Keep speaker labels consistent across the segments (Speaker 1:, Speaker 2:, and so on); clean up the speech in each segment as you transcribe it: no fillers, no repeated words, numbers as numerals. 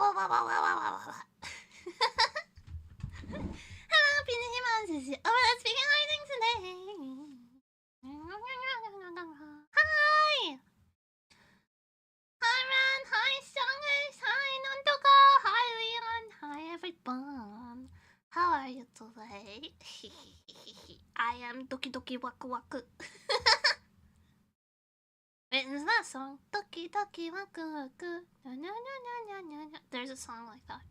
Speaker 1: This is overlord speaking hiding today. Hi! Hi Ran, hi Strongest, hi Nantoka, hi Leon, hi everyone. How are you today? I am Doki Doki Waku Waku. Wait, is that a song? Doki Doki Waku Waku. No, no, no, no, no, no. There's a song like that.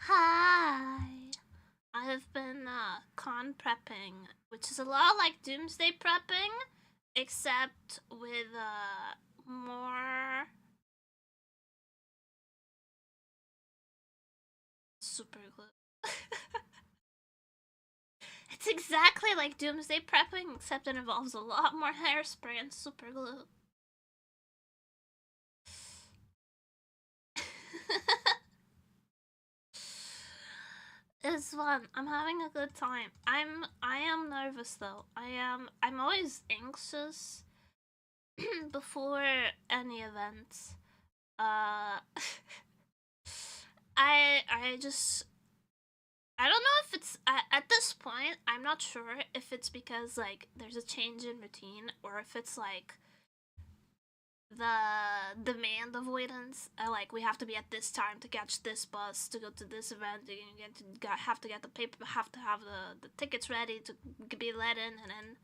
Speaker 1: Hi. I've been con prepping, which is a lot like doomsday prepping, except with more super glue. It's exactly like doomsday prepping, except it involves a lot more hairspray and super glue. It's fun. I'm having a good time. I am nervous though. I'm always anxious before any event. I don't know if it's at this point. I'm not sure if it's because like there's a change in routine or if it's like the demand avoidance. Like we have to be at this time to catch this bus to go to this event. You have to get the paper, have to have the tickets ready to be let in, and then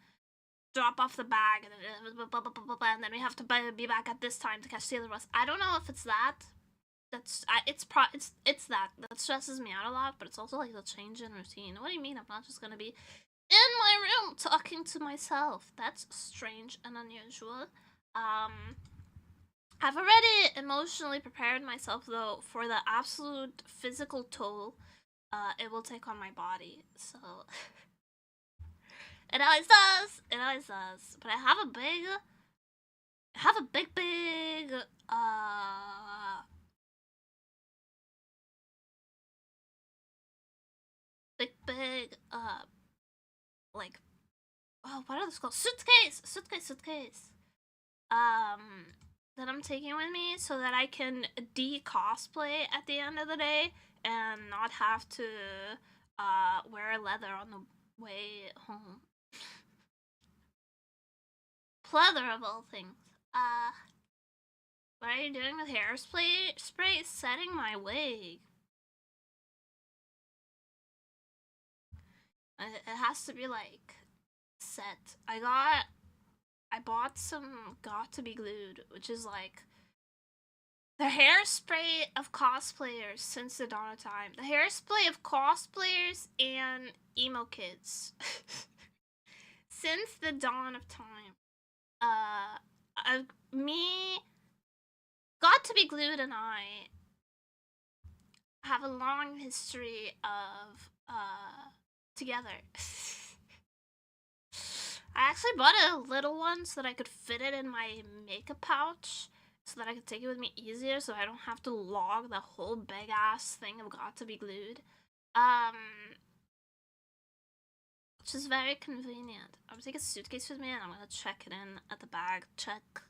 Speaker 1: drop off the bag, and then we have to be back at this time to catch the other bus. I don't know if it's that. It's that stresses me out a lot, but it's also like the change in routine. What do you mean? I'm not just gonna be in my room talking to myself. That's strange and unusual. I've already emotionally prepared myself though for the absolute physical toll it will take on my body. So it always does. It always does. But I have a big like, oh, what are those called? Suitcase. That I'm taking with me so that I can de-cosplay at the end of the day and not have to wear leather on the way home. Pleather of all things. What are you doing with hairspray? Spray setting my wig. It has to be like set. I bought some Got to Be Glued, which is like the hairspray of cosplayers since the dawn of time. The hairspray of cosplayers and emo kids since the dawn of time. Me, Got to Be Glued, and I have a long history of together. I actually bought a little one so that I could fit it in my makeup pouch so that I could take it with me easier so I don't have to log the whole big ass thing of Got to Be Glued. Which is very convenient. I'm gonna take a suitcase with me and I'm gonna check it in at the bag check.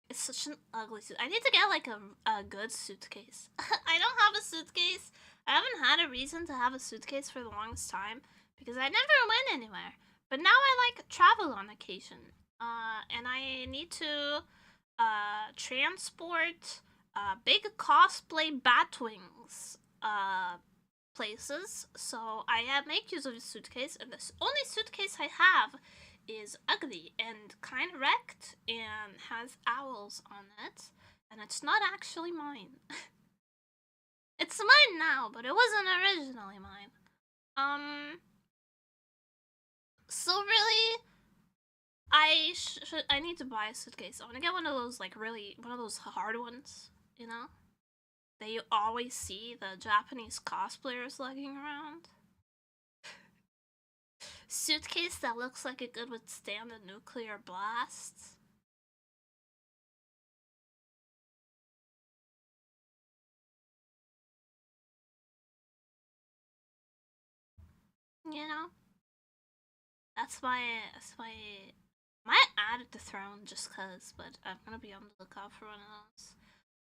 Speaker 1: It's such an ugly suit. I need to get like a good suitcase. I don't have a suitcase. I haven't had a reason to have a suitcase for the longest time because I never went anywhere. But now I like travel on occasion. And I need to transport big cosplay batwings places. So I make use of a suitcase, and the only suitcase I have is ugly and kind of wrecked and has owls on it, and it's not actually mine. It's mine now, but it wasn't originally mine. So really, I need to buy a suitcase. I want to get one of those one of those hard ones, you know, that you always see the Japanese cosplayers lugging around. Suitcase that looks like it could withstand a nuclear blast. You know? That's my the Throne just cause, but I'm gonna be on the lookout for one of those.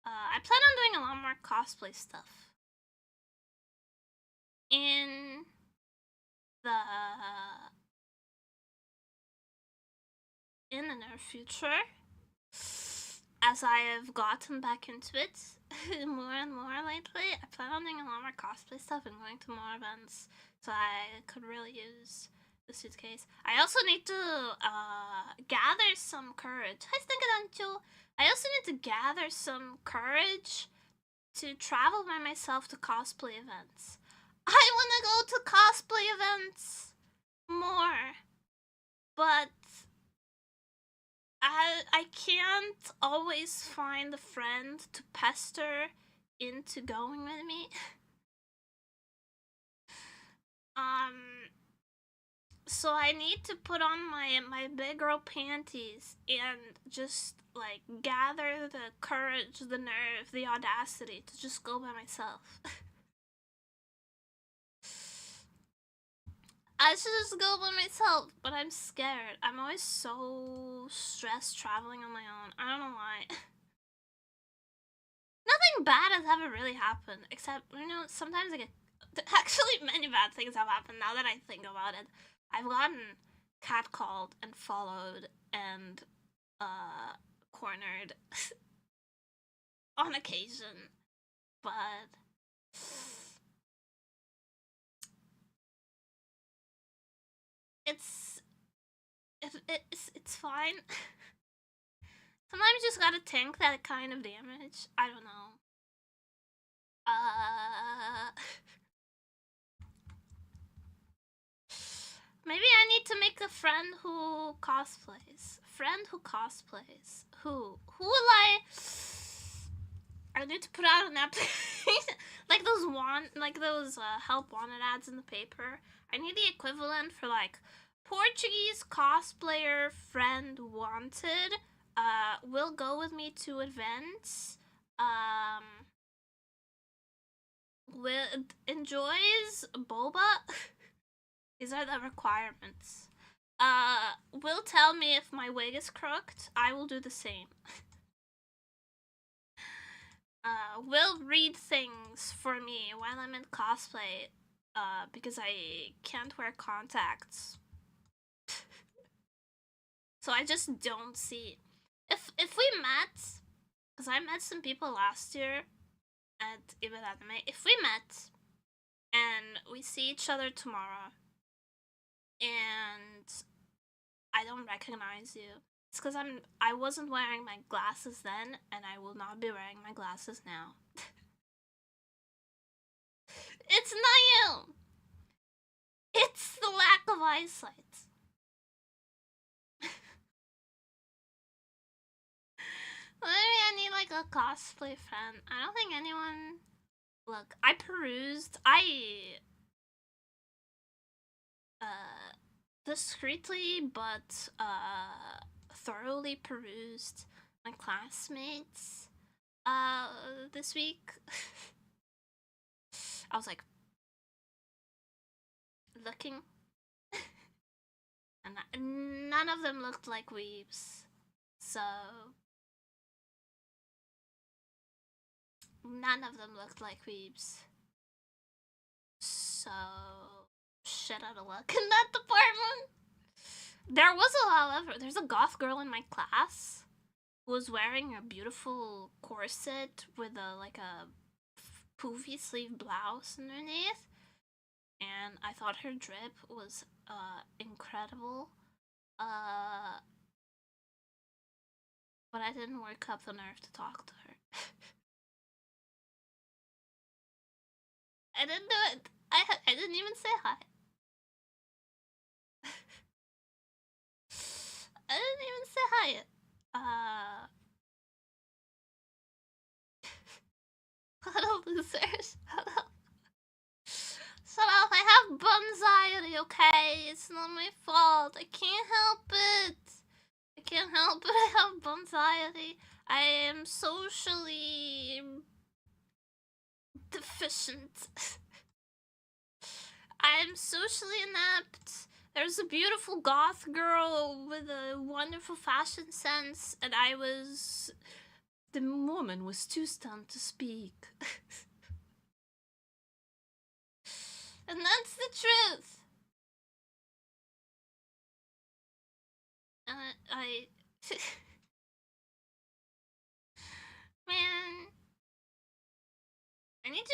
Speaker 1: I plan on doing a lot more cosplay stuff in the near future, as I have gotten back into it more and more lately. I plan on doing a lot more cosplay stuff and going to more events, so I could really use the suitcase. I also need to gather some courage. I also need to gather some courage to travel by myself to cosplay events. I want to go to cosplay events more, but I can't always find a friend to pester into going with me. So I need to put on my big girl panties and just like gather the courage, the nerve, the audacity to just go by myself. I should just go by myself, but I'm scared. I'm always so stressed traveling on my own. I don't know why. Nothing bad has ever really happened, except, you know, sometimes I get... Actually, many bad things have happened now that I think about it. I've gotten catcalled and followed and, cornered on occasion, but... It's fine. Sometimes you just gotta tank that kind of damage. I don't know. Maybe I need to make a friend who cosplays. Who will I need to put out an application like those help wanted ads in the paper. I need the equivalent for like Portuguese cosplayer friend wanted. Will go with me to events. Enjoys boba. These are the requirements. Will tell me if my wig is crooked. I will do the same. Will read things for me while I'm in cosplay, because I can't wear contacts. So I just don't see. If we met, because I met some people last year at Even Anime, if we met and we see each other tomorrow and I don't recognize you, it's because I wasn't wearing my glasses then, and I will not be wearing my glasses now. It's not you! It's the lack of eyesight. Maybe I need like a cosplay friend. I don't think anyone... Look, I perused... discreetly, but thoroughly perused my classmates this week. I was like looking, and none of them looked like weebs, so shit out of luck in that department. There's a goth girl in my class who was wearing a beautiful corset with a poofy sleeve blouse underneath, and I thought her drip was incredible. But I didn't work up the nerve to talk to her. I didn't do it. I didn't even say hi. I didn't even say hi. What a loser. Shut up. Shut up. I have bun-anxiety, okay? It's not my fault. I can't help it. I have bun-anxiety. I am socially deficient. I am socially inept. There's a beautiful goth girl with a wonderful fashion sense, and the woman was too stunned to speak. And that's the truth. I man, I need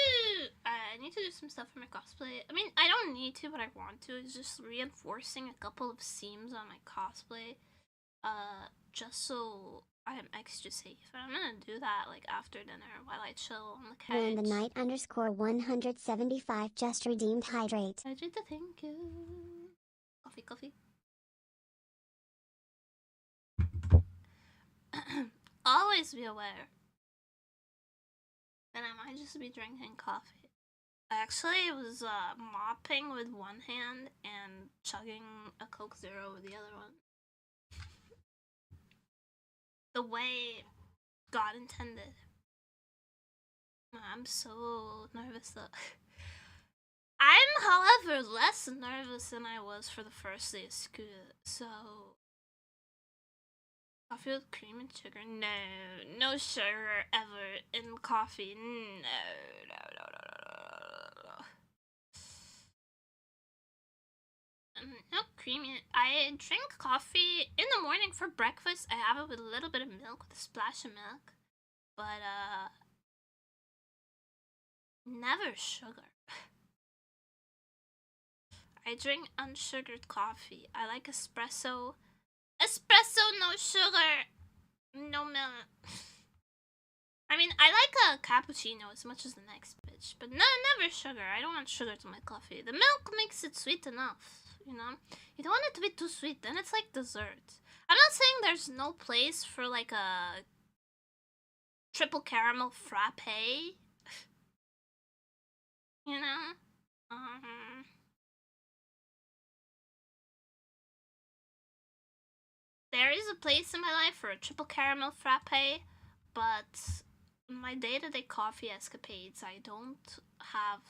Speaker 1: to do some stuff for my cosplay. I mean, I don't need to, but I want to. It's just reinforcing a couple of seams on my cosplay, just so I am extra safe. And I'm gonna do that like after dinner while I chill on the couch.
Speaker 2: In the night _175 just redeemed hydrate.
Speaker 1: Hydrate, thank you. Coffee. Always be aware that I might just be drinking coffee. I actually was mopping with one hand and chugging a Coke Zero with the other one. The way God intended. I'm so nervous though. I'm, however, less nervous than I was for the first day of school, so... Coffee with cream and sugar? No sugar ever in coffee. No. No creamy. I drink coffee in the morning for breakfast. I have it with a little bit of milk, with a splash of milk. But, never sugar. I drink unsugared coffee. I like espresso. Espresso, no sugar, no milk. I mean, I like a cappuccino as much as the next bitch, but never sugar. I don't want sugar to my coffee. The milk makes it sweet enough, you know? You don't want it to be too sweet, then it's like dessert. I'm not saying there's no place for like a triple caramel frappe, you know? There is a place in my life for a triple caramel frappe, but in my day-to-day coffee escapades, I don't have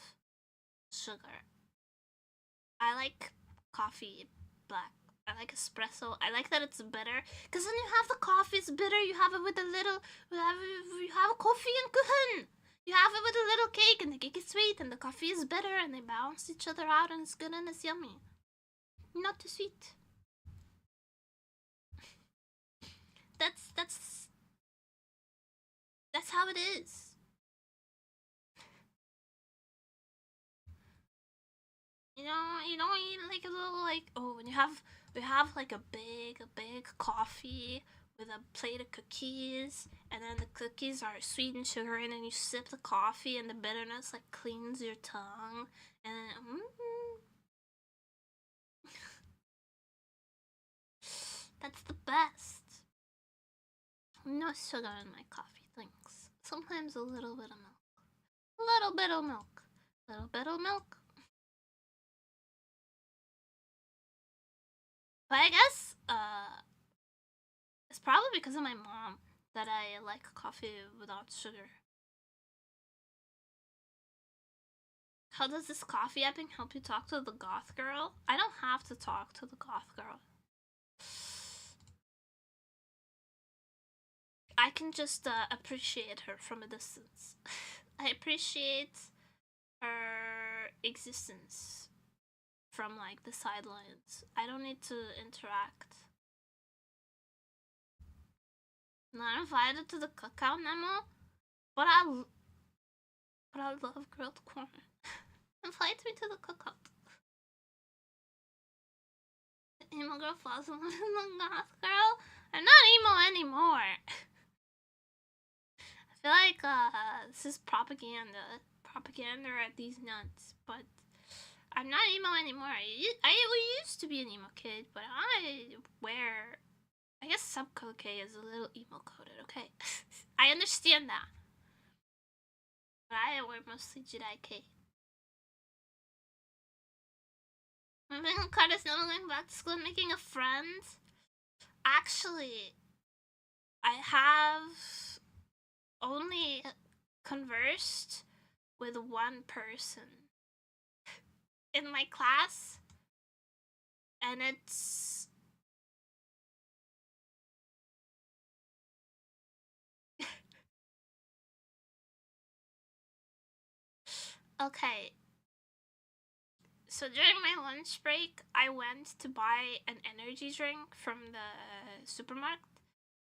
Speaker 1: sugar. I like coffee black. I like espresso. I like that it's bitter, because when you have the coffee, it's bitter. You have it with a little, you have a coffee and kuchen. You have it with a little cake, and the cake is sweet, and the coffee is bitter, and they balance each other out, and it's good and it's yummy. Not too sweet. That's how it is. You know, eat like a little like, oh, when you have like a big coffee with a plate of cookies, and then the cookies are sweet and sugary, and then you sip the coffee, and the bitterness like cleans your tongue, and that's the best. No sugar in my coffee, thanks. Sometimes a little bit of milk. A little bit of milk. Little bit of milk. But I guess, it's probably because of my mom that I like coffee without sugar. How does this coffee apping help you talk to the goth girl? I don't have to talk to the goth girl. I can just appreciate her from a distance. I appreciate her existence from like the sidelines. I don't need to interact. Not invited to the cookout, Nemo, but I love grilled corn. Invite me to the cookout. The emo girl falls in love with the goth girl. I'm not emo anymore. I feel like this is propaganda at these nuts, but I'm not emo anymore. I used to be an emo kid, but I guess subcode K is a little emo coded, okay? I understand that. But I wear mostly Jedi K. Moving on, card is never going back to school and making a friend. Actually, I have only conversed with one person in my class and it's okay. So during my lunch break, I went to buy an energy drink from the supermarket,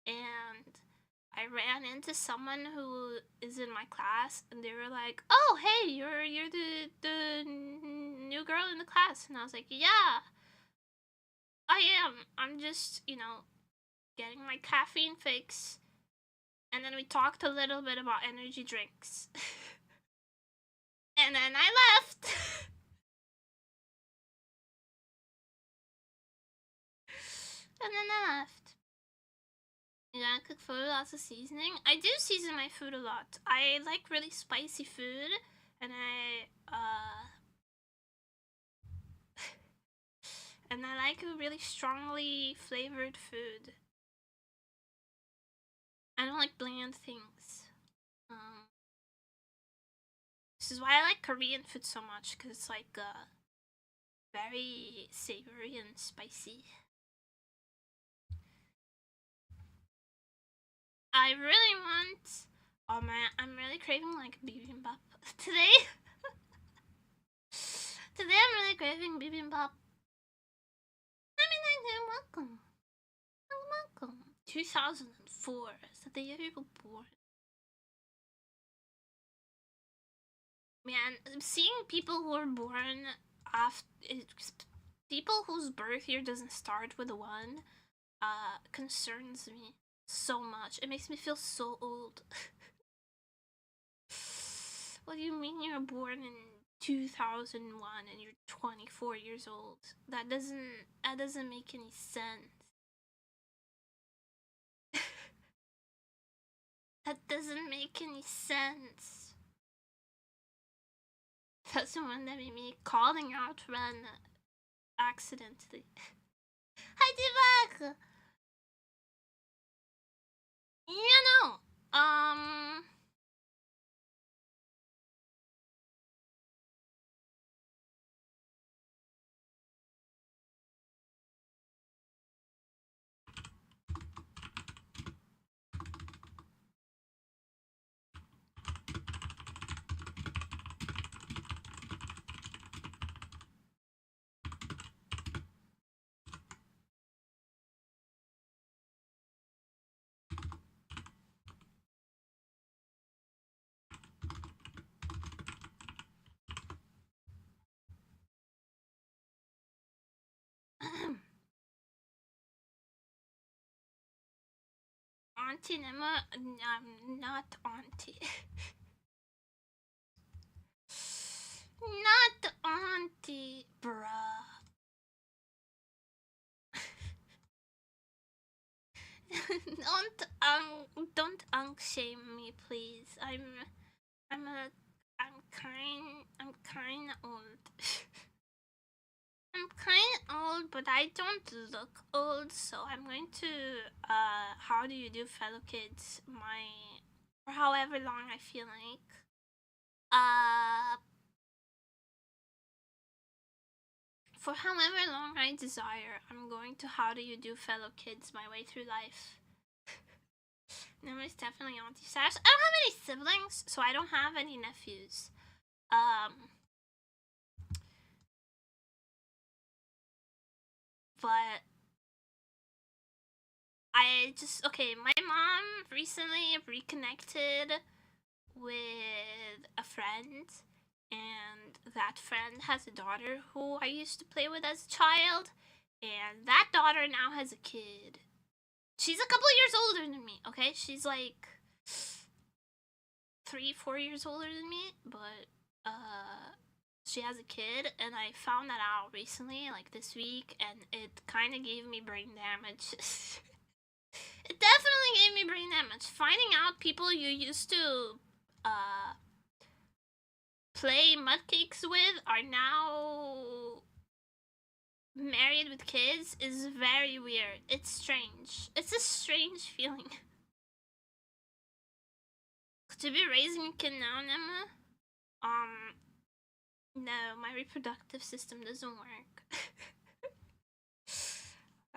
Speaker 1: and I ran into someone who is in my class, and they were like, "Oh, hey, you're the new girl in the class," and I was like, "Yeah, I am. I'm just getting my caffeine fix." And then we talked a little bit about energy drinks, and then I left. And then I left. You gotta cook food with lots of seasoning. I do season my food a lot. I like really spicy food, and and I like really strongly flavored food. I don't like bland things. This is why I like Korean food so much, because it's like very savory and spicy. I really want. Oh man, I'm really craving like bibimbap today. Today I'm really craving bibimbap. Welcome. Welcome. 2004. Is that the year you were born? Man, seeing people who are born after people whose birth year doesn't start with a 1 concerns me so much. It makes me feel so old. What do you mean you're born in 2001 and you're 24 years old? That doesn't make any sense. That doesn't make any sense. That's the one that made me calling out Ren accidentally. Hi, Divak! Auntie Nema, not auntie. Not auntie, bruh. Don't shame me, please. I'm kind old. I'm kind old, but I don't look old, so I'm going to how do you do, fellow kids? For however long I feel like. For however long I desire, I'm going to how do you do, fellow kids, my way through life. No, it's definitely auntie status. I don't have any siblings, so I don't have any nephews. But my mom recently reconnected with a friend, and that friend has a daughter who I used to play with as a child, and that daughter now has a kid. She's a couple years older than me, okay? She's like 3-4 years older than me, but she has a kid, and I found that out recently, like this week, and it kind of gave me brain damage. It definitely gave me brain damage. Finding out people you used to play mudcakes with are now married with kids is very weird. It's strange. It's a strange feeling. To be raising a kid now, Nema? No, my reproductive system doesn't work.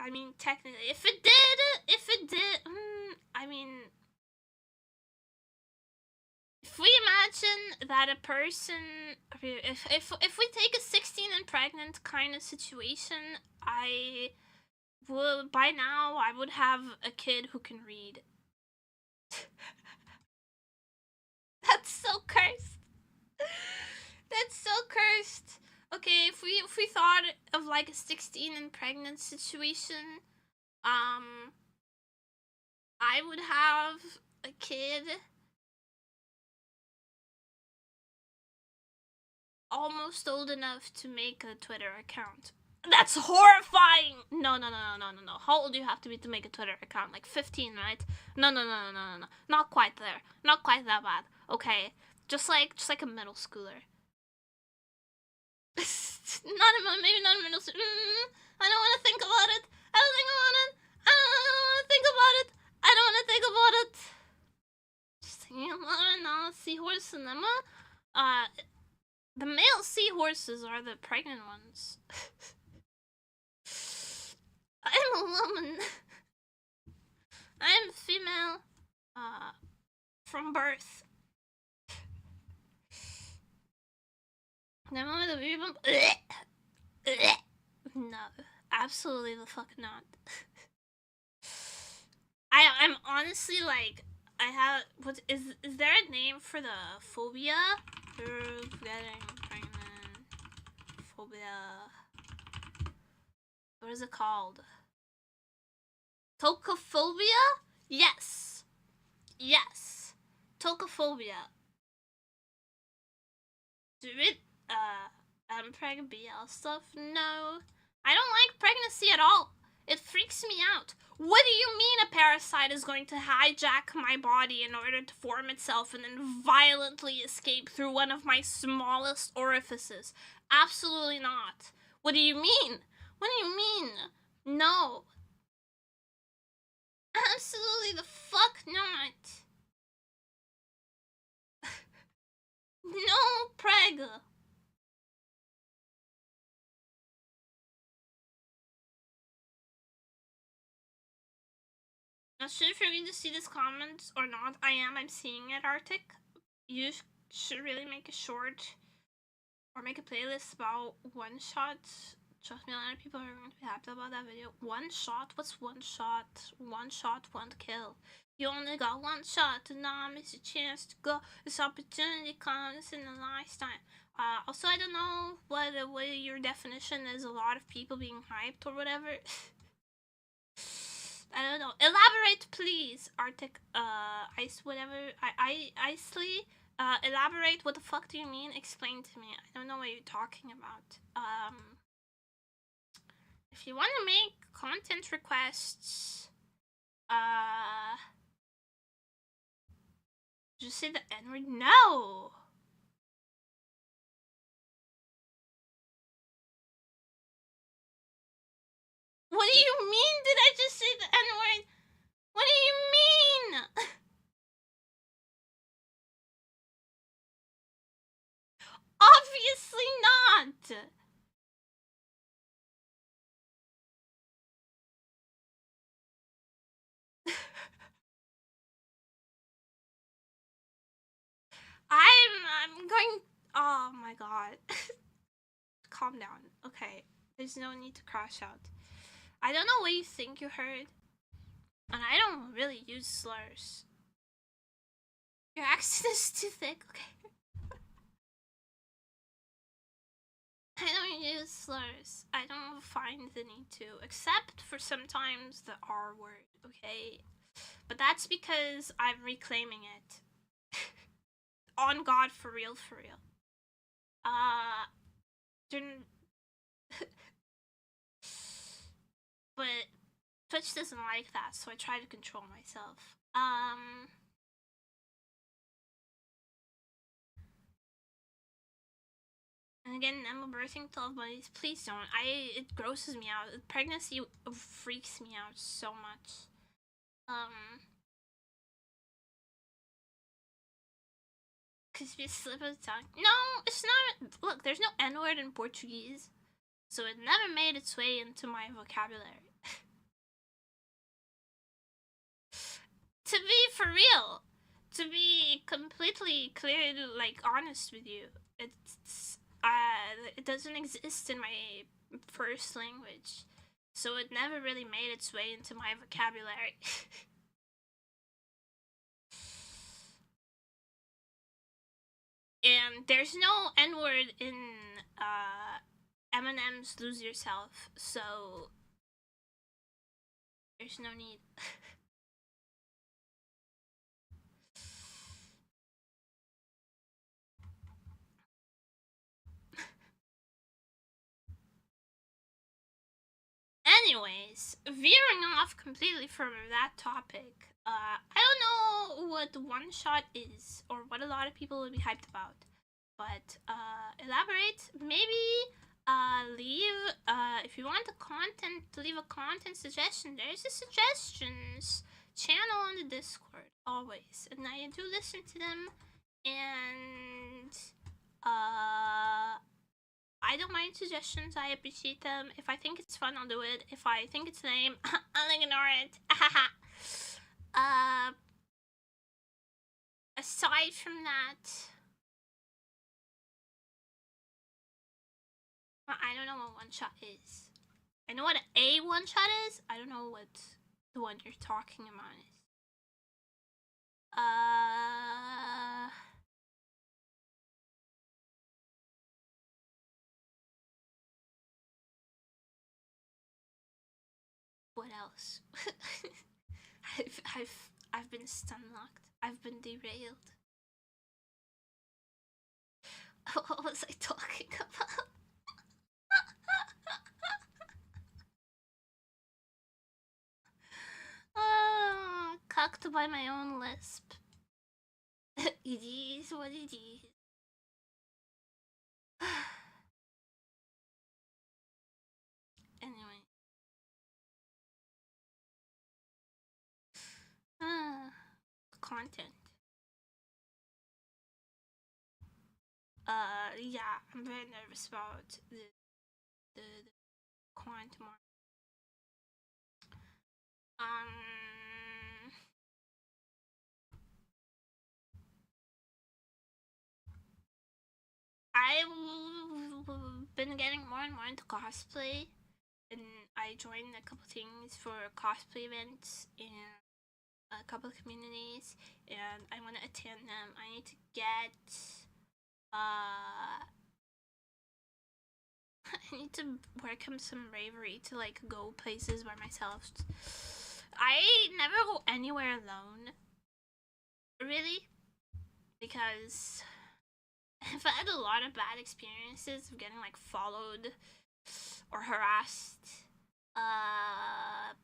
Speaker 1: I mean, technically, if it did, I mean, if we imagine that a person, if we take a 16 and pregnant kind of situation, by now I would have a kid who can read. That's so cursed. That's so cursed. Okay, if we thought of like a 16 and pregnant situation, I would have a kid almost old enough to make a Twitter account. That's horrifying! No. How old do you have to be to make a Twitter account? Like 15, right? No. Not quite there. Not quite that bad. Okay. Just like a middle schooler. Maybe not a middle schooler. I don't want to think about it. I don't want to think about it. Just thinking about it now. Seahorse cinema. The male seahorses are the pregnant ones. I'm a woman. I'm female. From birth. The moment the baby bump. No, absolutely the fuck not. I'm honestly like, is there a name for the phobia? Getting pregnant. Phobia. What is it called? Tocophobia? Yes. Tocophobia. Pregnant BL stuff? No. I don't like pregnancy at all. It freaks me out. What do you mean a parasite is going to hijack my body in order to form itself and then violently escape through one of my smallest orifices? Absolutely not. What do you mean? No. Absolutely the fuck not. No preg. Not sure if you're going to see this comment or not. I'm seeing it, Arctic. You should really make a short or make a playlist about one-shots. Trust me, a lot of people are going to be happy about that video. One shot? What's one shot? One shot, one kill. You only got one shot to not miss a chance to go. This opportunity comes in a lifetime. Also, I don't know what your definition is. A lot of people being hyped or whatever. I don't know. Elaborate, please, Arctic. Ice, whatever. Icely. Elaborate. What the fuck do you mean? Explain to me. I don't know what you're talking about. If you want to make content requests, just say the N-word. No. What do you mean? Did I just say the N-word? What do you mean? Obviously not. I'm going. Oh my god. Calm down. Okay. There's no need to crash out. I don't know what you think you heard. And I don't really use slurs. Your accent is too thick, okay? I don't use slurs. I don't find the need to. Except for sometimes the R word, okay? But that's because I'm reclaiming it. On God, for real. But Twitch doesn't like that, so I try to control myself. And again, I'm birthing 12 buddies. Please don't. It grosses me out. Pregnancy freaks me out so much. Cause you slip of the tongue. No, it's not. Look, there's no N-word in Portuguese, so it never made its way into my vocabulary. to be for real, to be completely clear, like honest with you, it doesn't exist in my first language, so it never really made its way into my vocabulary. And there's no N-word in Eminem's Lose Yourself, so there's no need. Anyways, veering off completely from that topic, I don't know what one-shot is, or what a lot of people would be hyped about, but elaborate, maybe leave, if you want the content, leave a content suggestion. There's a suggestions channel on the Discord, always, and I do listen to them, and I don't mind suggestions, I appreciate them. If I think it's fun, I'll do it. If I think it's lame, I'll ignore it. Aside from that, I don't know what one-shot is. I know what a one-shot is. I don't know what the one you're talking about is. What else? I've been stunlocked. I've been derailed. What was I talking about? Cocked by my own lisp. It is what it is. Anyway. Content. Yeah, I'm very nervous about the quantum. I've been getting more and more into cosplay, and I joined a couple things for cosplay events in a couple of communities, and I want to attend them. I need to get I need to work on some bravery to like go places by myself. I never go anywhere alone, really, because I've had a lot of bad experiences of getting like followed or harassed.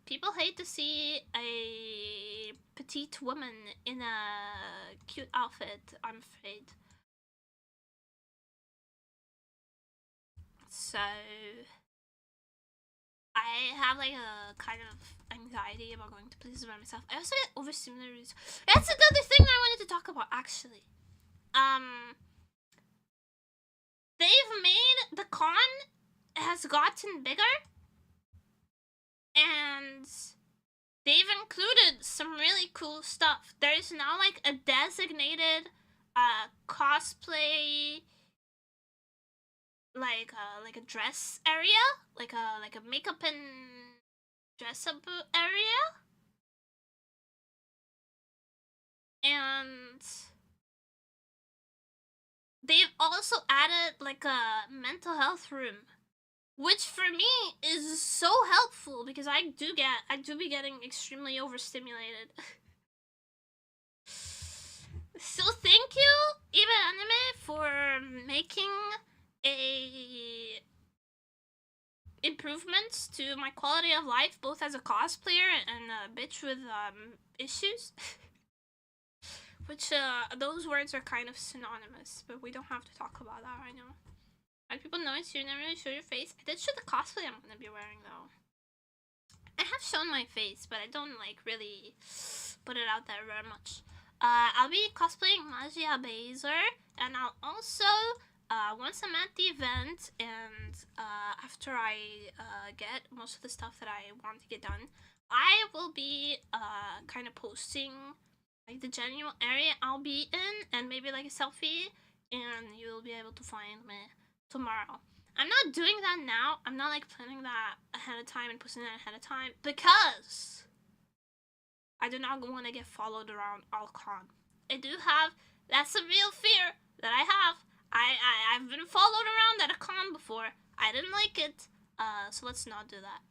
Speaker 1: People hate to see a petite woman in a cute outfit, I'm afraid. So I have like a kind of anxiety about going to places by myself. I also get overstimulated. That's another thing that I wanted to talk about, actually. They've made the con has gotten bigger, and they've included some really cool stuff. There's now like a designated cosplay, like a dress area, like a makeup and dress up area, and they've also added like a mental health room, which for me is so helpful because I do be getting extremely overstimulated. So thank you, Even Anime, for making improvements to my quality of life, both as a cosplayer and a bitch with issues. Which those words are kind of synonymous, but we don't have to talk about that right now. How do people notice you never really show your face? I did show the cosplay I'm gonna be wearing though. I have shown my face, but I don't like really put it out there very much. I'll be cosplaying Magia Baser, and I'll also once I'm at the event and after I get most of the stuff that I want to get done, I will be kind of posting like the general area I'll be in and maybe like a selfie, and you'll be able to find me tomorrow. I'm not doing that now. I'm not like planning that ahead of time and posting that ahead of time because I do not want to get followed around all con. That's a real fear that I have. I've been followed around at a con before. I didn't like it. So let's not do that.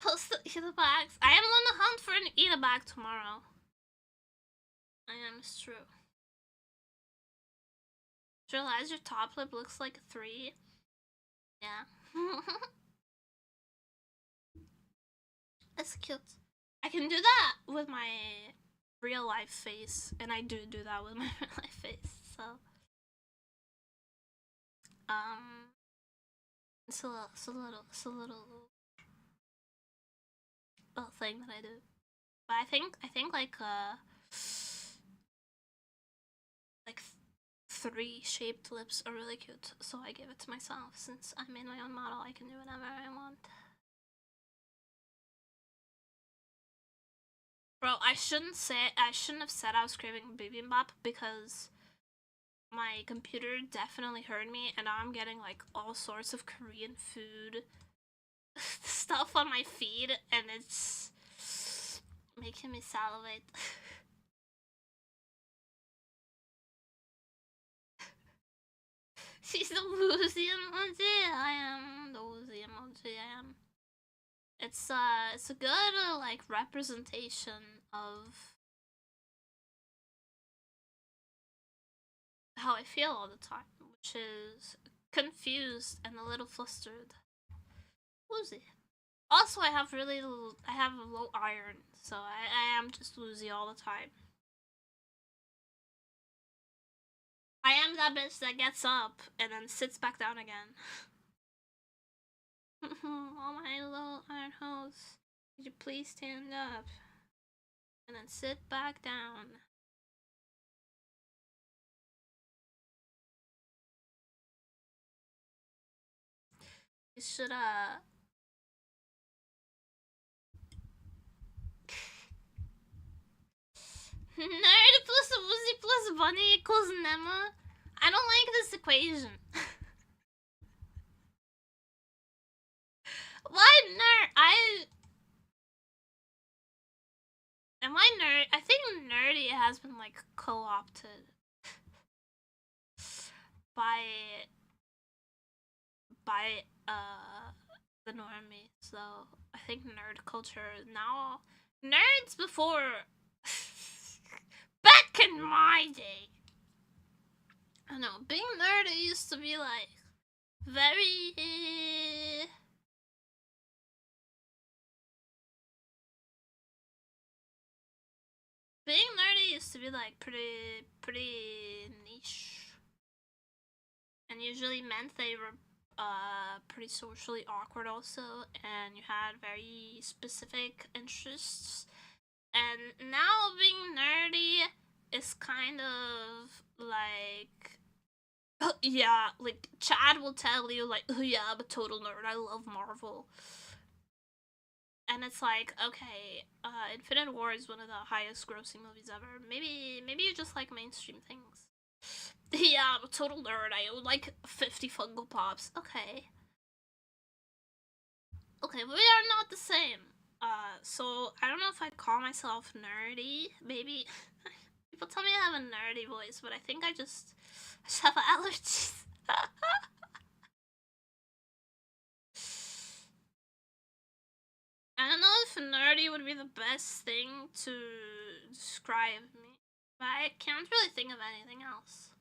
Speaker 1: Post the eat bags. I am on the hunt for an eat bag tomorrow. I am, it's true. Realize your top lip looks like a 3. Yeah. That's cute. I can do that with my real life face, and I do that with my real life face, so it's a little thing that I do. But I think like 3 shaped lips are really cute, so I give it to myself. Since I made my own model, I can do whatever I want. Bro, I shouldn't have said I was craving bibimbap because my computer definitely heard me, and now I'm getting like all sorts of Korean food stuff on my feed, and it's making me salivate. She's the woozy emoji. I am the woozy emoji. I am. It's a good like representation of how I feel all the time, which is confused and a little flustered. Woozy. Also, I have low iron, so I am just woozy all the time. I am that bitch that gets up and then sits back down again. Oh my low iron hoes, could you please stand up and then sit back down? You should Nerd plus woozy plus bunny equals Nema. I don't like this equation. Why nerd? Am I nerd? I think nerdy has been like co-opted by the normie. So I think nerd culture now. Nerds before back in my day. I don't know, being nerdy used to be like very being nerdy used to be like pretty niche, and usually meant they were pretty socially awkward also, and you had very specific interests. And now being nerdy is kind of like, oh, yeah, like Chad will tell you like, oh yeah, I'm a total nerd, I love Marvel. And it's like, okay, Infinite War is one of the highest grossing movies ever. Maybe you just like mainstream things. Yeah, I'm a total nerd. I own like 50 Funko Pops. Okay. Okay, we are not the same. So I don't know if I'd call myself nerdy. Maybe people tell me I have a nerdy voice, but I think I just have allergies. I don't know if nerdy would be the best thing to describe me, but I can't really think of anything else.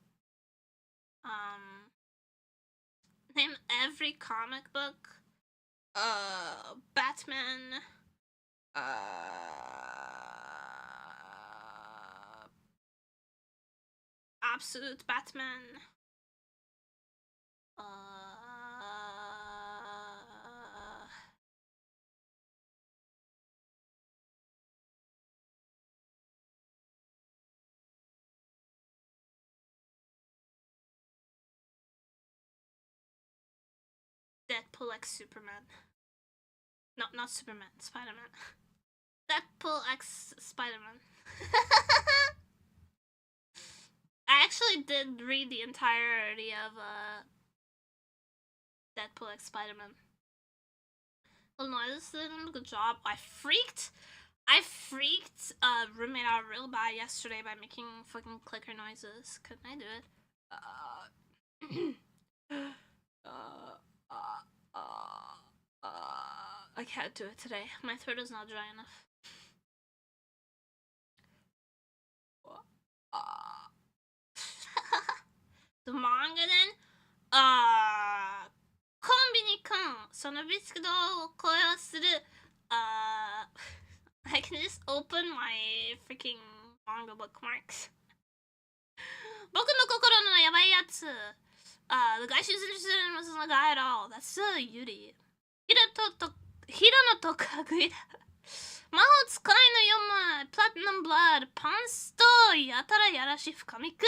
Speaker 1: Name every comic book. Batman. Absolute Batman. Deadpool x Superman. No, not Superman. Spider-Man. Deadpool x Spider-Man. I actually did read the entirety of Deadpool x Spider-Man. Oh no, this did a good job. I freaked roommate out real bad yesterday by making fucking clicker noises. Couldn't I do it? I can't do it today. My throat is not dry enough. The manga then? コンビニくん、そのビスクドを声をする。I can just open my freaking manga bookmarks. 僕の心のやばいやつ。外周する人のそのガイド。That's so Yuri. ヒロノとかぐいだ。魔法使いの4枚、プラティナムブラッド、パンスト、やたらやらし深見くん。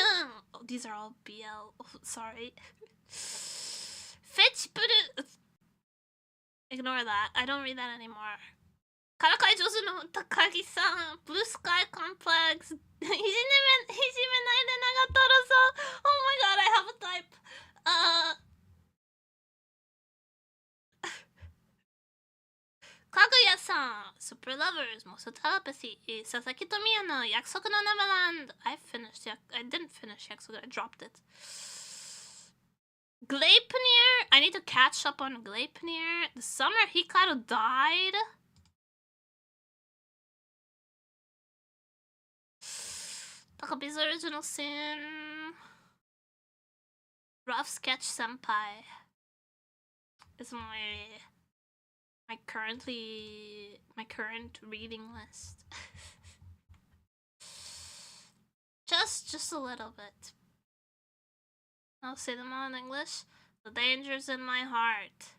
Speaker 1: Oh, these are all BL. Oh, sorry. Fetchプル. Ignore that. I don't read that anymore. からかい上手の高木さん、ブルースカイコンプレックス。いじめないで長瀞さん。Oh my god, I have a type. かぐやさん、Super Lovers、モステラパシー、佐々木富也の約束のネバーランド。I didn't finish 約束、I dropped it. Gleipnir, I need to catch up on Gleipnir. The summer Hikaru died. Takabi's Original Sin. Rough Sketch Senpai is my current reading list. just a little bit. I'll say them all in English. The Dangers in My Heart.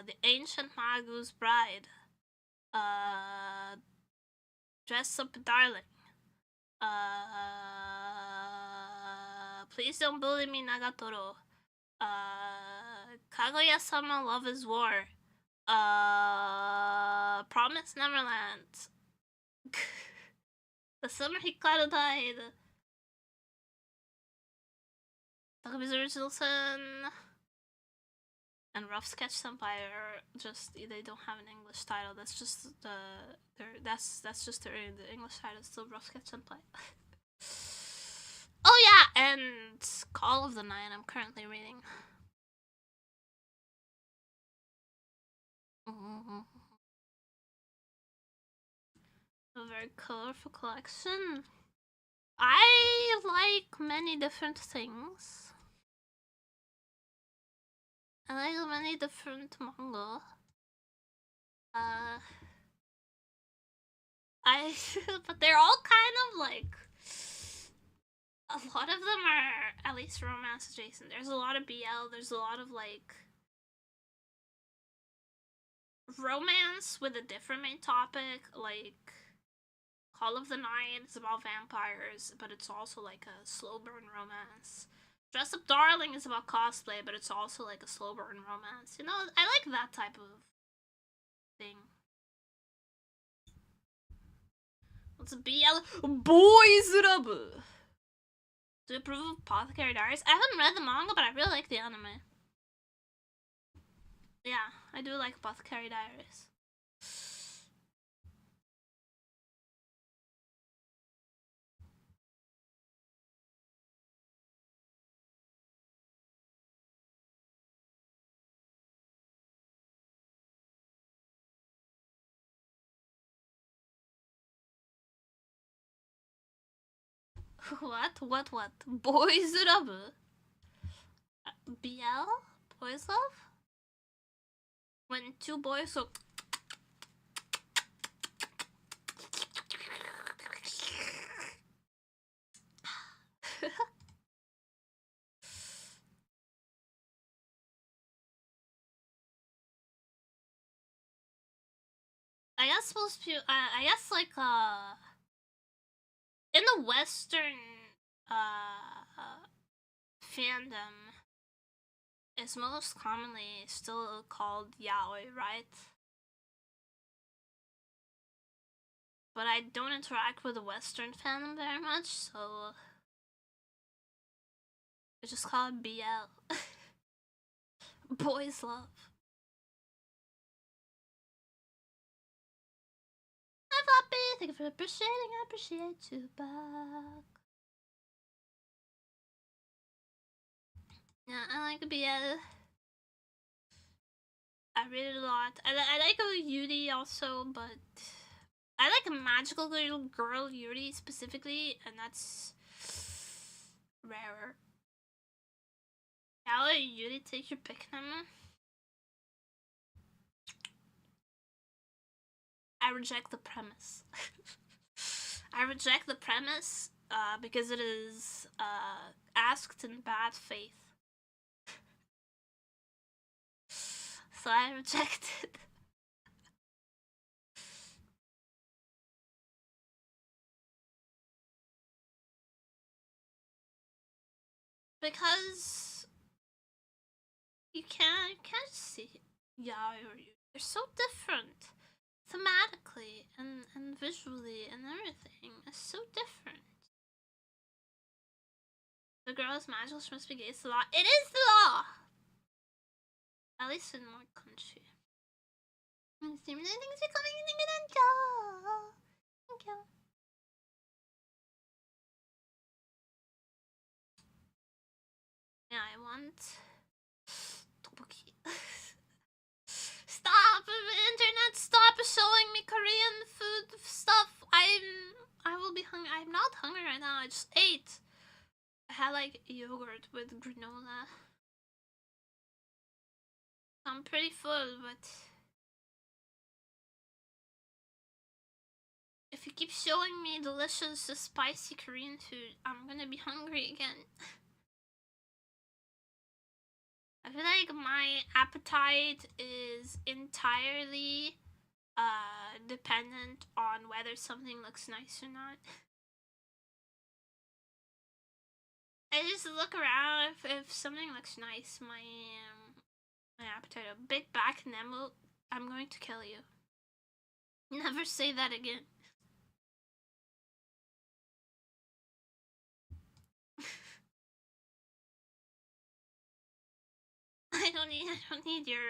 Speaker 1: The Ancient Magu's Bride. Dress Up Darling. Please Don't Bully Me, Nagatoro. Kaguya-sama Love is War. Promise Neverland. The Summer Hikaru Died. Takabi's Original Sin. And Rough Sketch Senpai are just, they don't have an English title. That's just that's just the English title is still Rough Sketch Senpai. Oh yeah, and Call of the Night I'm currently reading. A very colorful collection. I like many different things. I like many different manga. But they're all kind of like, a lot of them are at least romance adjacent. There's a lot of BL, there's a lot of like romance with a different main topic, like Call of the Night is about vampires, but it's also like a slow burn romance. Dress Up Darling is about cosplay, but it's also like a slow burn romance. You know, I like that type of thing. What's a BL? Boys Love! Do you approve of Apothecary Diaries? I haven't read the manga, but I really like the anime. Yeah, I do like Apothecary Diaries. What? Boys Love? BL? Boys Love? When two boys go... I guess like in the Western fandom, is most commonly still called yaoi, right? But I don't interact with the Western fandom very much, so I just call it BL. Boys love. Hi Floppy, thank you for appreciating, I appreciate you back. Yeah, I like BL. I read it a lot. I like Yuri also, but I like a magical little girl Yuri specifically, and that's rarer. I'll let Yuri take your pick, Nema. I reject the premise. I reject the premise because it is asked in bad faith. So I reject it. Because you can't see yaoi or yuri. They're so different. Thematically and visually and everything is so different. The girl's magical must be against the law. It is the law! At least in my country. Thanks for coming. Thank you. Yeah, I want tteokbokki. Stop, internet! Stop showing me Korean food stuff. I will be hungry. I'm not hungry right now. I just ate. I had like yogurt with granola. I'm pretty full, but if you keep showing me delicious, spicy Korean food, I'm gonna be hungry again. I feel like my appetite is entirely dependent on whether something looks nice or not. I just look around. If something looks nice, my appetite. A big back Nemo, I'm going to kill you. Never say that again. I don't need your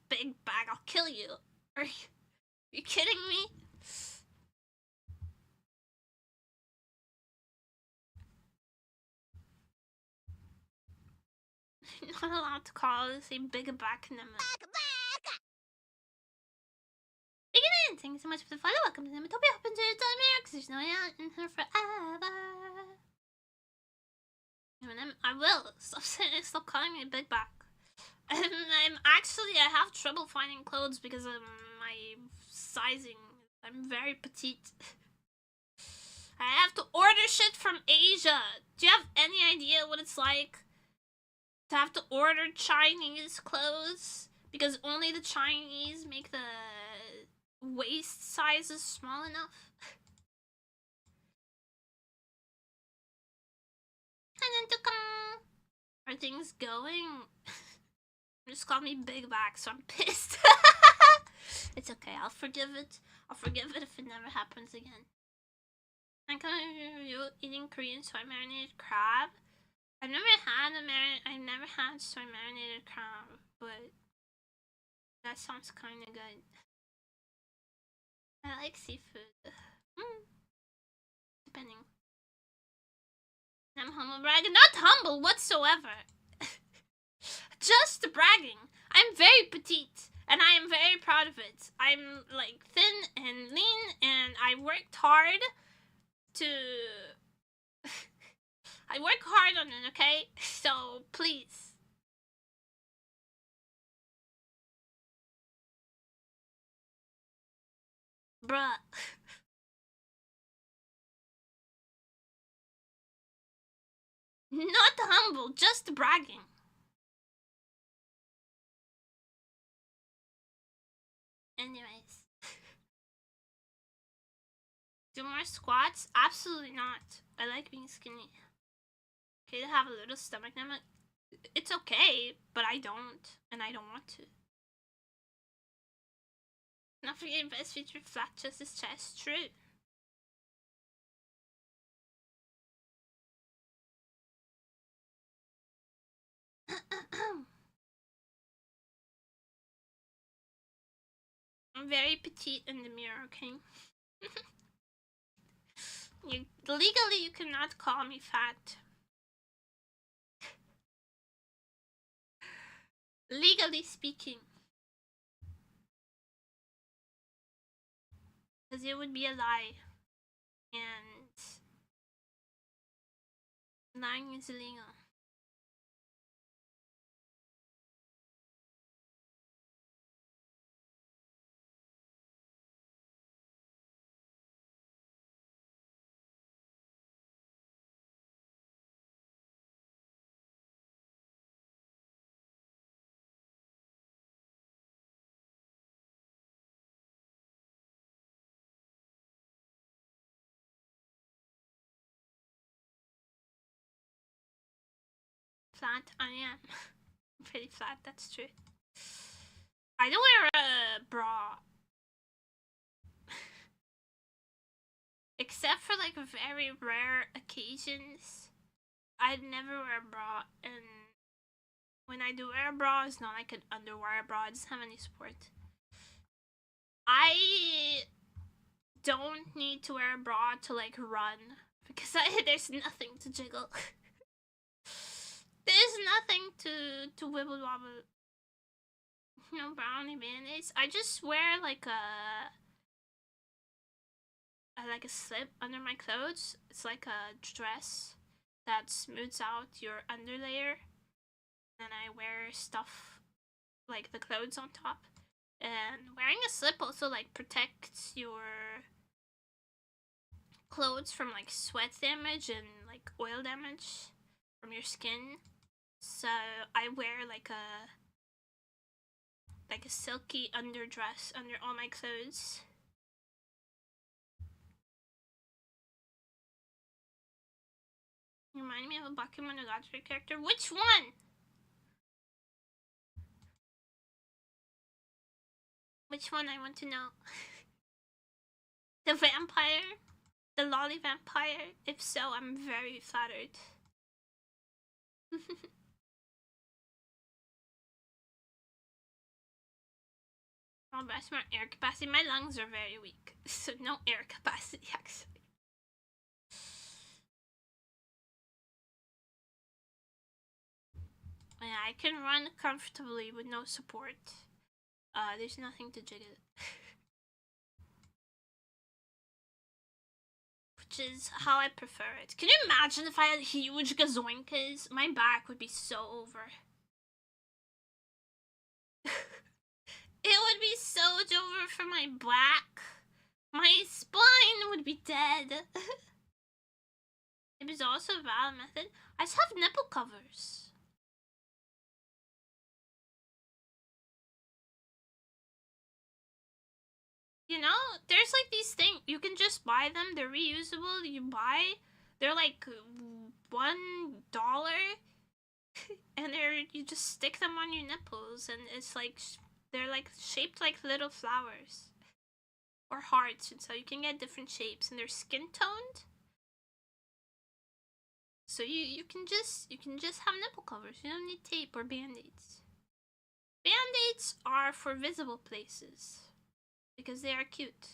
Speaker 1: big bag. I'll kill you. Are you kidding me? I'm not allowed to call this a big back Nemo. Begin! Thank you so much for the follow. Welcome to Nematopia. Hope you enjoyed your time here, because there's no way out in her forever. I will. Stop calling me a big back. I have trouble finding clothes because of my sizing. I'm very petite. I have to order shit from Asia. Do you have any idea what it's like to have to order Chinese clothes? Because only the Chinese make the waist sizes small enough. Are things going? Just call me Big Back, so I'm pissed. It's okay, I'll forgive it. I'll forgive it if it never happens again. I'm kind of eating Korean soy marinated crab. I've never had soy marinated crab, but that sounds kind of good. I like seafood. Depending. I'm humble bragging. Not humble whatsoever. Just bragging. I'm very petite, and I am very proud of it. I'm like thin and lean, and I worked hard to... I work hard on it, okay? So, please. Bruh. Not humble, just bragging. Anyways. Do more squats? Absolutely not. I like being skinny. Okay to have a little stomach now. It's okay, but I don't, and I don't want to. Not forgetting best feature flat chest is chest. True. I'm very petite in the mirror, okay? Legally, you cannot call me fat. Legally speaking. Because it would be a lie. And lying is illegal. Flat, I am. I'm pretty flat, that's true. I don't wear a bra. Except for like very rare occasions. I'd never wear a bra, and when I do wear a bra, it's not like an underwear bra, it doesn't have any support. I don't need to wear a bra to like run, because there's nothing to jiggle. There's nothing to wibble wobble. No brownie band-aids. I just wear like a slip under my clothes. It's like a dress that smooths out your underlayer. And I wear stuff like the clothes on top. And wearing a slip also like protects your clothes from like sweat damage and like oil damage from your skin. So I wear like a silky underdress under all my clothes. You remind me of a Bakemonogatari character. Which one? Which one, I want to know. The vampire? The lolly vampire? If so, I'm very flattered. Oh, that's my air capacity. My lungs are very weak, so no air capacity actually. Yeah, I can run comfortably with no support. There's nothing to jiggle. Which is how I prefer it. Can you imagine if I had huge gazoinkas? My back would be so over. It would be so over for my back. My spine would be dead. It was also a valid method. I just have nipple covers. You know, there's like these things, you can just buy them, they're reusable, they're like $1, and you just stick them on your nipples, and it's like, they're like shaped like little flowers, or hearts, and so you can get different shapes, and they're skin toned. So you can just have nipple covers, you don't need tape or band-aids. Band-aids are for visible places. Because they are cute.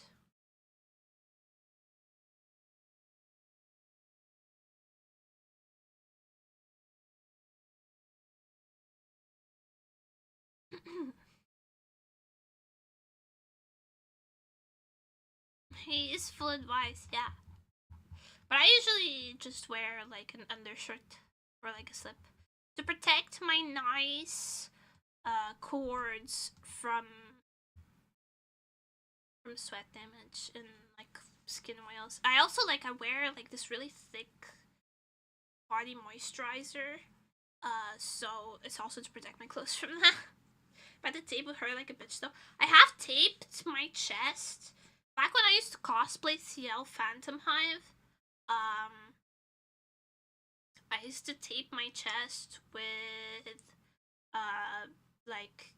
Speaker 1: He is full advice, yeah. But I usually just wear like an undershirt or like a slip to protect my nice cords from sweat damage and like skin oils. I also I wear like this really thick body moisturizer, so it's also to protect my clothes from that. But the tape would hurt like a bitch though. I have taped my chest back when I used to cosplay CL Phantom Hive. I used to tape my chest with like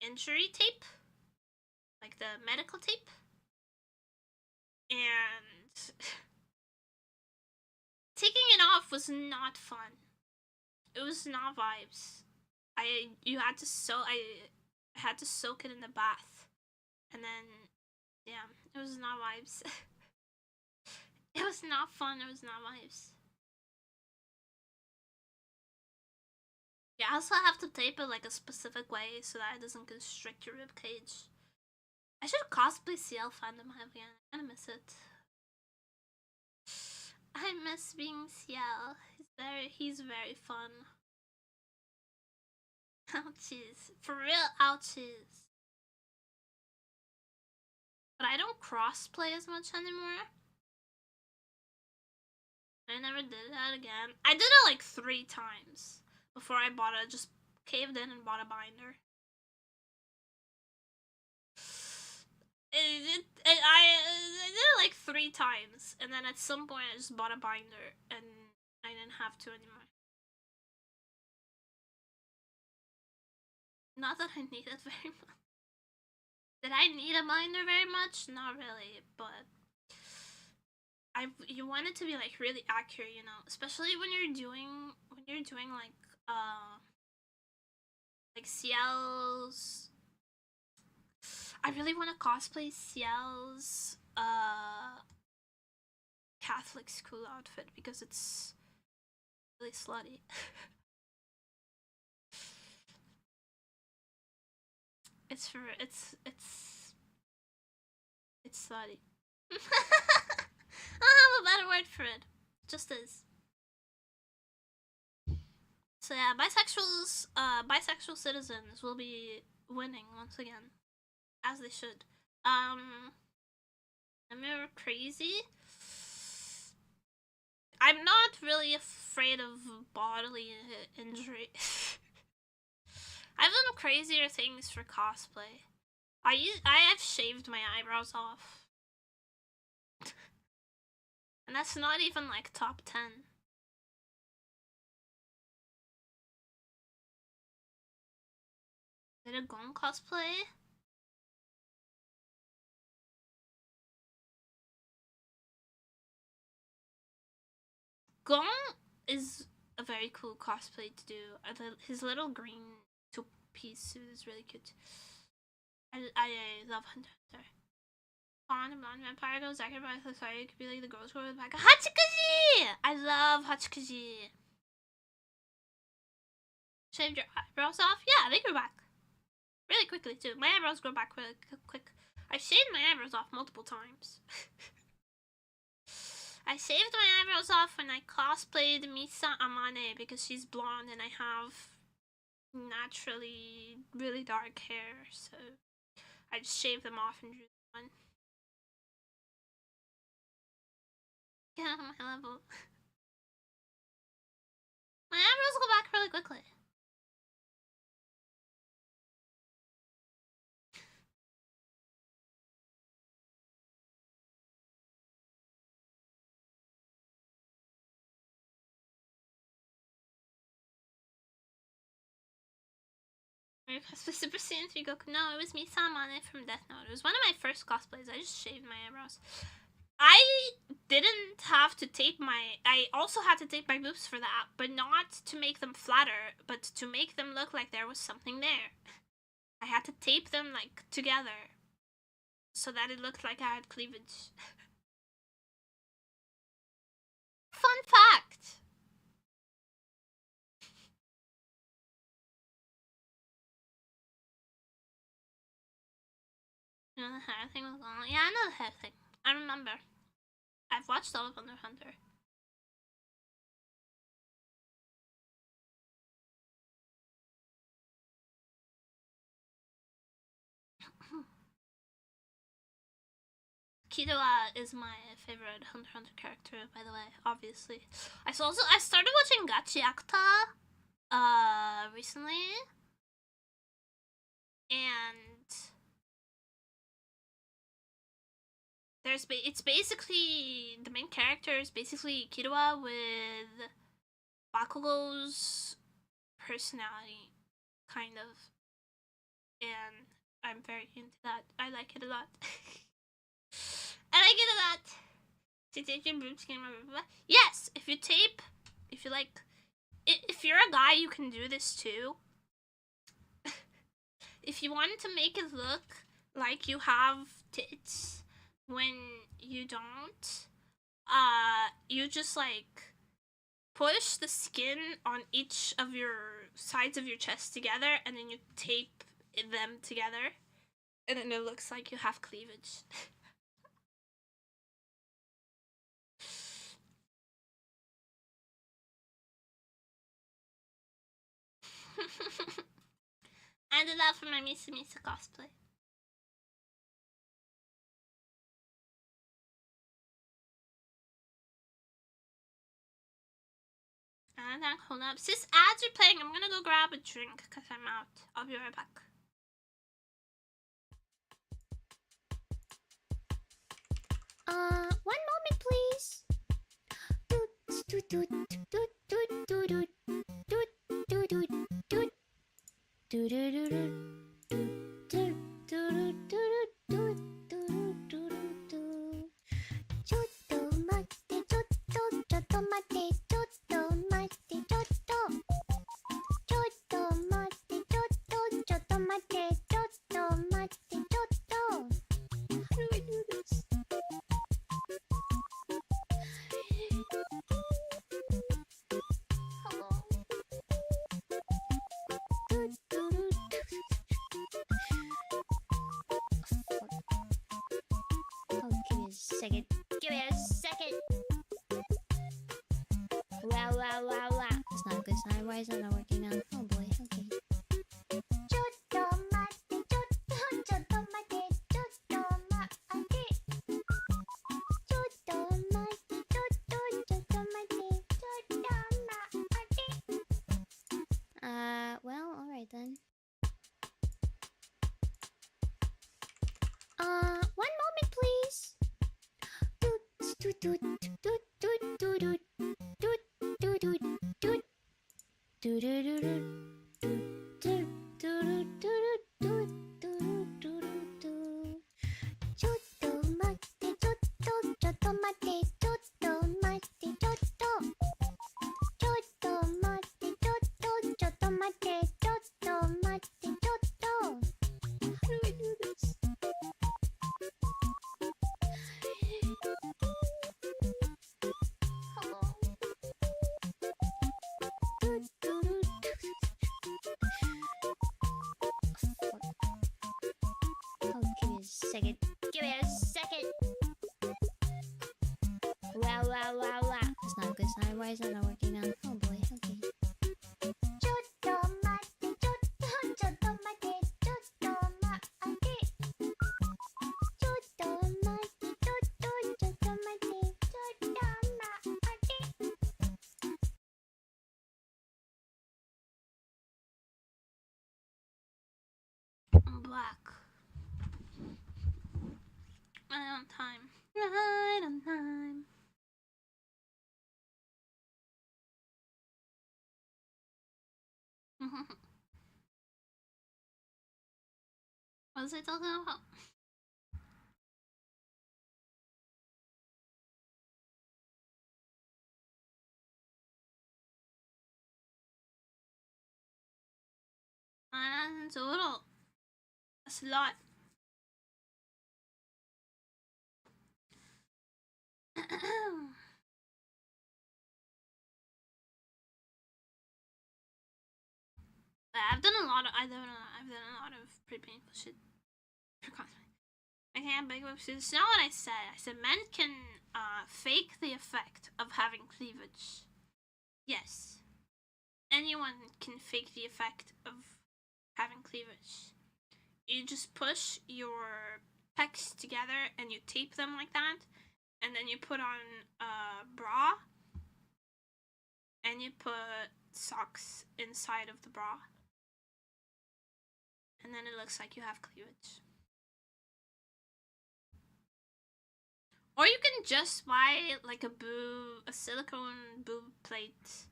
Speaker 1: injury tape, like the medical tape, and taking it off was not fun. It was not vibes. I had to soak it in the bath, and then yeah, it was not vibes. It was not fun. It was not vibes. Yeah, I also have to tape it like a specific way so that it doesn't constrict your ribcage. I should cosplay CL fandom again. I kinda miss it. I miss being CL. He's very fun. Ouchies. For real ouchies. But I don't crossplay as much anymore. I never did that again. I did it like 3 times before I bought it. Just caved in and bought a binder. I did it like 3 times, and then at some point I just bought a binder, and I didn't have to anymore. Not that I need it very much. Did I need a binder very much? Not really, but you want it to be like really accurate, you know, especially when you're doing like CL's. I really want to cosplay CL's Catholic school outfit because it's really slutty. It's slutty. I don't have a better word for it. It just is. So yeah, bisexual citizens will be winning once again, as they should. Am I crazy? I'm not really afraid of bodily injury. I've done crazier things for cosplay. I have shaved my eyebrows off. And that's not even like top 10. Did a Gon cosplay? Gon is a very cool cosplay to do. His little green two-piece suit is really cute. I love Hunter x Hunter. Fawn, a blonde vampire goes sacrifice. Sorry, it could be like the girls go with the back. Hachikaji! I love Hachikaji. Shaved your eyebrows off? Yeah, they grew back. Really quickly, too. My eyebrows grow back really quick. I've shaved my eyebrows off multiple times. I shaved my eyebrows off when I cosplayed Misa Amane because she's blonde and I have naturally really dark hair, so I just shaved them off and drew one. Get out of my level. My eyebrows go back really quickly. Super Saiyan 3 Goku. No, it was Misa Amane from Death Note. It was one of my first cosplays. I just shaved my eyebrows. I didn't have to tape I also had to tape my boobs for that, but not to make them flatter, but to make them look like there was something there. I had to tape them like together so that it looked like I had cleavage. Fun fact! You know the hair thing was on? Yeah, I know the hair thing. I remember. I've watched all of Hunter x Hunter. Killua is my favorite Hunter x Hunter character, by the way, obviously. I started watching Gachi Akta recently. And it's basically the main character is basically Killua with Bakugo's personality, kind of, and I'm very into that. I like it a lot. I like it a lot. Yes, if you tape, if you like, if you're a guy, you can do this too. If you want to make it look like you have tits when you don't, you just like push the skin on each of your sides of your chest together, and then you tape them together, and then it looks like you have cleavage. I did that for my Misa Misa cosplay. And then hold up. Sis, as you're playing, I'm gonna go grab a drink because I'm out. I'll be right back.
Speaker 2: One moment, please. Second. Give me a second. Wow. It's not a good sign. Why is that not working now? Oh boy, okay. Well, alright then. One moment, please. Second. Give me a second. Wow. It's not a good sign. Why is that not working now? Oh boy, okay.
Speaker 1: I'm black. Right on time. Right on time. What was I talking about? That's a little. That's a lot. I've done a lot of pretty painful shit for cosplay. I can't beg up. It's not what I said. I said men can fake the effect of having cleavage. Yes. Anyone can fake the effect of having cleavage. You just push your pecs together and you tape them like that, and then you put on a bra and you put socks inside of the bra, and then it looks like you have cleavage. Or you can just buy like a silicone boob plate,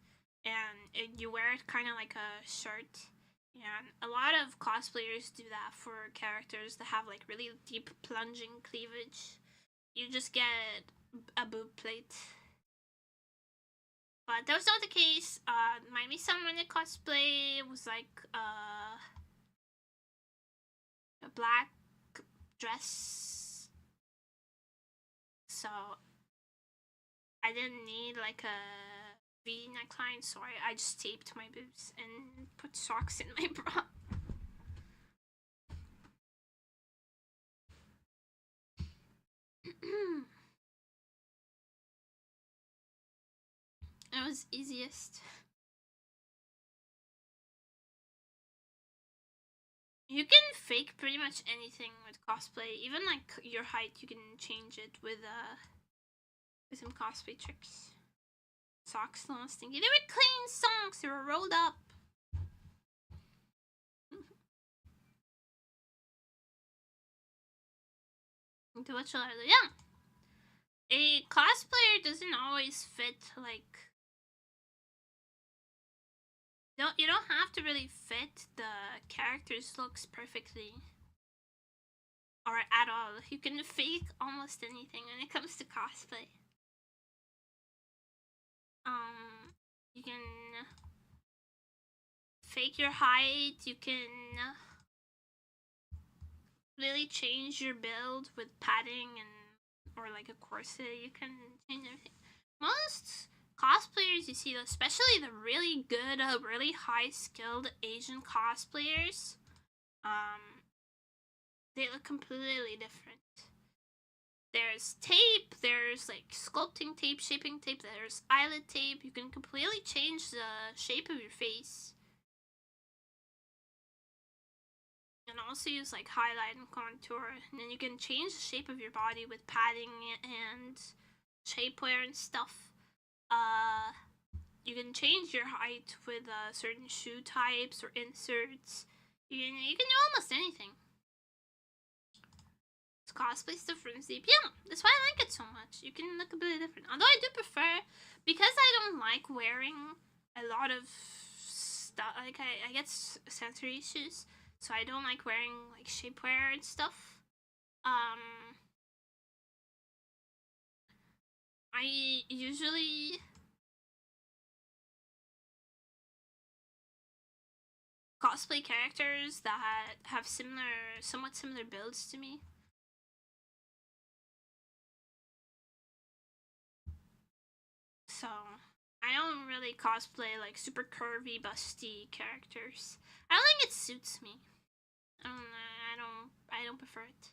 Speaker 1: and you wear it kind of like a shirt. And a lot of cosplayers do that for characters that have like really deep plunging cleavage. You just get a boob plate. But that was not the case. My Misamune cosplay was like a black dress. So I didn't need like a V neckline, so I just taped my boobs and put socks in my bra. It was easiest. You can fake pretty much anything with cosplay. Even like your height, you can change it with some cosplay tricks. Socks don't stinky. They were clean socks. They were rolled up. Do what you like. Yeah. A cosplayer doesn't always fit like. You don't have to really fit the character's looks perfectly. Or at all. You can fake almost anything when it comes to cosplay. You can fake your height, you can really change your build with padding or like a corset, you can change everything. Most cosplayers you see, especially the really good, really high skilled Asian cosplayers, they look completely different. There's tape, there's like sculpting tape, shaping tape, there's eyelid tape. You can completely change the shape of your face. And also use like highlight and contour. And then you can change the shape of your body with padding and shapewear and stuff. You can change your height with certain shoe types or inserts. You can do almost anything. Cosplay stuff runs deep. Yeah, that's why I like it so much. You can look a bit different. Although I do prefer, because I don't like wearing a lot of stuff. Like I get sensory issues, so I don't like wearing like shapewear and stuff. I usually cosplay characters that have somewhat similar builds to me. So I don't really cosplay like super curvy, busty characters. I don't think it suits me. I don't prefer it.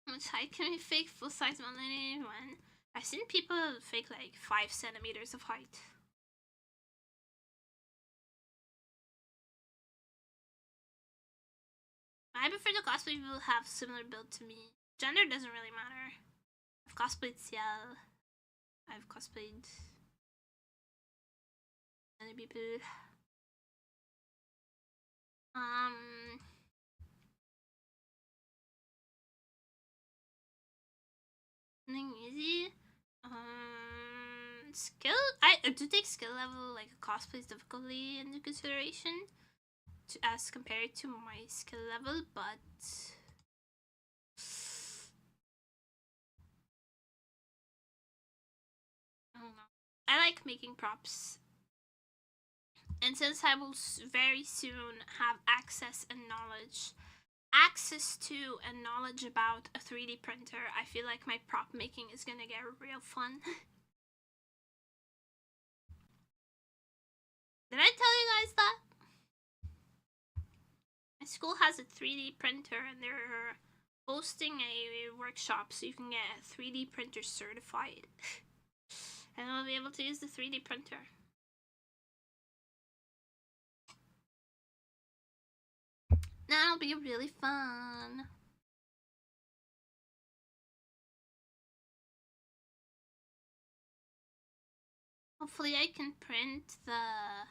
Speaker 1: How much height can we fake full size Melanie when? I've seen people fake like 5 centimeters of height. I prefer the cosplay people who have similar build to me. Gender doesn't really matter. I've cosplayed Ciel. I've cosplayed other people. Something easy. Skill. I do take skill level, like cosplay's difficulty, into consideration, as compared to my skill level, but I don't know. I like making props, and since I will very soon have access to and knowledge about a 3D printer, I feel like my prop making is gonna get real fun. Did I tell you guys that? My school has a 3D printer and they're hosting a workshop so you can get a 3D printer certified. And I'll be able to use the 3D printer. That'll be really fun. Hopefully I can print the...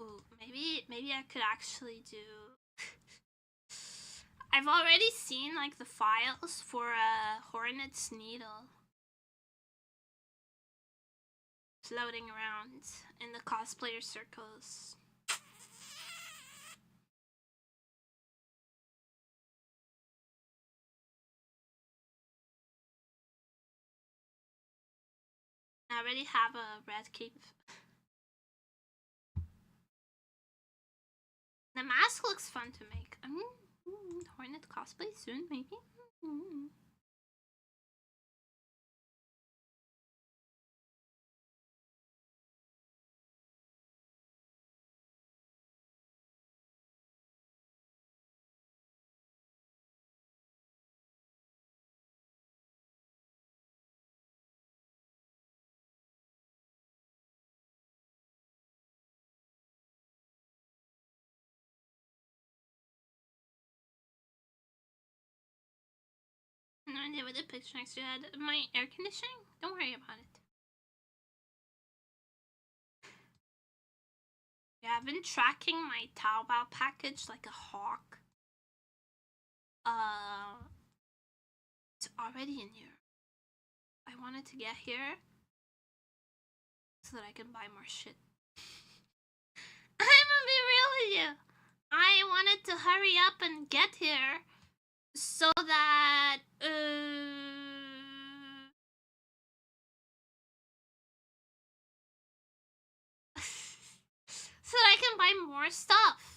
Speaker 1: Ooh, maybe I could actually do... I've already seen like the files for Hornet's Needle floating around in the cosplayer circles. I already have a red cape. The mask looks fun to make. Hornet cosplay soon, maybe? No idea what the picture next to had. My air conditioning? Don't worry about it. Yeah, I've been tracking my Taobao package like a hawk. It's already in here. I wanted to get here so that I can buy more shit. I'm gonna be real with you. I wanted to hurry up and get here so that so that I can buy more stuff.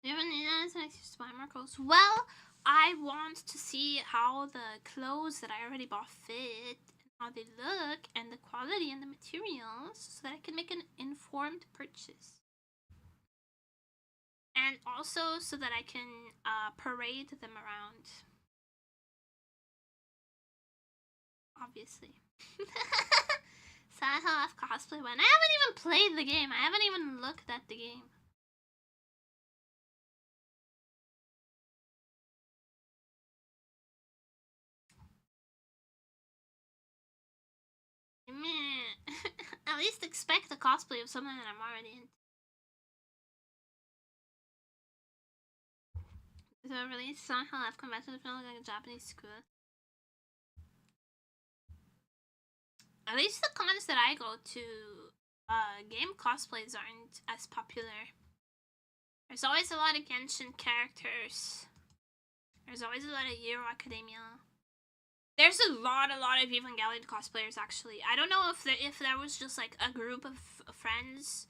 Speaker 1: You have any excuse to buy more clothes? Well, I want to see how the clothes that I already bought fit, and how they look, and the quality and the materials, so that I can make an informed purchase. And also so that I can parade them around. Obviously. Sad how I've cosplay when I haven't even played the game. I haven't even looked at the game. At least expect a cosplay of something that I'm already into. So really somehow I've come back to the film like a Japanese school. At least the cons that I go to, game cosplays aren't as popular. There's always a lot of Genshin characters. There's always a lot of Hero Academia. There's a lot of Evangelion cosplayers actually. I don't know if there was just like a group of friends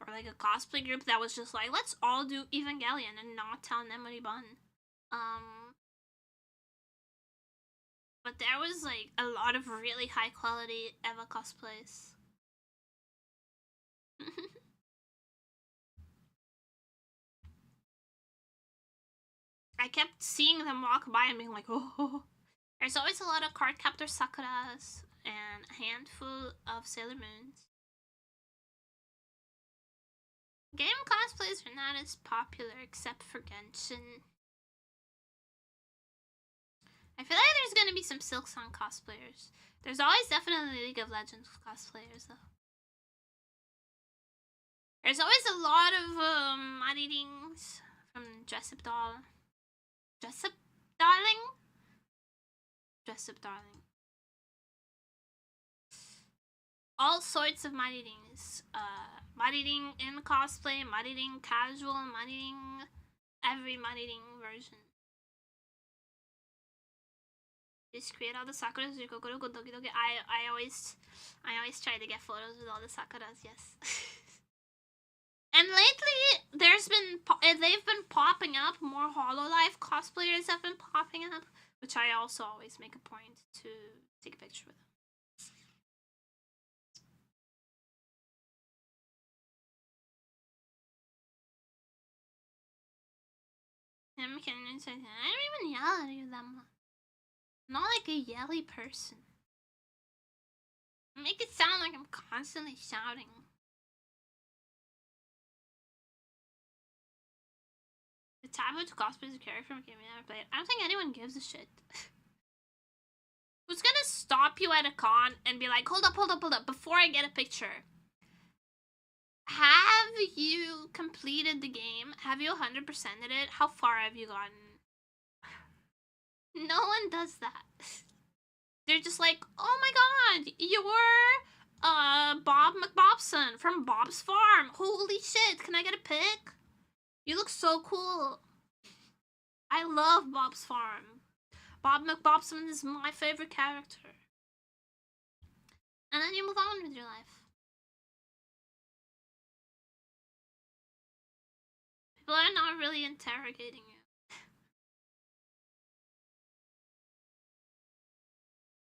Speaker 1: or like a cosplay group that was just like, let's all do Evangelion and not tell Nemuri Bun. But there was like a lot of really high quality Eva cosplays. I kept seeing them walk by and being like, oh. There's always a lot of Cardcaptor Sakuras and a handful of Sailor Moons. Game cosplays are not as popular except for Genshin. I feel like there's gonna be some Silk Song cosplayers. There's always definitely League of Legends cosplayers though. There's always a lot of mod eatings from Dress-Up Doll. Dress-Up Darling? Dress-Up Darling. All sorts of mod eatings. Mod eating in cosplay, mod eating casual, mod eating every mod eating version. Just create all the Sakuras. I always try to get photos with all the Sakuras, yes. And lately, they've been popping up. More hololive cosplayers have been popping up, which I also always make a point to take a picture with them. I don't even yell at you that much. I'm not like a yelly person. Make it sound like I'm constantly shouting. The taboo to cosplay as a character from a game you never played. I don't think anyone gives a shit. Who's gonna stop you at a con and be like, hold up, before I get a picture? Have you completed the game? Have you 100%ed it? How far have you gotten? No one does that. They're just like, oh my god, you're Bob McBobson from Bob's Farm. Holy shit, can I get a pic? You look so cool. I love Bob's Farm. Bob McBobson is my favorite character. And then you move on with your life. People are not really interrogating you.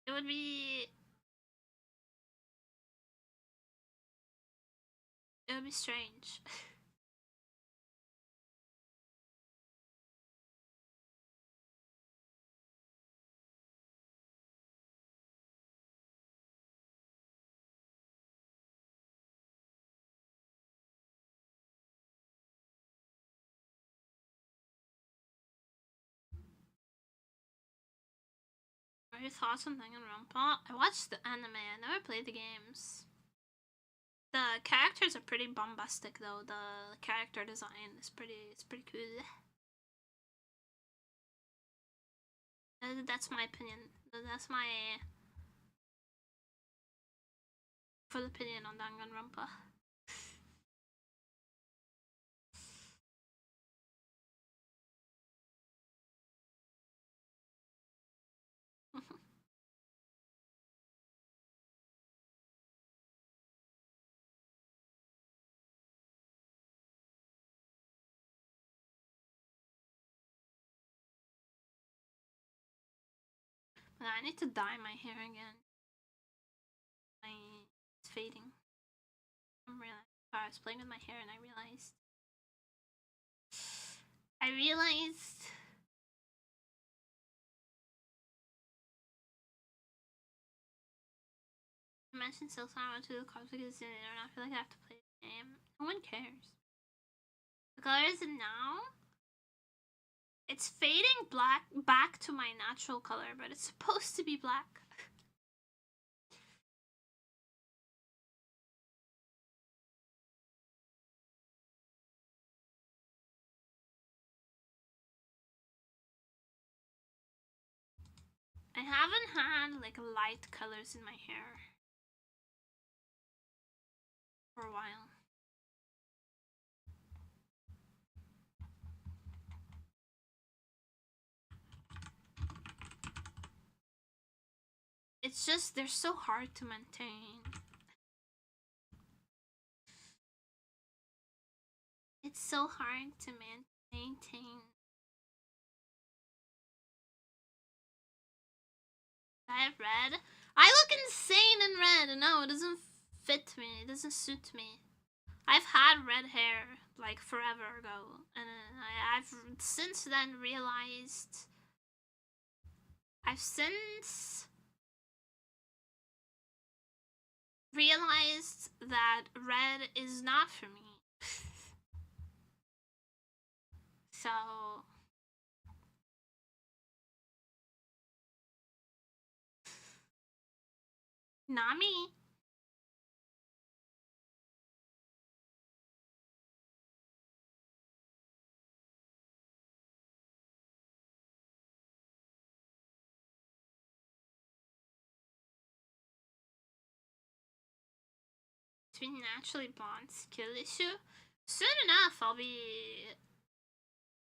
Speaker 1: It would be strange. What are your thoughts on Danganronpa? I watched the anime, I never played the games. The characters are pretty bombastic though. The character design is pretty cool. That's my opinion. That's my full opinion on Danganronpa. I need to dye my hair again. It's fading. I was playing with my hair and I realized I mentioned still I went to the club because I don't feel like I have to play the game. No one cares. The color is now. It's fading black back to my natural color, but it's supposed to be black. I haven't had like light colors in my hair for a while. It's just, they're so hard to maintain. It's so hard to maintain. I have red. I look insane in red. No, it doesn't fit me. It doesn't suit me. I've had red hair like forever ago, and I've since then realized. I've since realized that red is not for me. So not me. To be naturally blonde, skill issue. Soon enough, I'll be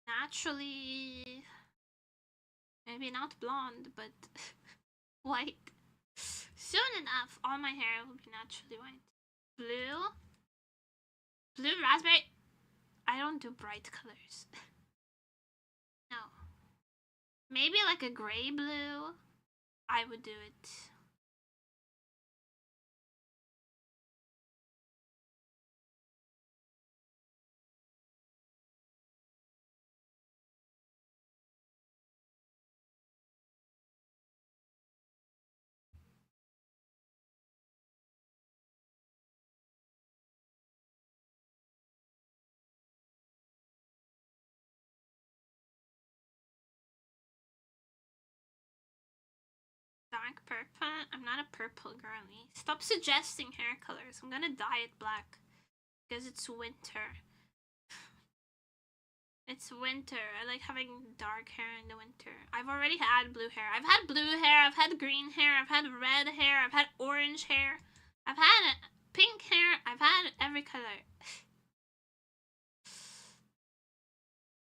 Speaker 1: naturally, maybe not blonde, but white. Soon enough, all my hair will be naturally white. Blue raspberry. I don't do bright colors. No. Maybe like a gray blue. I would do it. dark purple. I'm not a purple girly. Stop suggesting hair colors. I'm gonna dye it black. Because it's winter. It's winter. I like having dark hair in the winter. I've already had blue hair. I've had blue hair. I've had green hair. I've had red hair. I've had orange hair. I've had pink hair. I've had every color.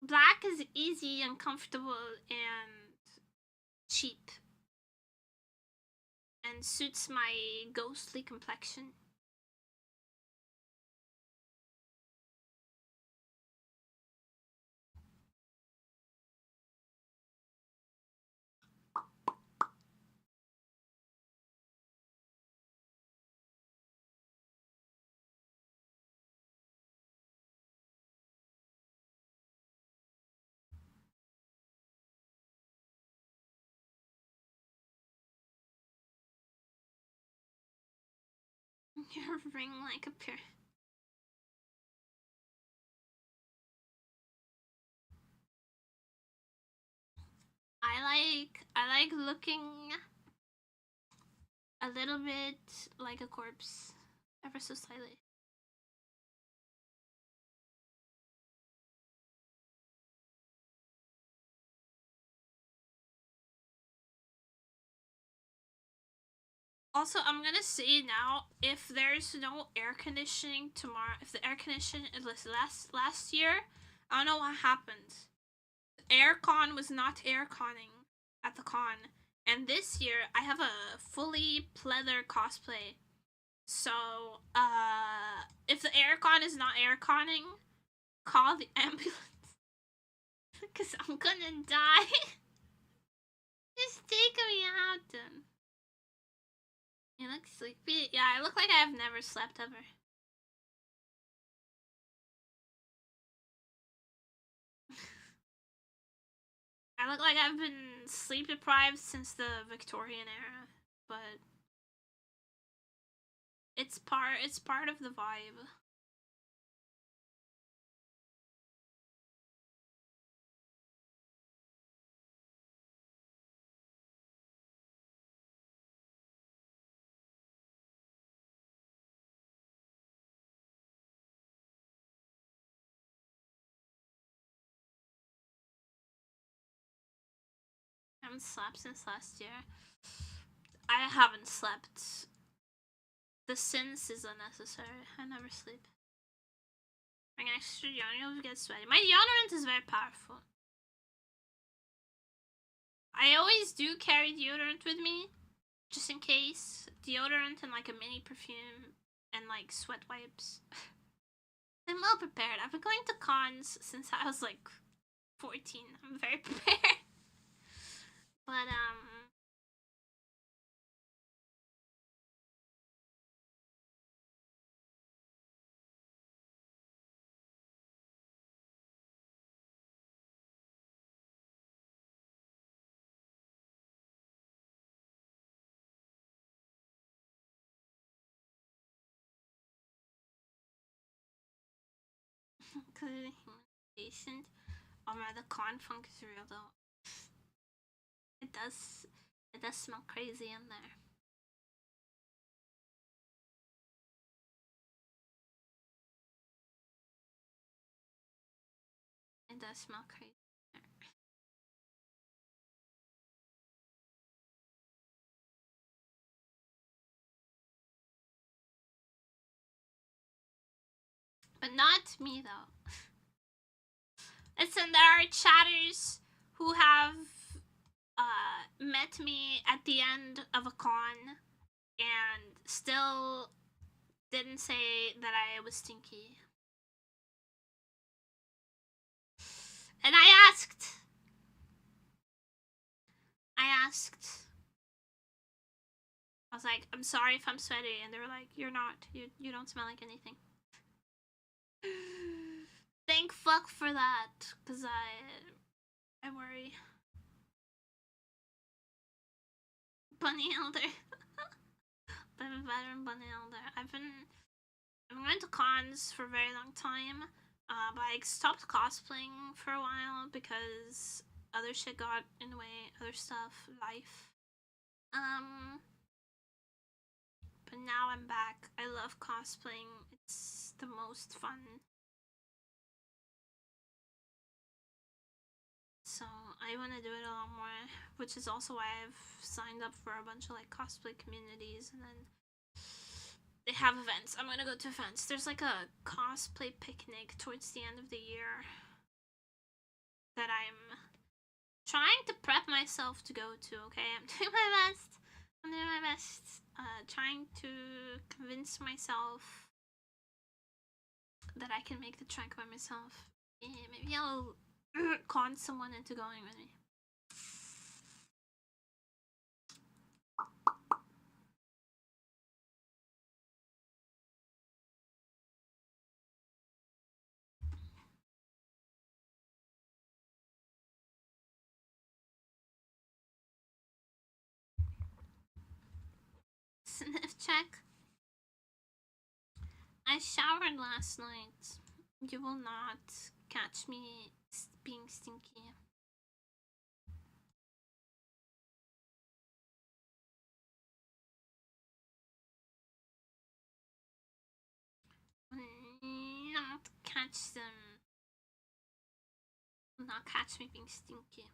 Speaker 1: Black is easy and comfortable and cheap. And suits my ghostly complexion. Your ring like a pear. I like looking a little bit like a corpse, ever so slightly. Also, I'm gonna say now, if there's no air conditioning tomorrow, if the air conditioning was last year, I don't know what happened. Aircon was not airconning at the con, and this year I have a fully pleather cosplay. So, if the aircon is not airconning, call the ambulance. Cause I'm gonna die. Just take me out then. You look sleepy. Yeah, I look like I've never slept ever. I look like I've been sleep deprived since the Victorian era, but it's part of the vibe. I haven't slept since last year. I haven't slept. The since is unnecessary. I never sleep. Bring extra deodorant to get sweaty. My deodorant is very powerful. I always do carry deodorant with me, just in case. Deodorant and like a mini perfume and like sweat wipes. I'm well prepared. I've been going to cons since I was like 14. I'm very prepared. But because of the human patient. Oh man, the con funk is real though. It does smell crazy in there. It does smell crazy. But not me though. Listen, there are chatters who have met me at the end of a con and still didn't say that I was stinky. And I asked. I was like, I'm sorry if I'm sweaty, and they were like, you're not. You don't smell like anything. Thank fuck for that, cause I worry. Bunny Elder. Baby veteran Bunny Elder. I've been going to cons for a very long time, but I stopped cosplaying for a while because other shit got in the way, other stuff, life. But now I'm back. I love cosplaying. It's the most fun. So I want to do it a lot more, which is also why I've signed up for a bunch of like cosplay communities, and then they have events. I'm gonna go to events. There's like a cosplay picnic towards the end of the year that I'm trying to prep myself to go to. Okay, I'm doing my best. I'm doing my best. Trying to convince myself that I can make the trek by myself. Yeah, maybe I'll con someone into going with me. Sniff check. I showered last night. You will not catch me being stinky. Not catch them. Will not catch me being stinky.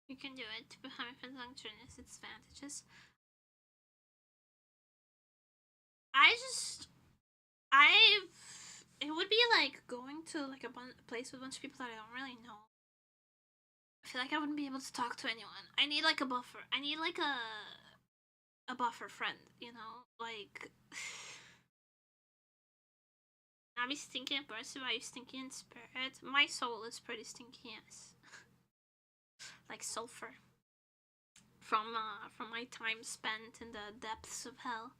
Speaker 1: You can do it. To become a functionist, its advantages. It would be like going to like a place with a bunch of people that I don't really know. I feel like I wouldn't be able to talk to anyone. I need like a buffer. I need like a buffer friend, you know? Like I'll be stinky in person, are you stinky in spirit? My soul is pretty stinky, yes. Like sulfur. From my time spent in the depths of hell.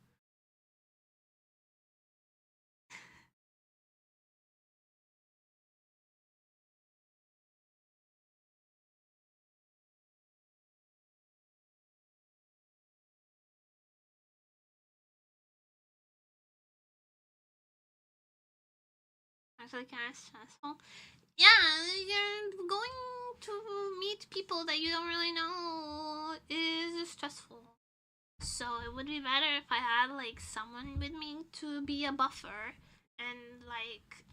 Speaker 1: Actually kind of stressful. Yeah, you're going to meet people that you don't really know is stressful. So it would be better if I had like someone with me to be a buffer and like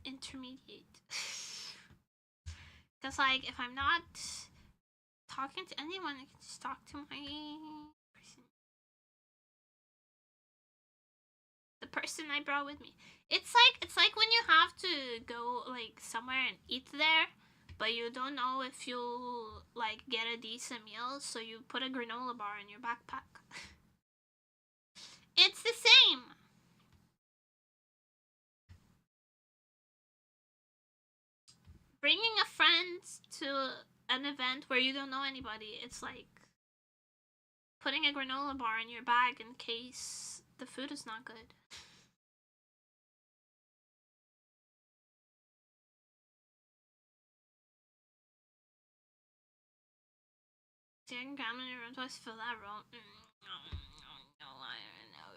Speaker 1: intermediate. Because like if I'm not talking to anyone, I can just talk to my person. The person I brought with me. It's like when you have to go like somewhere and eat there, but you don't know if you'll like get a decent meal, so you put a granola bar in your backpack. It's the same. Bringing a friend to an event where you don't know anybody, it's like putting a granola bar in your bag in case the food is not good. Dear grandma, you want to fill that role? No, I don't know.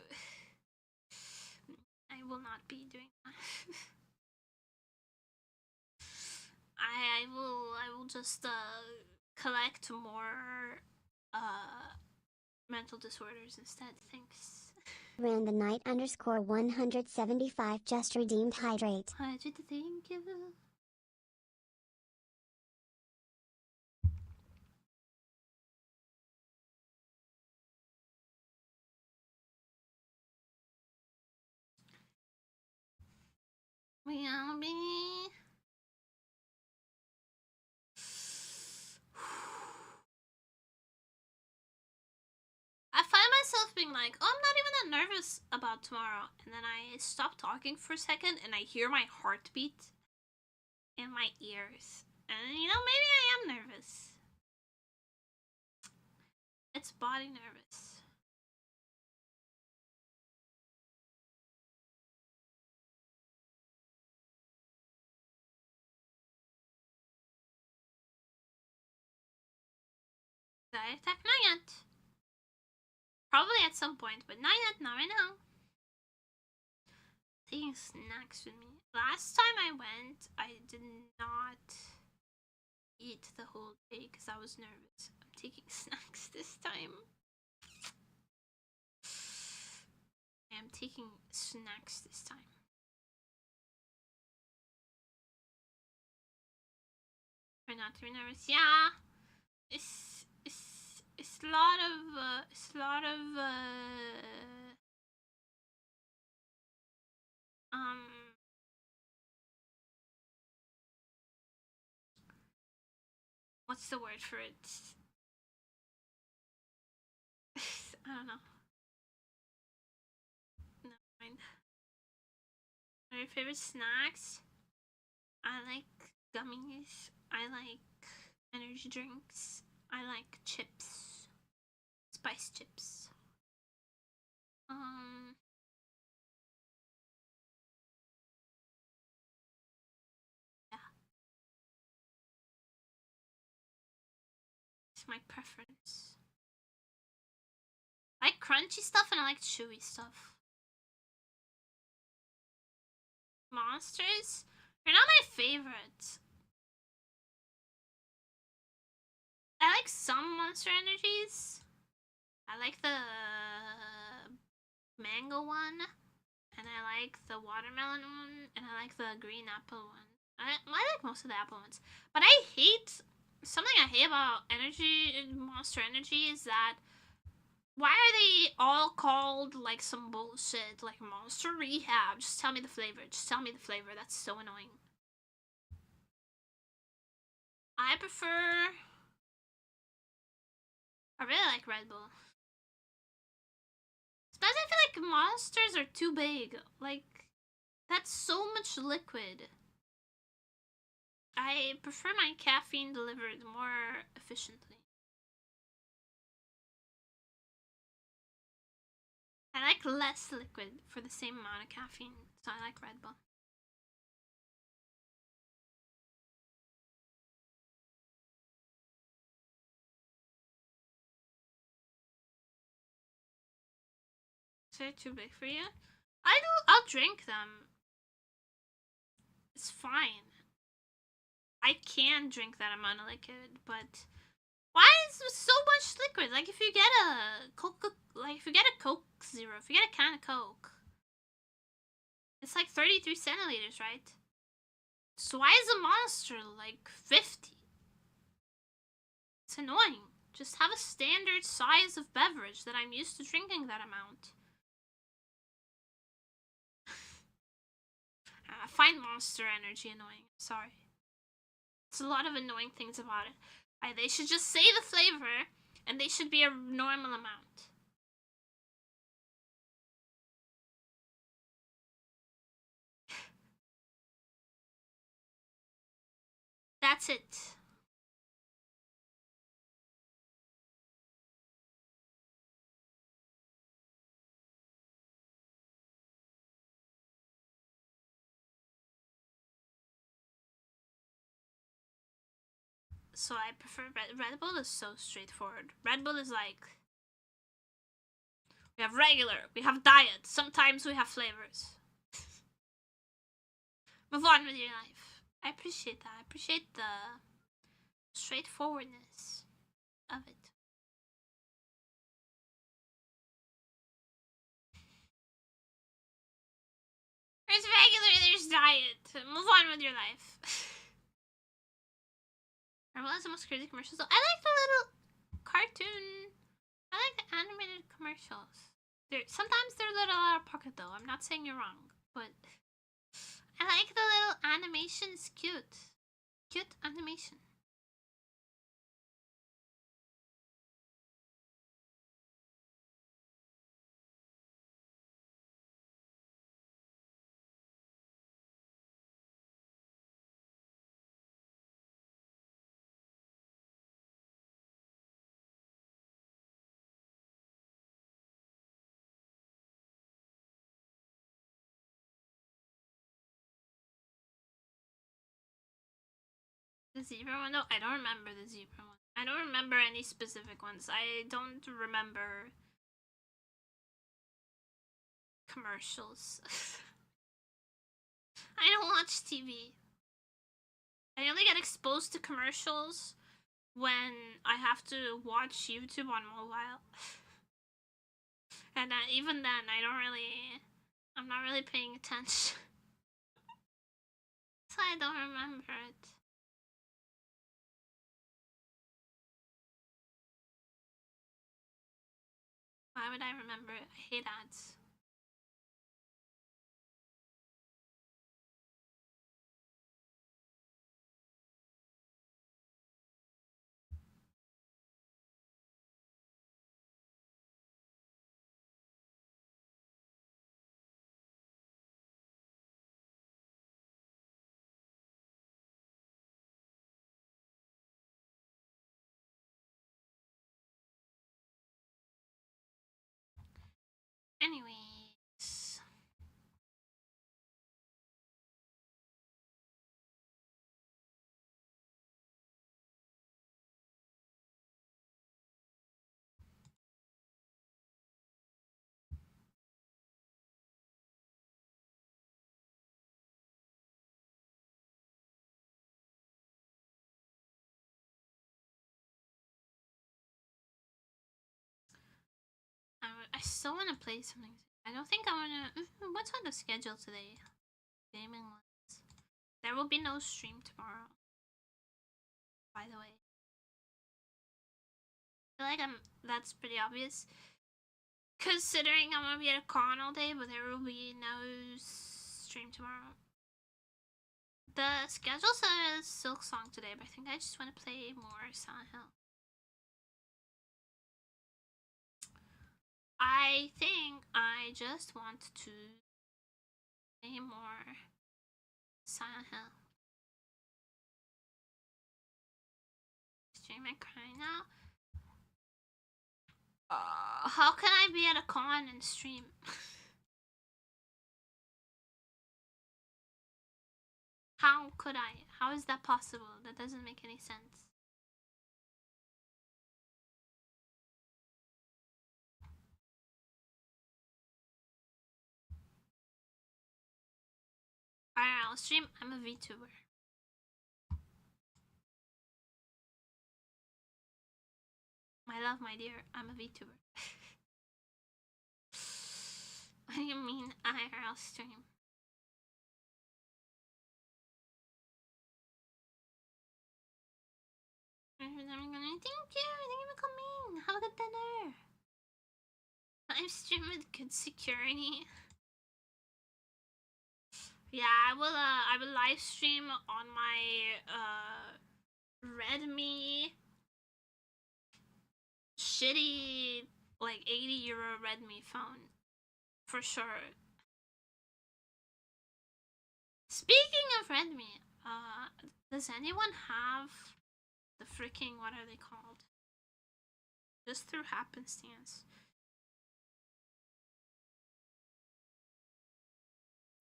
Speaker 1: I will not be doing that. I will just collect more mental disorders instead. Thanks.
Speaker 2: Ran the night underscore 175 just redeemed hydrate.
Speaker 1: Hydrate, thank you. We'll be. I find myself being like, oh, I'm not even that nervous about tomorrow. And then I stop talking for a second and I hear my heartbeat in my ears. And you know, maybe I am nervous. It's body nervous. I attack? Not yet. Probably at some point, but not yet, not right now. Taking snacks with me. Last time I went, I did not eat the whole day because I was nervous. I'm taking snacks this time. I'm taking snacks this time. Try not to be nervous. Yeah, it's a lot of what's the word for it? I don't know. Never mind. My favorite snacks? I like gummies. I like energy drinks. I like chips. Spice chips. Yeah. It's my preference. I like crunchy stuff and I like chewy stuff. Monsters? They're not my favorite. I like some Monster Energies. I like the mango one, and I like the watermelon one, and I like the green apple one. I like most of the apple ones. But I hate, something I hate about Monster Energy is that, why are they all called like some bullshit, like Monster Rehab? Just tell me the flavor. Just tell me the flavor. That's so annoying. I really like Red Bull. Sometimes I feel like monsters are too big. Like, that's so much liquid. I prefer my caffeine delivered more efficiently. I like less liquid for the same amount of caffeine, so I like Red Bull. Is it too big for you? I'll drink them. It's fine. I can drink that amount of liquid, but why is there so much liquid? Like if you get a Coke Zero, if you get a can of Coke, it's like 33 centiliters, right? So why is a Monster like 50? It's annoying. Just have a standard size of beverage that I'm used to drinking that amount. I find Monster Energy annoying. Sorry. It's a lot of annoying things about it. They should just say the flavor, and they should be a normal amount. That's it. So I prefer Red Bull is so straightforward. Red Bull is like, we have regular, we have diet, sometimes we have flavors. Move on with your life. I appreciate that. I appreciate the straightforwardness of it. There's regular, there's diet. Move on with your life. What is the most crazy commercials? I like the little cartoon. I like the animated commercials. Sometimes they're a little out of pocket though. I'm not saying you're wrong, but I like the little animation. It's cute. Cute animation. The zebra one? No, I don't remember the zebra one. I don't remember any specific ones. I don't remember commercials. I don't watch TV. I only get exposed to commercials when I have to watch YouTube on mobile. And even then, I'm not really paying attention. So I don't remember it. Why would I remember it? I hate ads. Anyways. I still want to play something. I don't think I want to. What's on the schedule today? Gaming ones. There will be no stream tomorrow. By the way. I feel like that's pretty obvious. Considering I'm gonna be at a con all day, but there will be no stream tomorrow. The schedule says Silk Song today, but I think I just want to play more Silent Hill. I think I just want to play more Silent Hill. Stream and crying now. How can I be at a con and stream? How could I? How is that possible? That doesn't make any sense. Alright, I'll stream. I'm a Vtuber. My love, my dear, I'm a Vtuber. What do you mean IRL stream? Thank you for coming. Have a good dinner. I'm streaming with good security. Yeah, I will live stream on my Redmi shitty like €80 Redmi phone for sure. Speaking of Redmi, does anyone have the freaking, what are they called? Just through happenstance.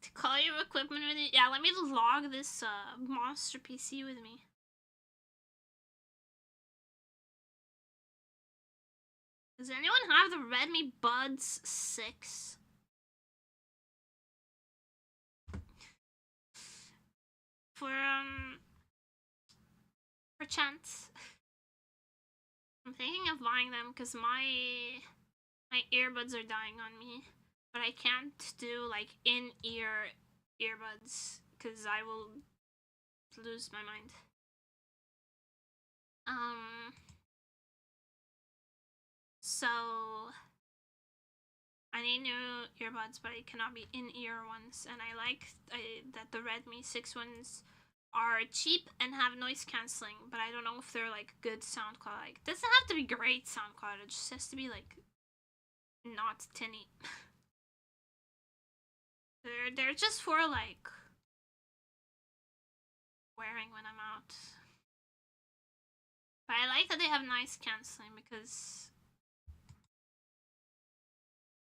Speaker 1: To call your equipment with you? Yeah, let me log this monster PC with me. Does anyone have the Redmi Buds 6? For chance. I'm thinking of buying them because my earbuds are dying on me, but I can't do like in-ear earbuds because I will lose my mind. So I need new earbuds, but it cannot be in-ear ones, and I like that the Redmi 6 ones are cheap and have noise cancelling, but I don't know if they're like good sound quality. Like, it doesn't have to be great sound quality, it just has to be like not tinny. They're just for like wearing when I'm out. But I like that they have noise cancelling because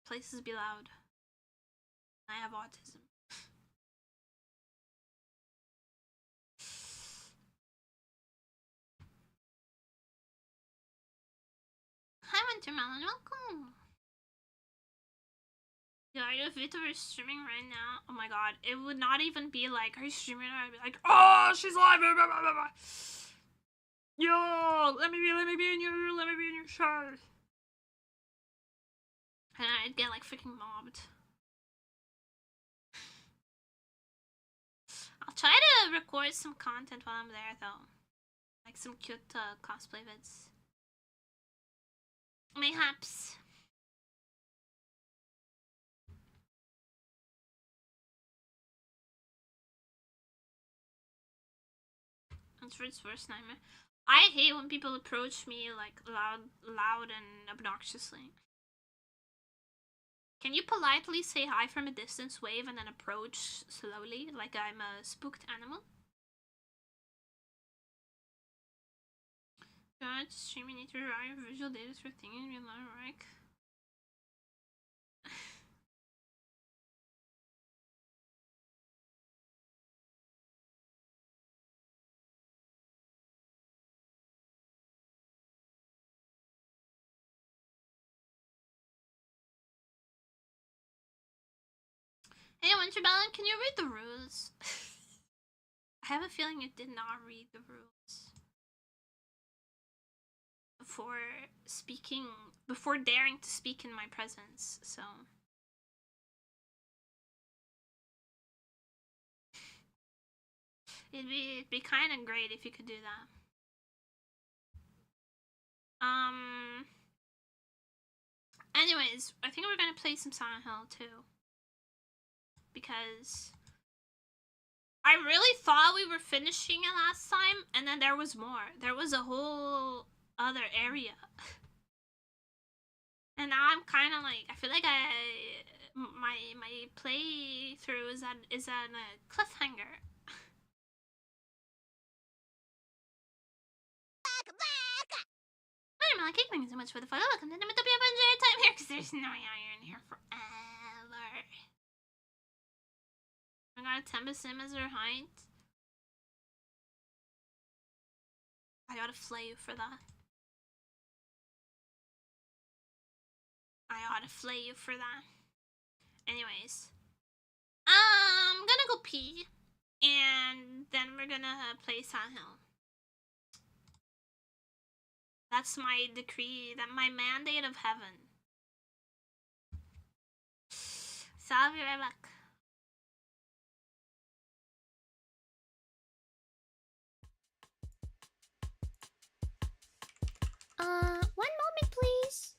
Speaker 1: places be loud. I have autism. Wintermelon, welcome. Yeah, if Vtuber is streaming right now, oh my god, it would not even be like, are you streaming? I'd be like, oh, she's live. Blah, blah, blah, blah. Yo, let me be in your show. And I'd get like freaking mobbed. I'll try to record some content while I'm there though. Like some cute cosplay vids. Mayhaps. That's Frit's worst nightmare. I hate when people approach me like loud and obnoxiously. Can you politely say hi from a distance, wave, and then approach slowly, like I'm a spooked animal? God, stream, you need to rely on visual data for thinking real life, right? Hey, Winterbellin, can you read the rules? I have a feeling you did not read the rules before daring to speak in my presence, so. It'd be kind of great if you could do that. Anyways, I think we're gonna play some Silent Hill too. Because I really thought we were finishing it last time, and then there was more. There was a whole other area. And now I'm kind of like, I feel like my playthrough is at a cliffhanger. I'm like, thank you so much for the photo. Welcome to the Utopia time here, because there's no iron here forever. I got a Tembasim as her height. I gotta flay you for that. Anyways. I'm gonna go pee. And then we're gonna play Silent Hill. That's my decree, my mandate of heaven. So I'll be right back.
Speaker 2: One moment, please.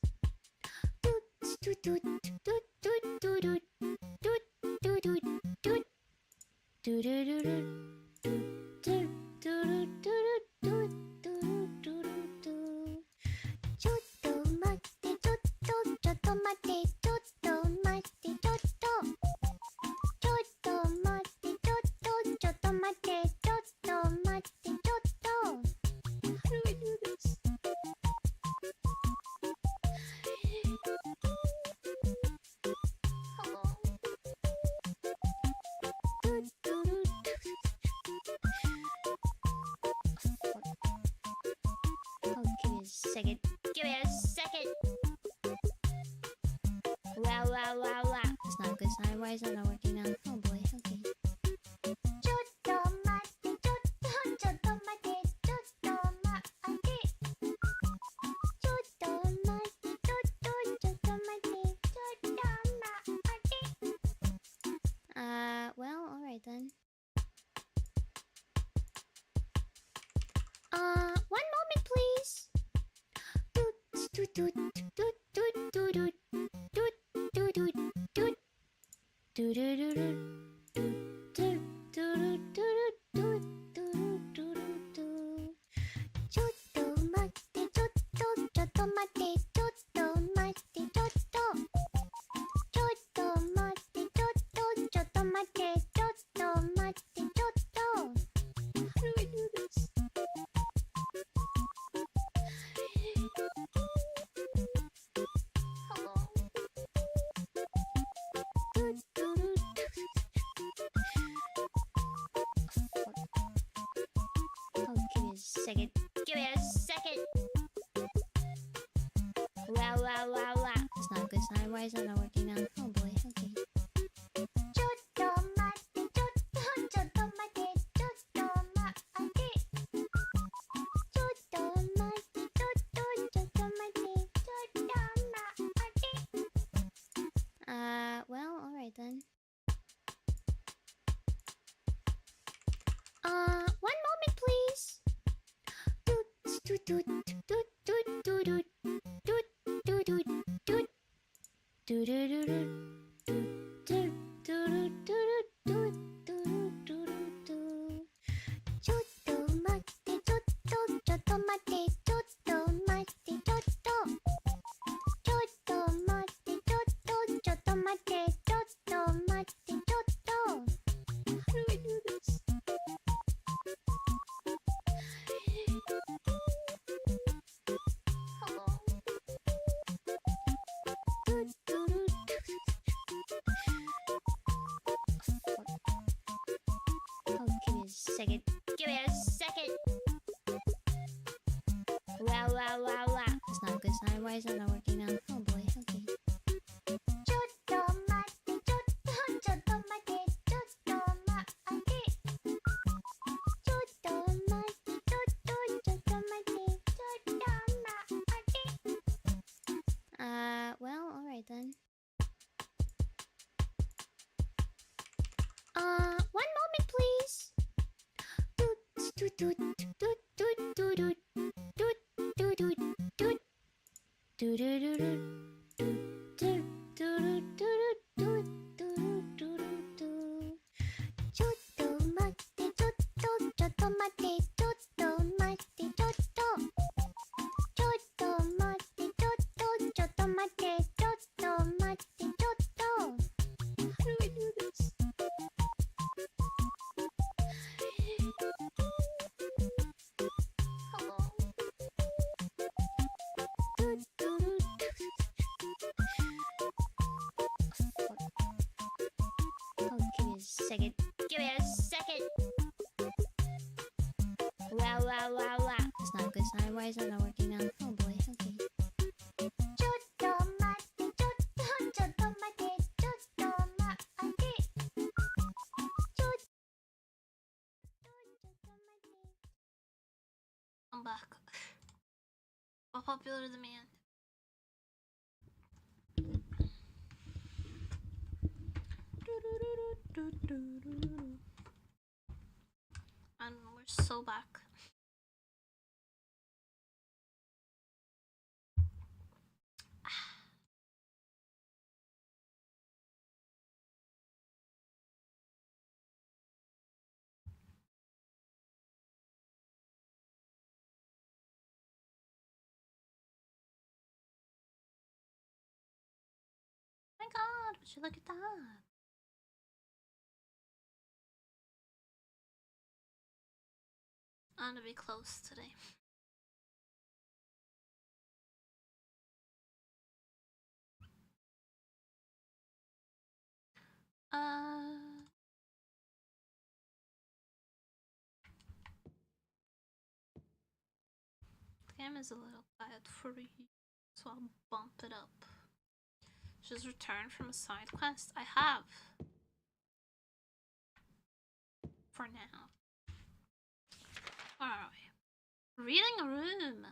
Speaker 2: Give me a second. Wow. It's not a good sign. Why is that not working now? Oh boy, okay. Well, alright then. One moment, please. Give me a second. Wow. Ryzen not working now. Oh boy, okay.
Speaker 3: ちょっと待ってちょっと待ってちょっと待ってちょっと待ってちょっと待ってちょっと待ってちょっと待って
Speaker 2: Well, alright then. One moment, please.
Speaker 3: ちょっと待ってちょっとちょっと待ってちょっと待ってちょっとちょっと待ってちょっとちょっと待ってちょっと待ってちょっと How do I do this? Hello.
Speaker 2: Oh, give me a second. Give me a second. Wow. It's not a good sign. Why is that not working now? Oh boy, okay.
Speaker 3: ちょっと待ってちょっとちょっと待ってちょっと待ってちょっと待ってちょっとちょっと待ってちょっと待って
Speaker 2: Well, alright then. One moment, please.
Speaker 3: ちょっと待ってちょっとちょっと待ってちょっと待ってちょっとちょっと待ってちょっとちょっと待ってちょっと待ってちょっと How do I do this? Hello.
Speaker 2: Oh, give me a second. Give me a second. Wow. It's not a good sign. Why is that not working now? Oh boy, okay.
Speaker 3: ちょっと待ってちょっとちょっと待ってちょっと待ってちょっと
Speaker 1: I'm back. How popular is the man? And we're so back. Oh my god, would you look at that? I'm gonna be close today. The game is a little quiet for you, so I'll bump it up. Just returned from a side quest. I have. For now. Where are we? Reading a room.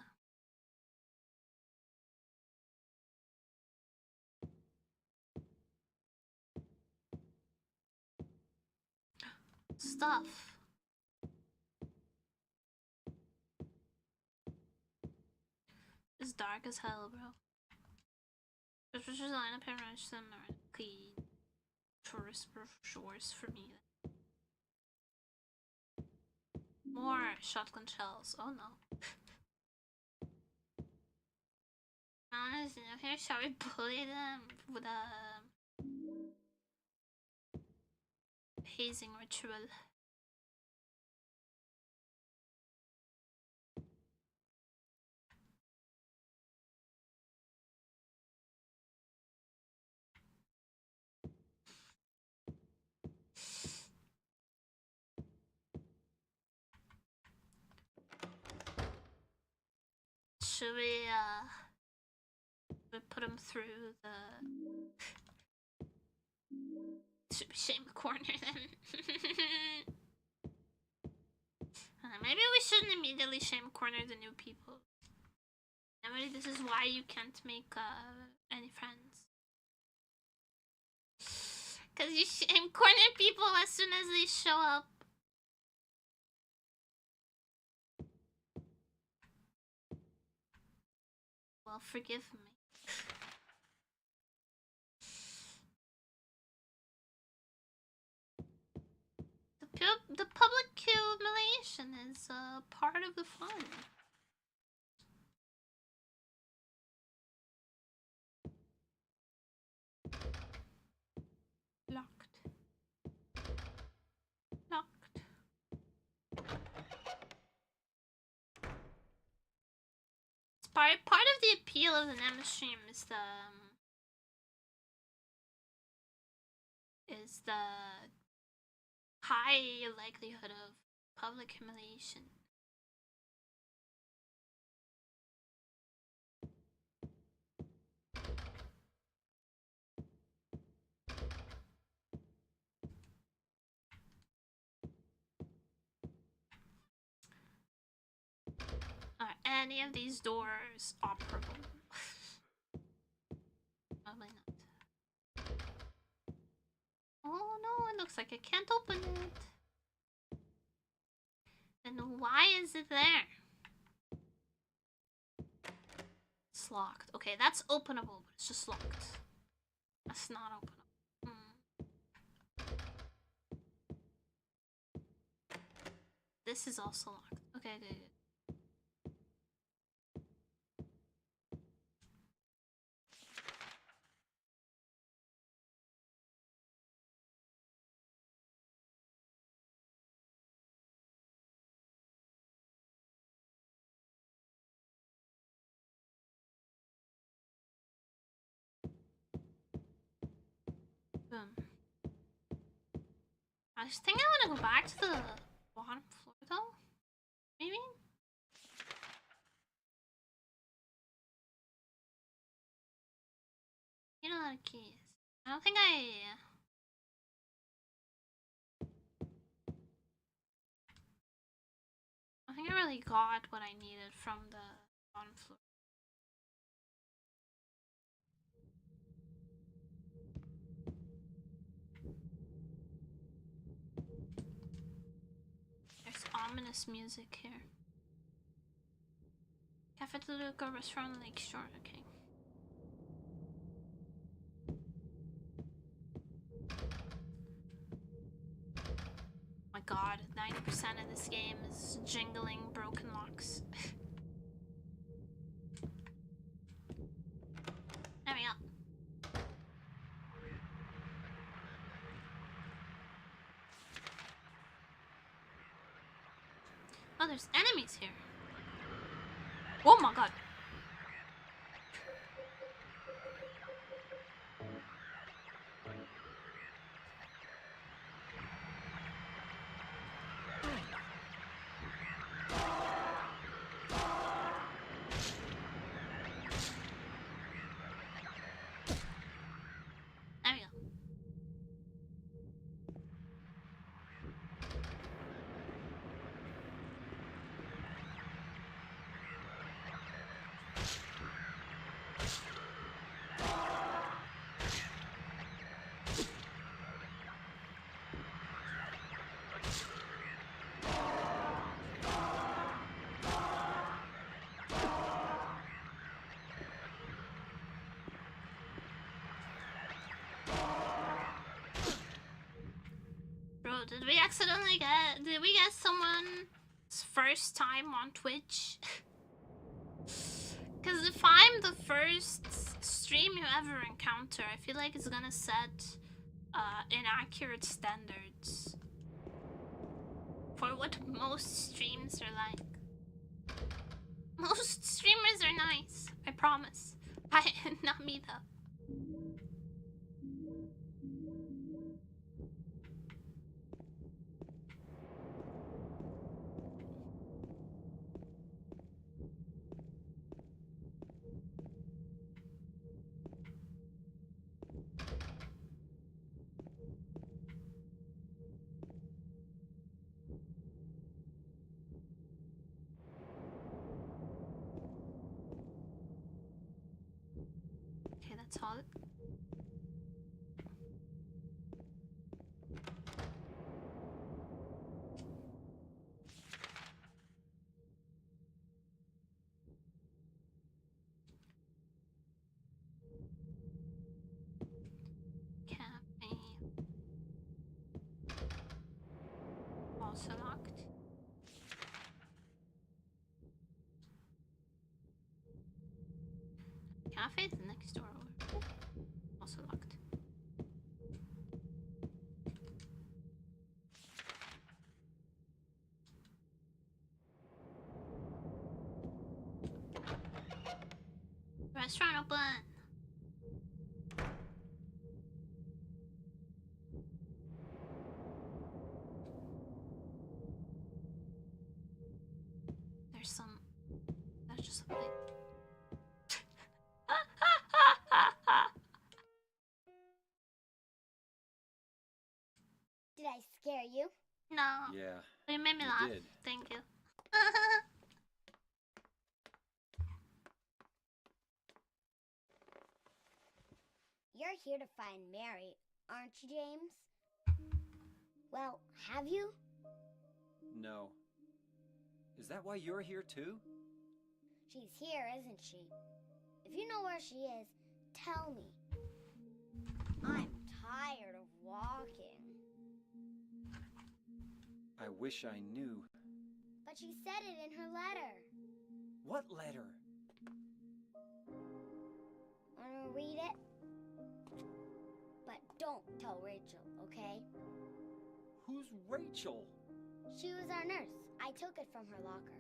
Speaker 1: Stuff. It's dark as hell, bro. Just line up and rush them are clean tourist shores for me. More shotgun shells. Oh no. Honestly, okay, shall we bully them with a hazing ritual? Should we We put him through the shame corner then. Maybe we shouldn't immediately shame corner the new people. Nemuri, this is why you can't make any friends. Cause you shame corner people as soon as they show up. Well, forgive me. The public humiliation is part of the fun. Locked. Locked. It's part of the appeal of the Nema stream is the high likelihood of public humiliation. Are any of these doors operable? Probably not. Oh no, it looks like I can't open it. Then why is it there? It's locked. Okay, that's openable, but it's just locked. That's not openable. This is also locked. Okay, good. I just think I want to go back to the bottom floor though. Maybe? Need a lot of keys. I don't think I really got what I needed from the bottom floor. There's ominous music here. Cafe de Luca, restaurant, Lakeshore, okay. My god, 90% of this game is jingling broken locks. There we go. Oh, there's enemies here. Oh my god. There we go. Bro, did we get someone's first time on Twitch? Because if I'm the first stream you ever encounter, I feel like it's gonna set inaccurate standards for what most streams are like. Most streamers are nice, I promise. Not me though. Okay, that's all. Cafe. Also locked. Cafe is next door. Also locked. Restaurant open. There's just a plate.
Speaker 3: Did I scare you?
Speaker 1: No.
Speaker 4: Yeah.
Speaker 1: But you made me
Speaker 4: You
Speaker 1: laugh.
Speaker 4: did.
Speaker 1: Thank you.
Speaker 3: You're here to find Mary, aren't you, James? Well, have you?
Speaker 4: No. Is that why you're here too?
Speaker 3: She's here, isn't she? If you know where she is, tell me. I'm tired of walking.
Speaker 4: I wish I knew.
Speaker 3: But she said it in her letter.
Speaker 4: What letter?
Speaker 3: Wanna read it? But don't tell Rachel, okay?
Speaker 4: Who's Rachel?
Speaker 3: She was our nurse. I took it from her locker.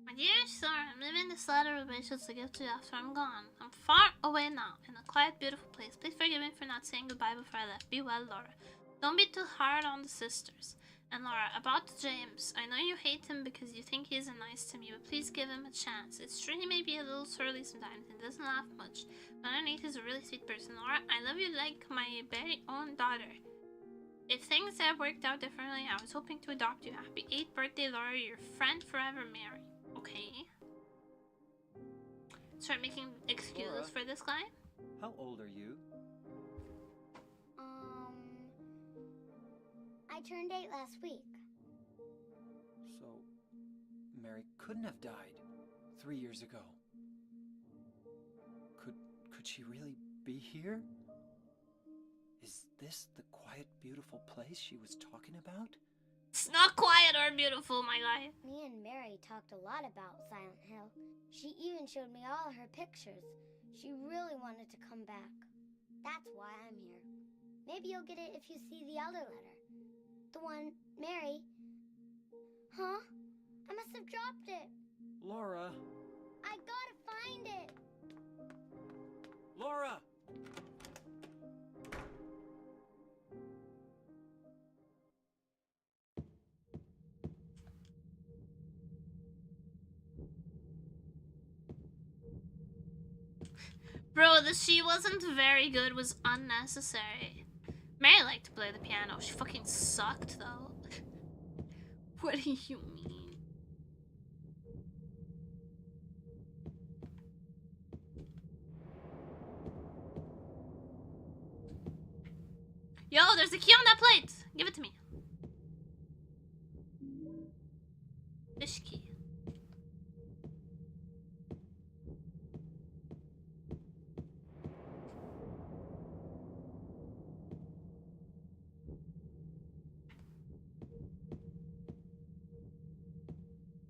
Speaker 1: My dear sir, I'm leaving this letter with Rachel to give to you after I'm gone. I'm far away now, in a quiet, beautiful place. Please forgive me for not saying goodbye before I left. Be well, Laura. Don't be too hard on the sisters. And Laura, about James, I know you hate him because you think he isn't nice to me, but please give him a chance. It's true he may be a little surly sometimes and doesn't laugh much, but underneath he's a really sweet person. Laura, I love you like my very own daughter. If things have worked out differently, I was hoping to adopt you. Happy 8th birthday, Laura, your friend forever, Mary. Okay. Start making excuses
Speaker 4: Laura?
Speaker 1: for this guy?
Speaker 4: How old are you?
Speaker 3: I turned 8 last week.
Speaker 4: So, Mary couldn't have died 3 years ago. Could she really be here? Is this the quiet, beautiful place she was talking about?
Speaker 1: It's not quiet or beautiful, my guy.
Speaker 3: Me and Mary talked a lot about Silent Hill. She even showed me all her pictures. She really wanted to come back. That's why I'm here. Maybe you'll get it if you see the other letter. The one, Mary. Huh? I must have dropped it.
Speaker 4: Laura!
Speaker 3: I gotta find it.
Speaker 4: Laura!
Speaker 1: Bro, the she wasn't very good was unnecessary. Mary liked to play the piano. She fucking sucked, though. What do you mean? Yo, there's a key on that plate! Give it to me. Fish key.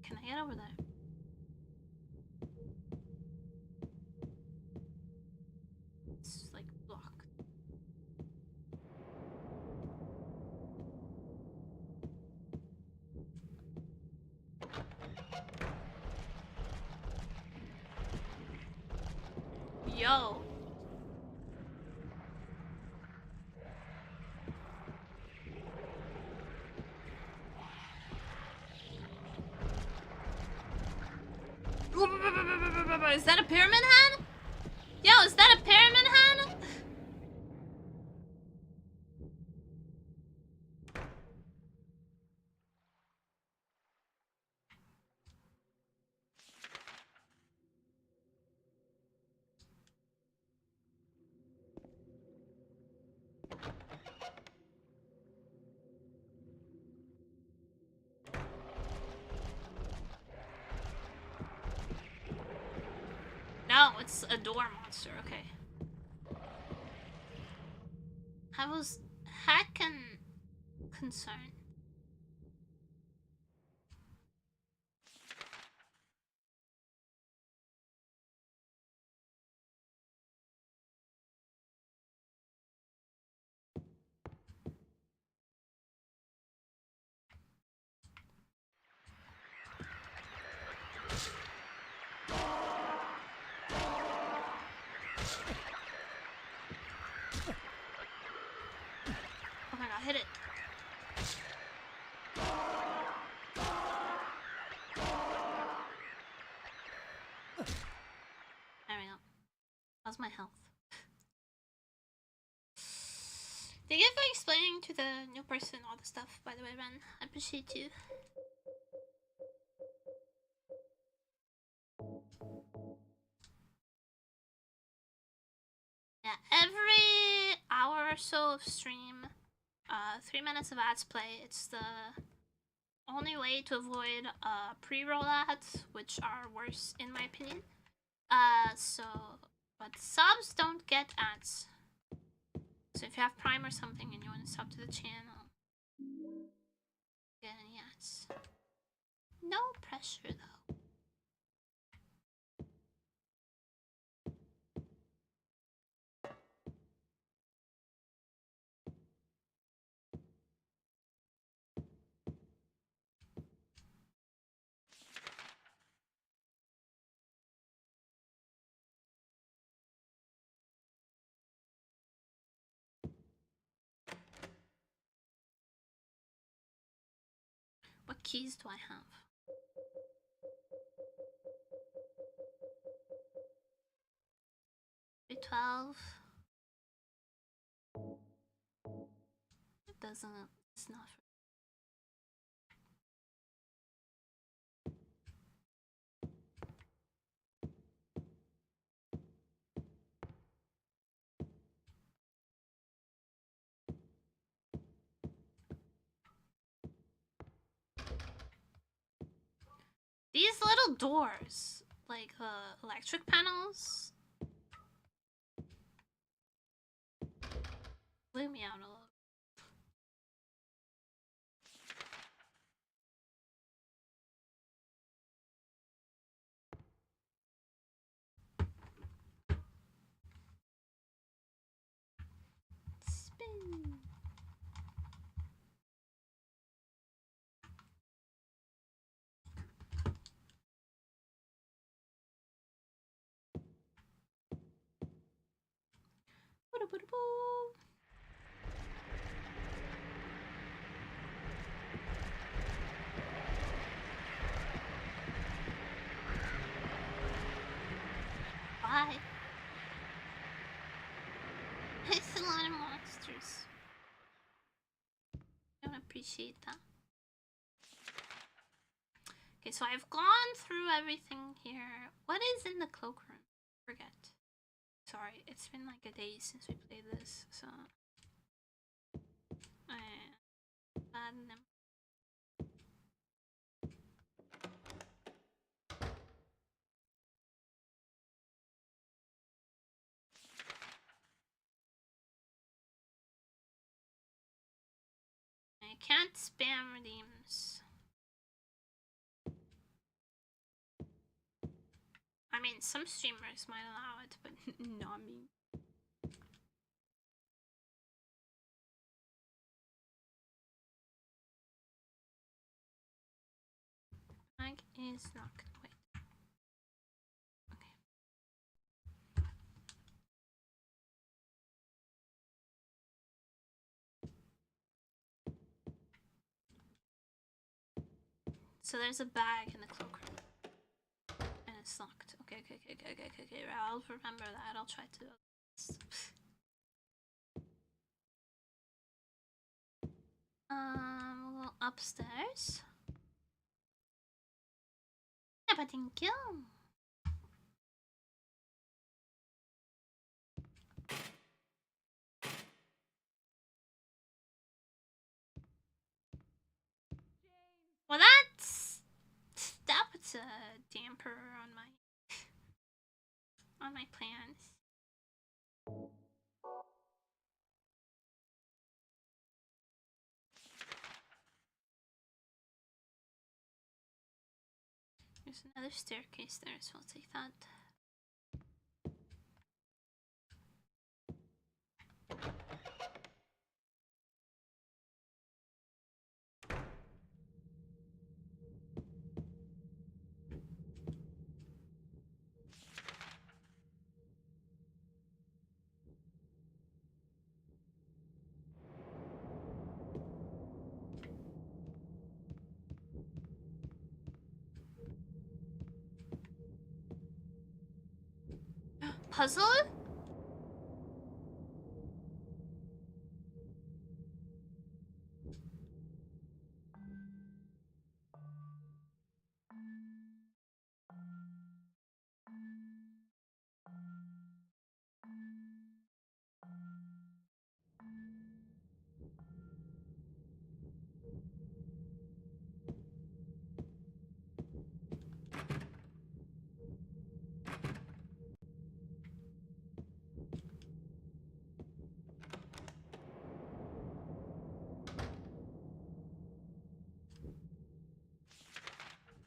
Speaker 1: Can I get over there? It's just like blocked. Yo. Is that a pyramid head? Yo, is that a pyramid head? that's a door monster, okay. I was heckin' concerned. Oh my god, hit it. There we go. How's my health? Thank you for explaining to the new person all the stuff, by the way, Ren. I appreciate you. Yeah, every hour or so of stream, 3 minutes of ads play. It's the only way to avoid pre-roll ads, which are worse in my opinion. But subs don't get ads. So if you have Prime or something and you want to sub to the channel, get any ads. No pressure though. What keys do I have? B12. It doesn't. It's not. These little doors, like electric panels, blew me out a little. Spin. Bye. It's a lot of monsters. I don't appreciate that. Okay, so I've gone through everything here. What is in the cloakroom? Forget. Sorry, it's been like a day since we played this, so bad memory. I can't spam redeems. I mean, some streamers might allow it, but not me. Mic is not gonna wait. Okay. So there's a bag in the cloakroom. And it's locked. Okay. I'll remember that. I'll try to do this. We'll go upstairs. Yeah, but thank you. Well, that puts a damper on my on my plans. There's another staircase there, so I'll take that. Puzzle?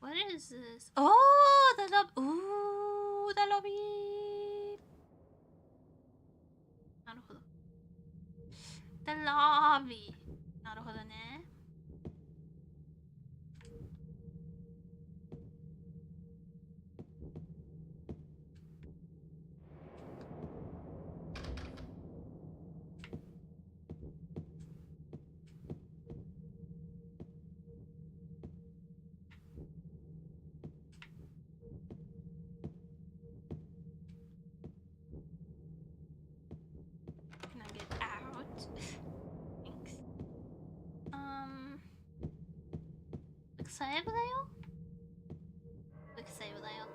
Speaker 1: What is this? Oh, the lobby. Ooh, the lobby. なるほど。The lobby. なるほどね。Can I get out? Thanks. セーブだよ。セーブだよ。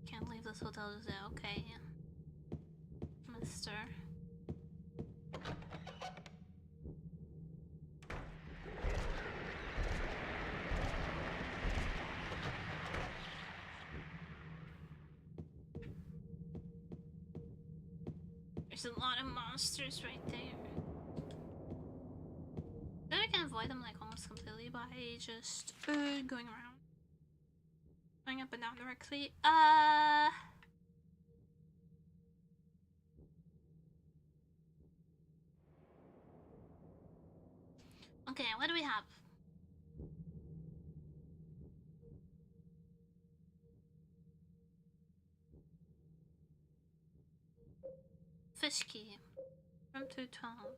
Speaker 1: Can't leave this hotel today. Okay, Mister. There's a lot of monsters right there. Then I can avoid them like almost completely by just going around. Going up and down directly. Okay, what do we have? Fish key. Room 212.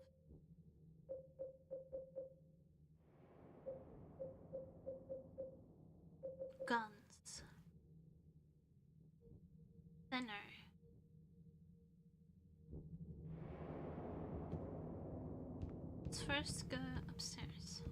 Speaker 1: Guns. Thinner. Let's first go upstairs.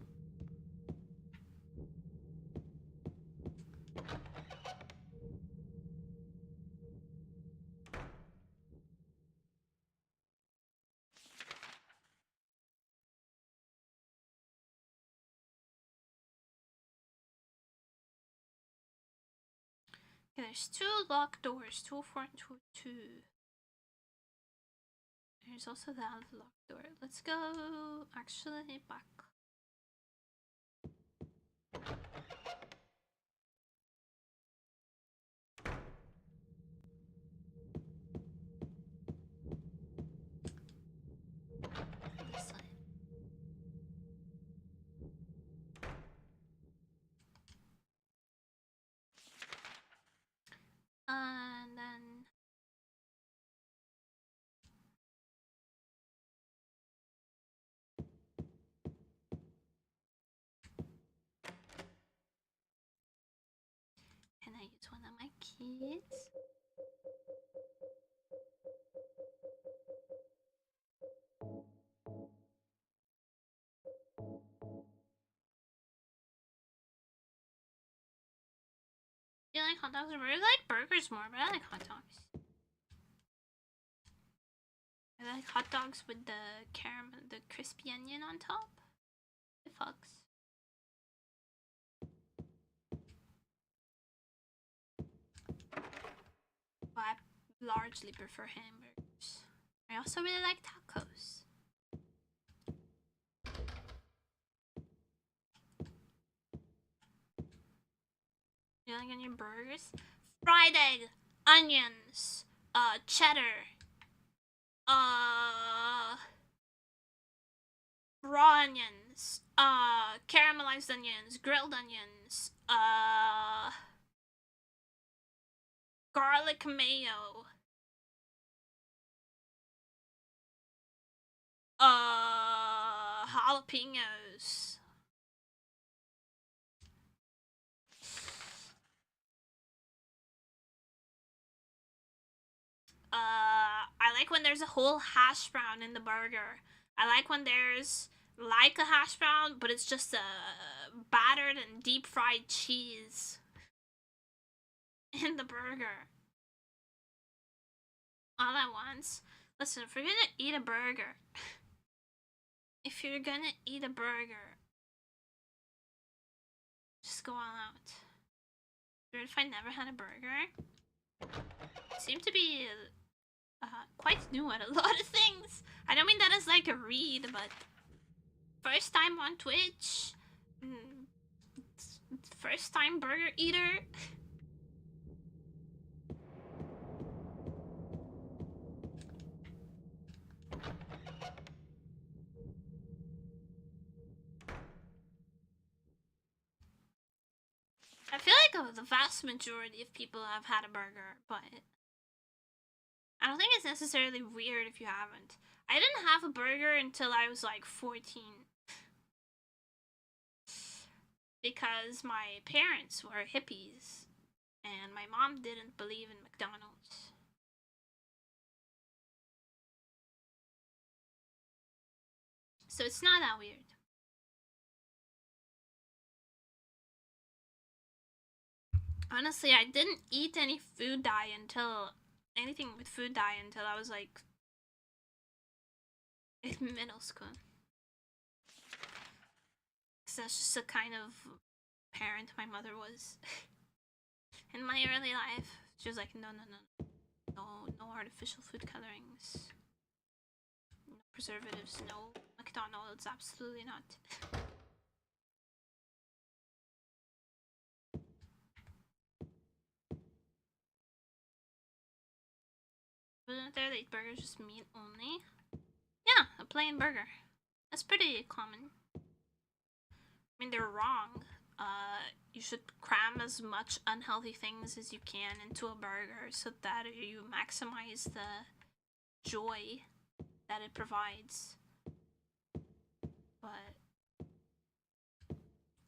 Speaker 1: Okay, there's two locked doors, 204 and 202. There's also that locked door. Let's go actually back. This side. And then can I use one of my keys? hot dogs or burgers? I like burgers more, but I like hot dogs. I like hot dogs with the caramel, the crispy onion on top. It fucks. But I largely prefer hamburgers. I also really like tacos. You like onion burgers? Fried egg, onions, cheddar, raw onions, caramelized onions, grilled onions, garlic mayo, jalapenos. I like when there's a whole hash brown in the burger. I like when there's like a hash brown, but it's just battered and deep fried cheese in the burger. All at once. Listen, if you're gonna eat a burger, if you're gonna eat a burger, just go all out. Weird if I never had a burger. I seem to be quite new at a lot of things. I don't mean that as like a read, but first time on Twitch, first time burger eater. I feel like the vast majority of people have had a burger, but I don't think it's necessarily weird if you haven't. I didn't have a burger until I was like 14. Because my parents were hippies and my mom didn't believe in McDonald's. So it's not that weird. Honestly, I didn't eat any food dye until anything with food dye until I was like in middle school. Cause that's just the kind of parent my mother was. In my early life, she was like, no artificial food colorings, no preservatives, no McDonald's, absolutely not. Wasn't there they eat burgers just meat only? Yeah, a plain burger. That's pretty common. I mean, they're wrong. You should cram as much unhealthy things as you can into a burger so that you maximize the joy that it provides. But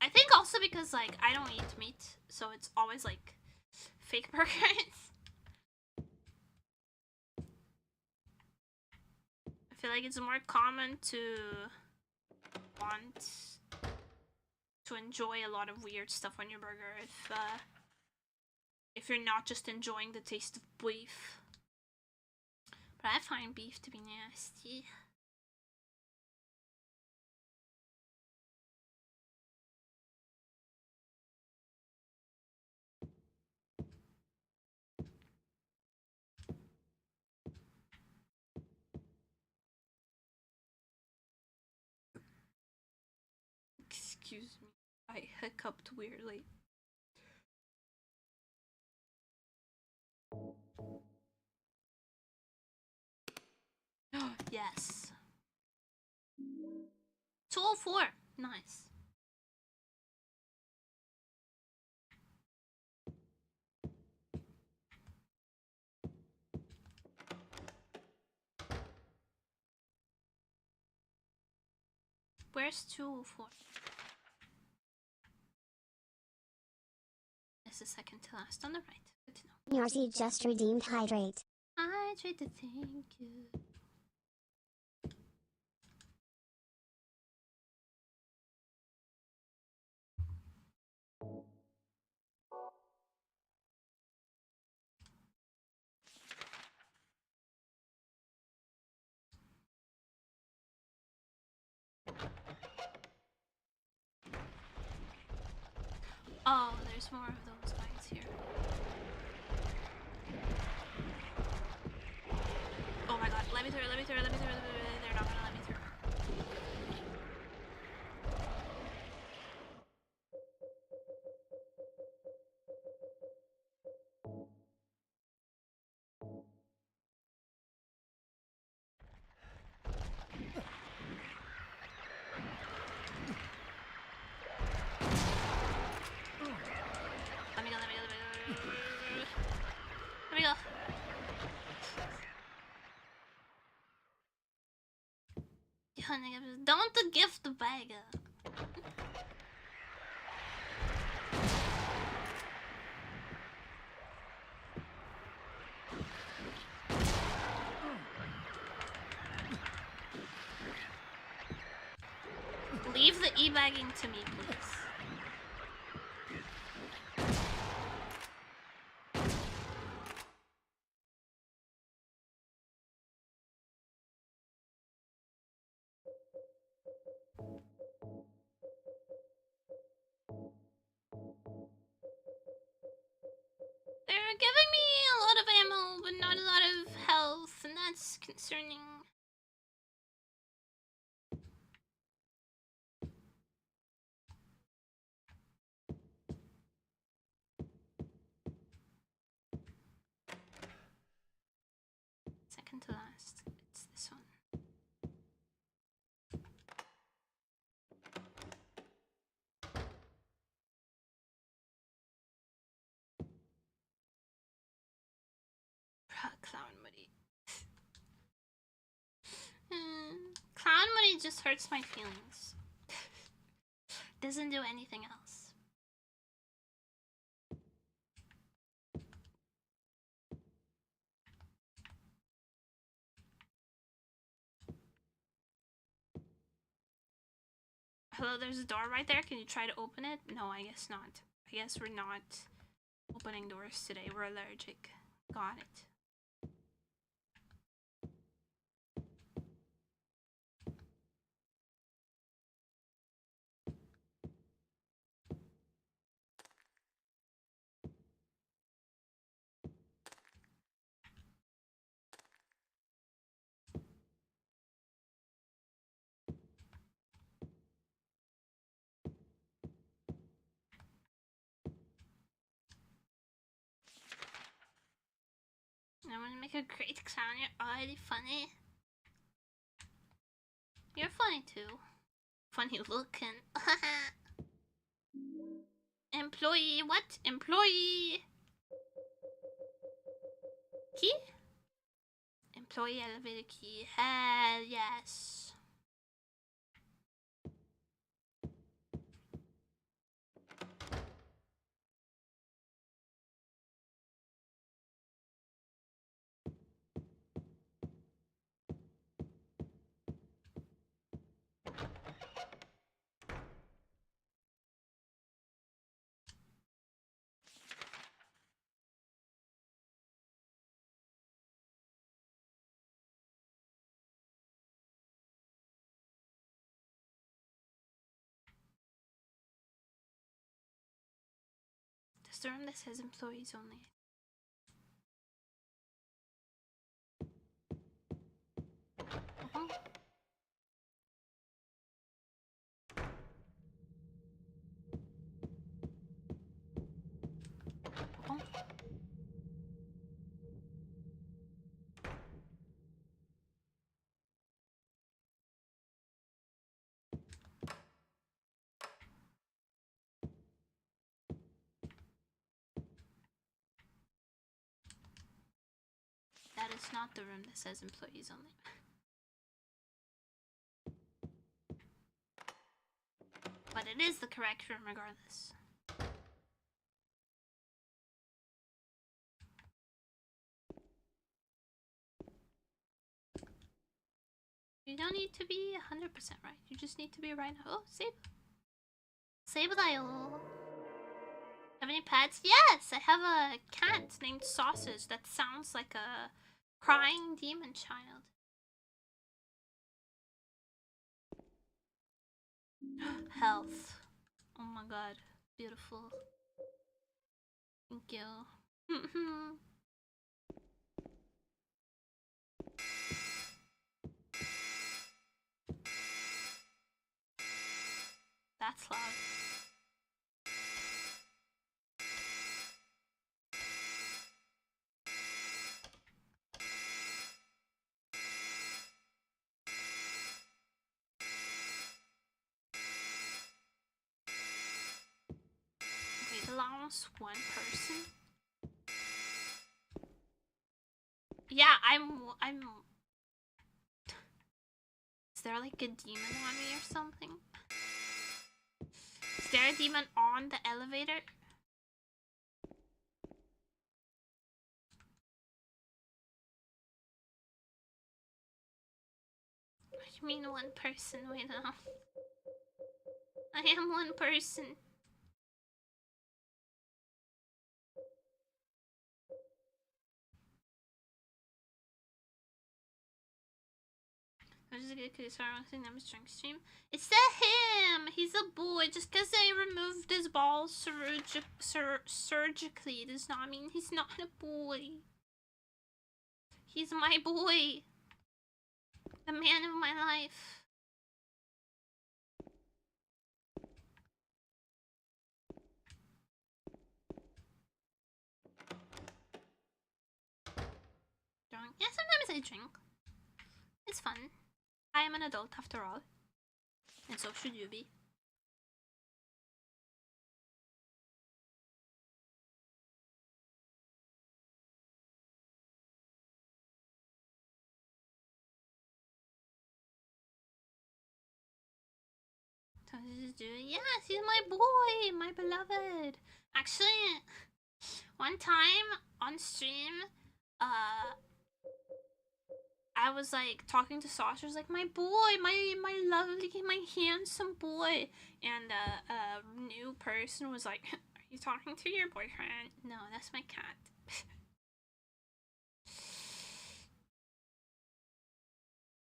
Speaker 1: I think also because like I don't eat meat, so it's always like fake burgers. I feel like it's more common to want to enjoy a lot of weird stuff on your burger if you're not just enjoying the taste of beef. But I find beef to be nasty. Excuse me, I hiccuped weirdly. Yes. 204. Nice. Where's 204? It's the second to last on the right. Good to know.
Speaker 3: Your seed just redeemed hydrate.
Speaker 1: Hydrated, thank you. Oh, there's more of those guys here. Oh my god, let me through, let me through, let me through, let me through. They're not gonna let me through. Let me go, let me go, let me go. Let me go. Don't gift the bag. Leave the e-bagging to me, please. They're giving me a lot of ammo, but not a lot of health, and that's concerning. Second to last, it's this one. Clown money. Clown money just hurts my feelings. Doesn't do anything else. Hello, there's a door right there. Can you try to open it? No, I guess not. I guess we're not opening doors today. We're allergic. Got it. I want to make a great clown. You're already funny. You're funny too. Funny looking. Employee, what? Employee. Key? Employee elevator key. Hell yes. There's the room that says employees only. That is not the room that says employees only. But it is the correct room regardless. You don't need to be 100% right. You just need to be right. Oh, save. Save dial. Have any pets? Yes, I have a cat named Sausage that sounds like a crying demon child. Health. Oh my god. Beautiful. Thank you. That's loud. Okay, it allows one person. Yeah, I'm. Is there like a demon on me or something? Is there a demon on the elevator? What do you mean one person? Wait now. I am one person. I just get curious. I think that was drink stream. It's that him. He's a boy. Just because they removed his balls surgically does not mean he's not a boy. He's my boy. The man of my life. Drunk? Yeah, sometimes I drink. It's fun. I am an adult after all. And so should you be. Yes, he's my boy, my beloved. Actually, one time on stream, I was like talking to Sasha, was like, my boy, my lovely, my handsome boy. And a new person was like, are you talking to your boyfriend? No, that's my cat.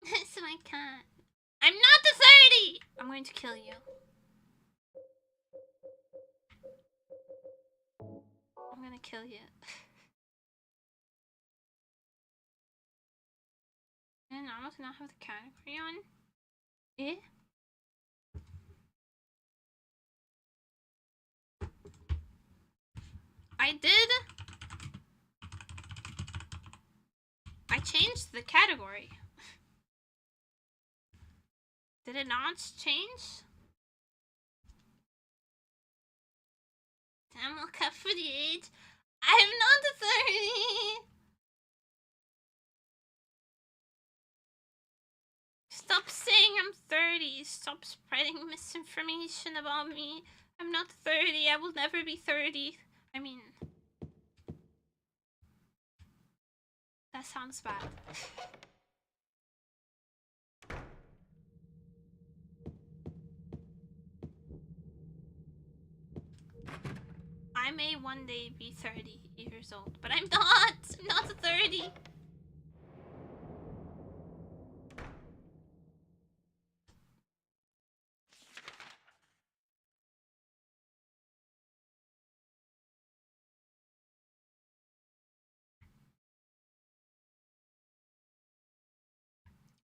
Speaker 1: That's my cat. I'm not the 30! I'm going to kill you. I'm gonna kill you. And I must not have the category on. Eh? I did. I changed the category. Did it not change? Damn, look up for the age. I'm not 30. Stop saying I'm 30. Stop spreading misinformation about me. I'm not 30. I will never be 30. I mean, that sounds bad. I may one day be 30 years old, but I'm not! I'm not 30!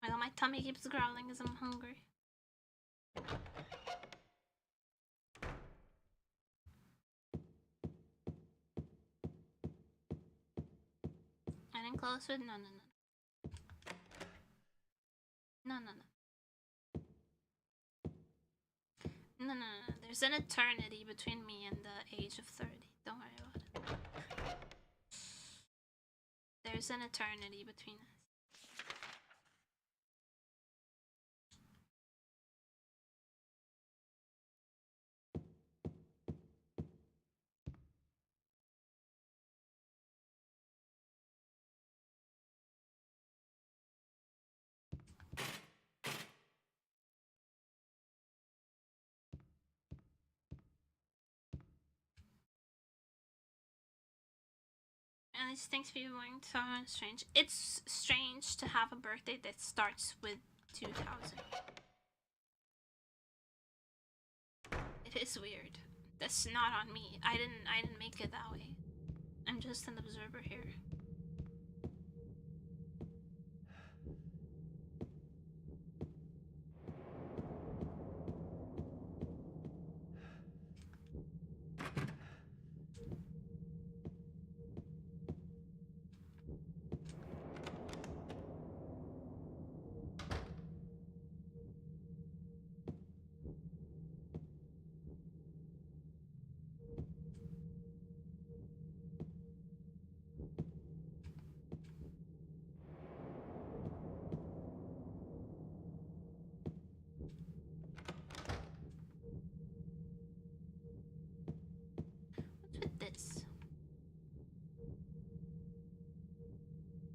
Speaker 1: Well, my tummy keeps growling as I'm hungry. I didn't close it? No. No. There's an eternity between me and the age of 30. Don't worry about it. There's an eternity between us. And these things people going to find strange. It's strange to have a birthday that starts with 2000. It is weird. That's not on me. I didn't make it that way. I'm just an observer here. This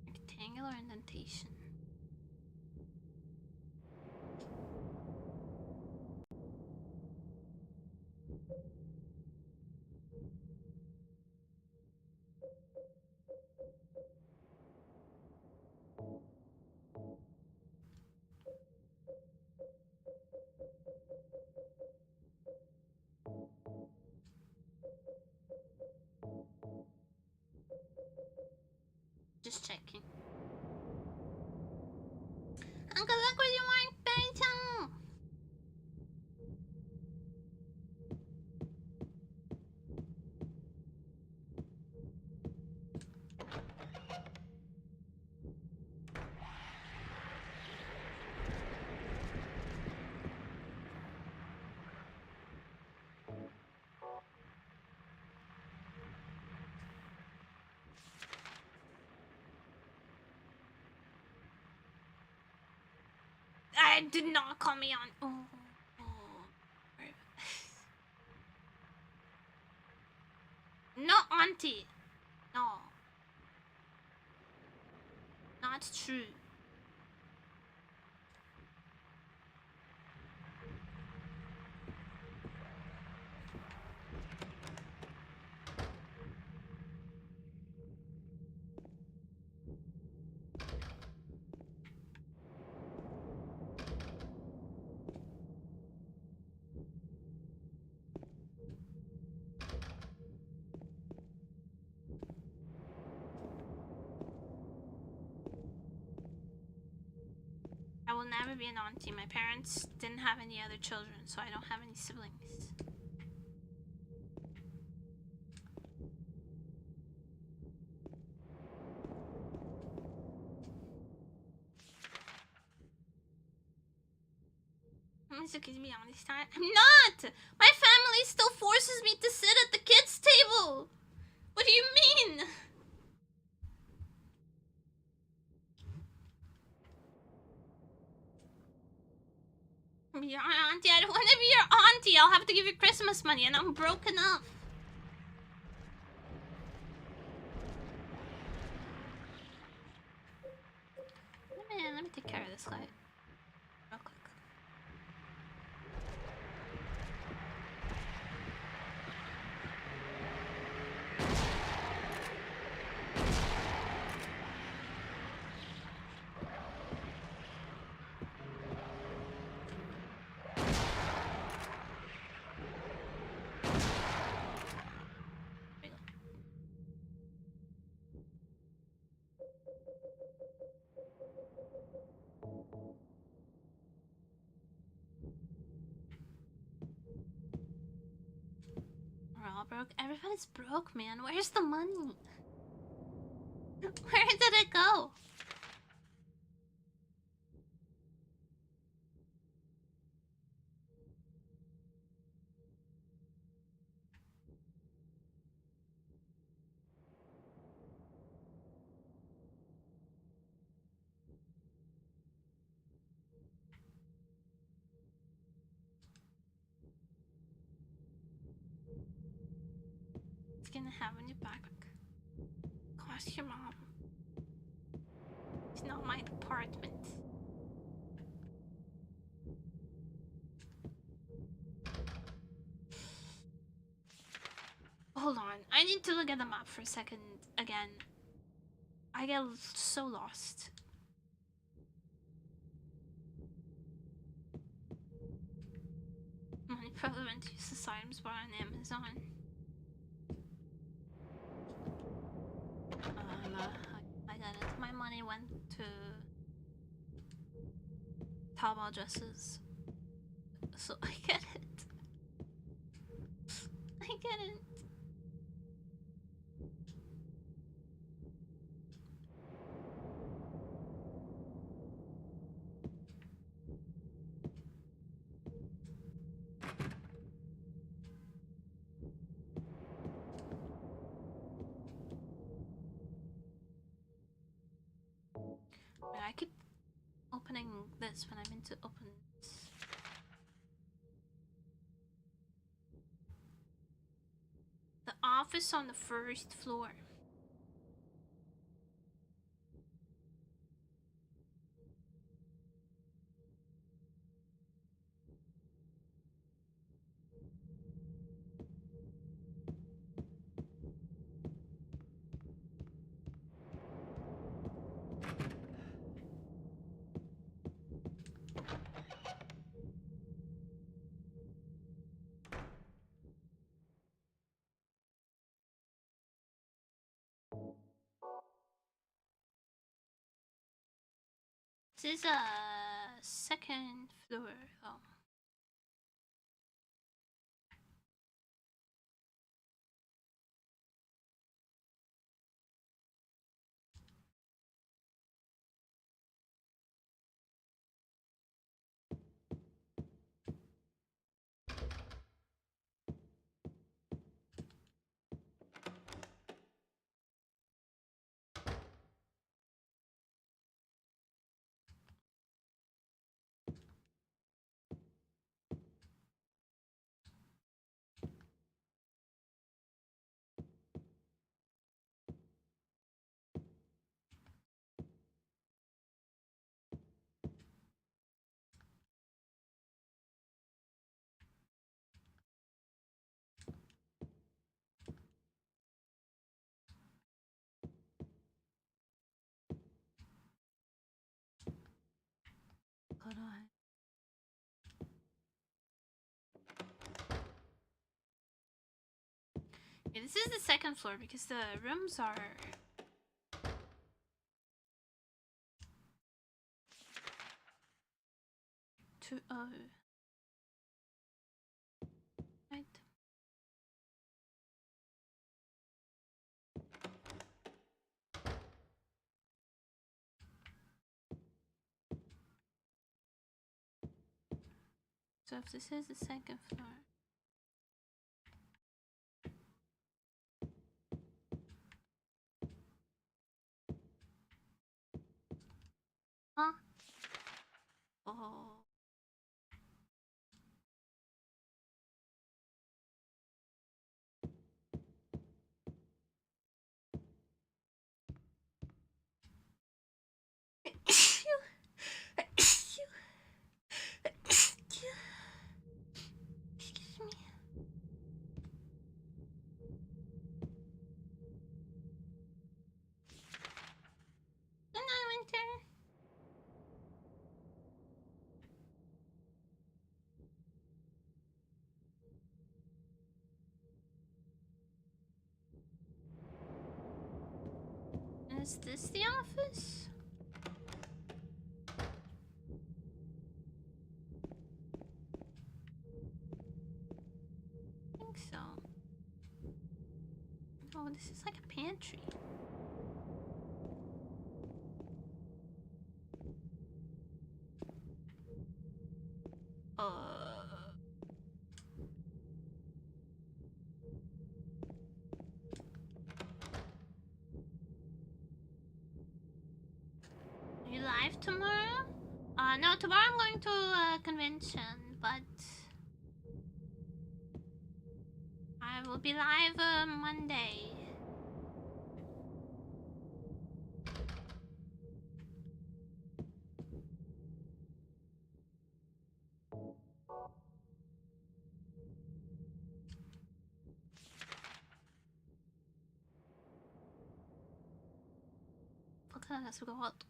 Speaker 1: rectangular indentation. Just checking. Uncle, look what you want, Benton! Did not call me on. No, auntie. No. Not true. I will never be an auntie. My parents didn't have any other children, so I don't have any siblings. Excuse me, on this time. I'm not! My family still forces me to sit at the kids' table! What do you mean? Be your auntie. I don't want to be your auntie. I'll have to give you Christmas money, and I'm broke enough. Let me take care of this guy real quick. We're all broke. Everybody's broke, man. Where's the money? Where did it go? It's gonna have a new backpack. Go ask your mom. It's not my apartment. Hold on. I need to look at the map for a second again. I get so lost. Money probably went to useless items bought on Amazon. Taobao dresses. So I get it. I get it. I keep opening this when I meant to open this. The office on the first floor. This is a second floor. Oh. Yeah, this is the second floor because the rooms are too right. So if this is the second floor. Huh? Oh. Excuse me. Good night, Winter. Is this the office? I think so. Oh, this is like a pantry. Are you live tomorrow? No, tomorrow I'm going to a convention, but I will be live Monday. Let's go out.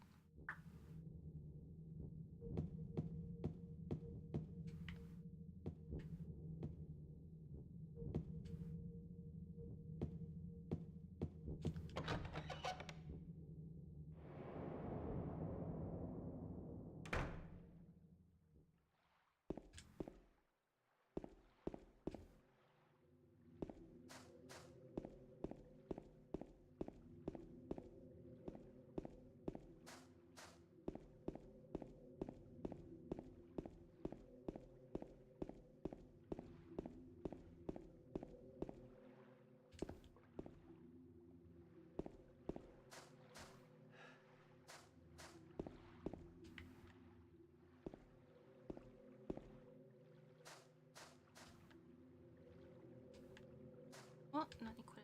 Speaker 1: あ、なにこれ。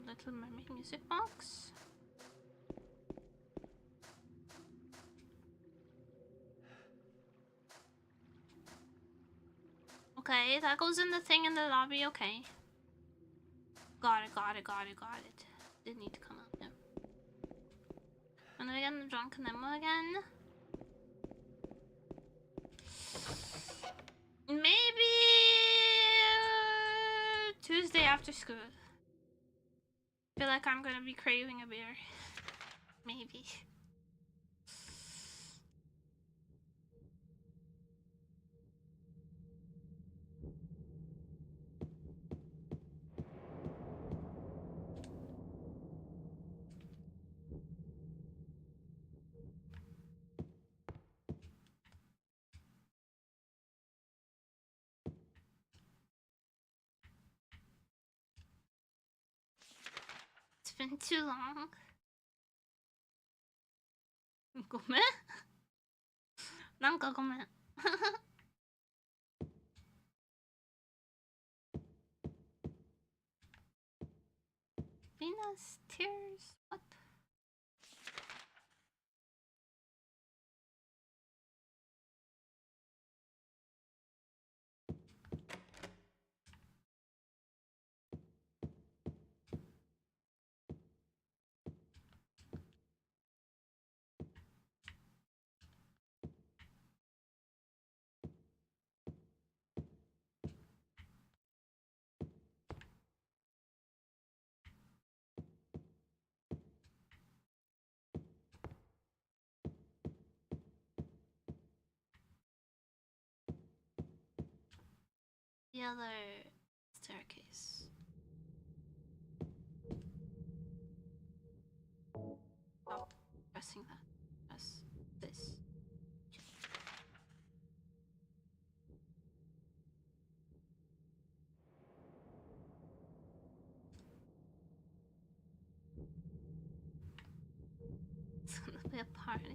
Speaker 1: Little Mermaid music box. Okay, that goes in the thing in the lobby, okay. Got it. Didn't need to come out, yeah. And then again, the drunken Nemo again. Maybe Tuesday after school. I feel like I'm gonna be craving a beer. Maybe. It's been too long. ごめんなんかごめんVenus tears what? The other staircase. Stop pressing that. Press this. It's gonna be a party.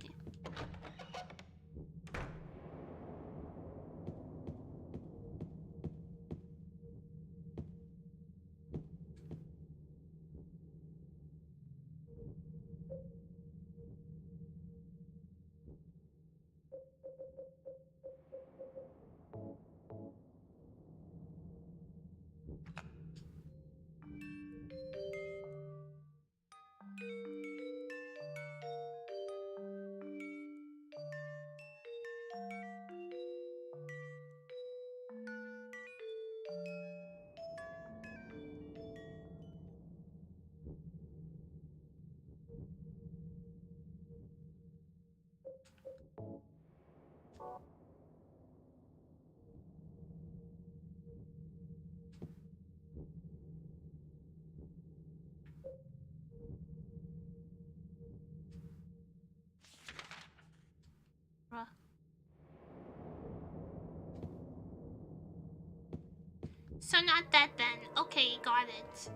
Speaker 1: So not that then. Okay, got it.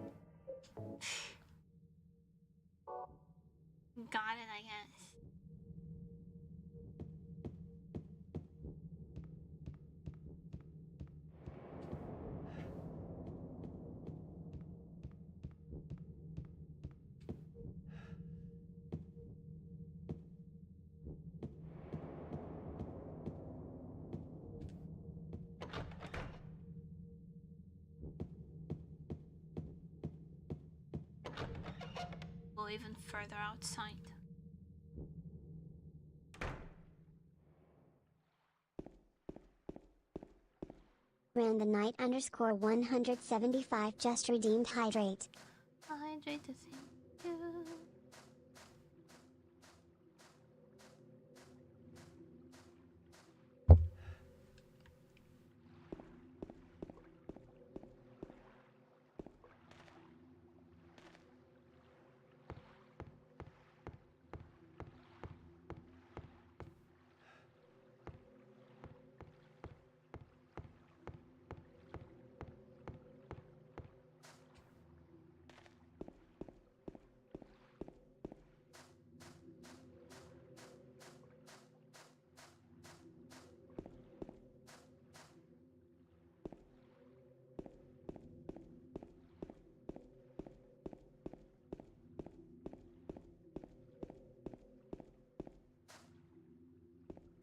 Speaker 1: Got it, I guess. Go even further outside.
Speaker 3: Ran the night underscore 175 just redeemed hydrate.
Speaker 1: Hydrate to see you.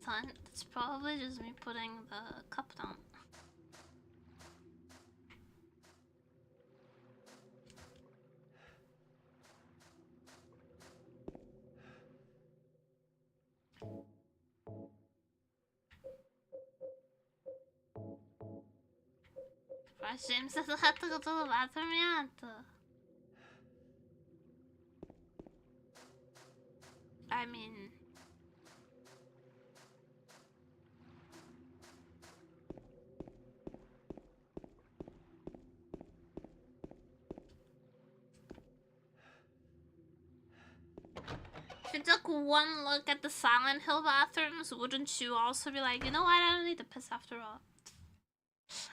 Speaker 1: done. It's probably just me putting the cup down. James doesn't have to go to the bathroom yet. I mean... If you took one look at the Silent Hill bathrooms, wouldn't you also be like, you know what, I don't need to piss after all.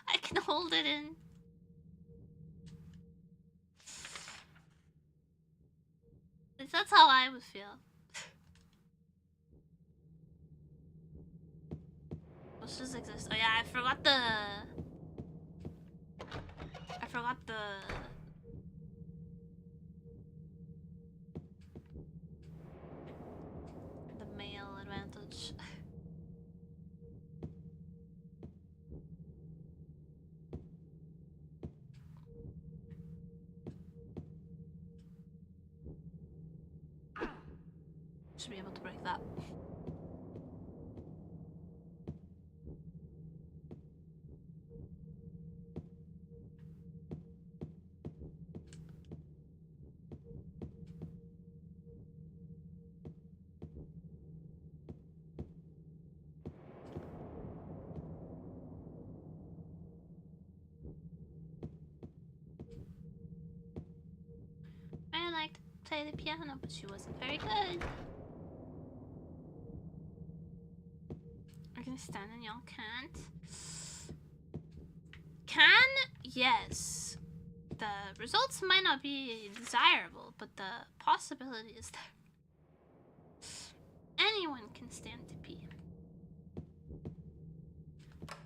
Speaker 1: I can hold it in. That's how I would feel. What's just exist? Oh yeah, I forgot the male advantage. Should be able to break that. I liked to play the piano, but she wasn't very good. I can stand and y'all can't. Can? Yes. The results might not be desirable, but the possibility is there. Anyone can stand to pee.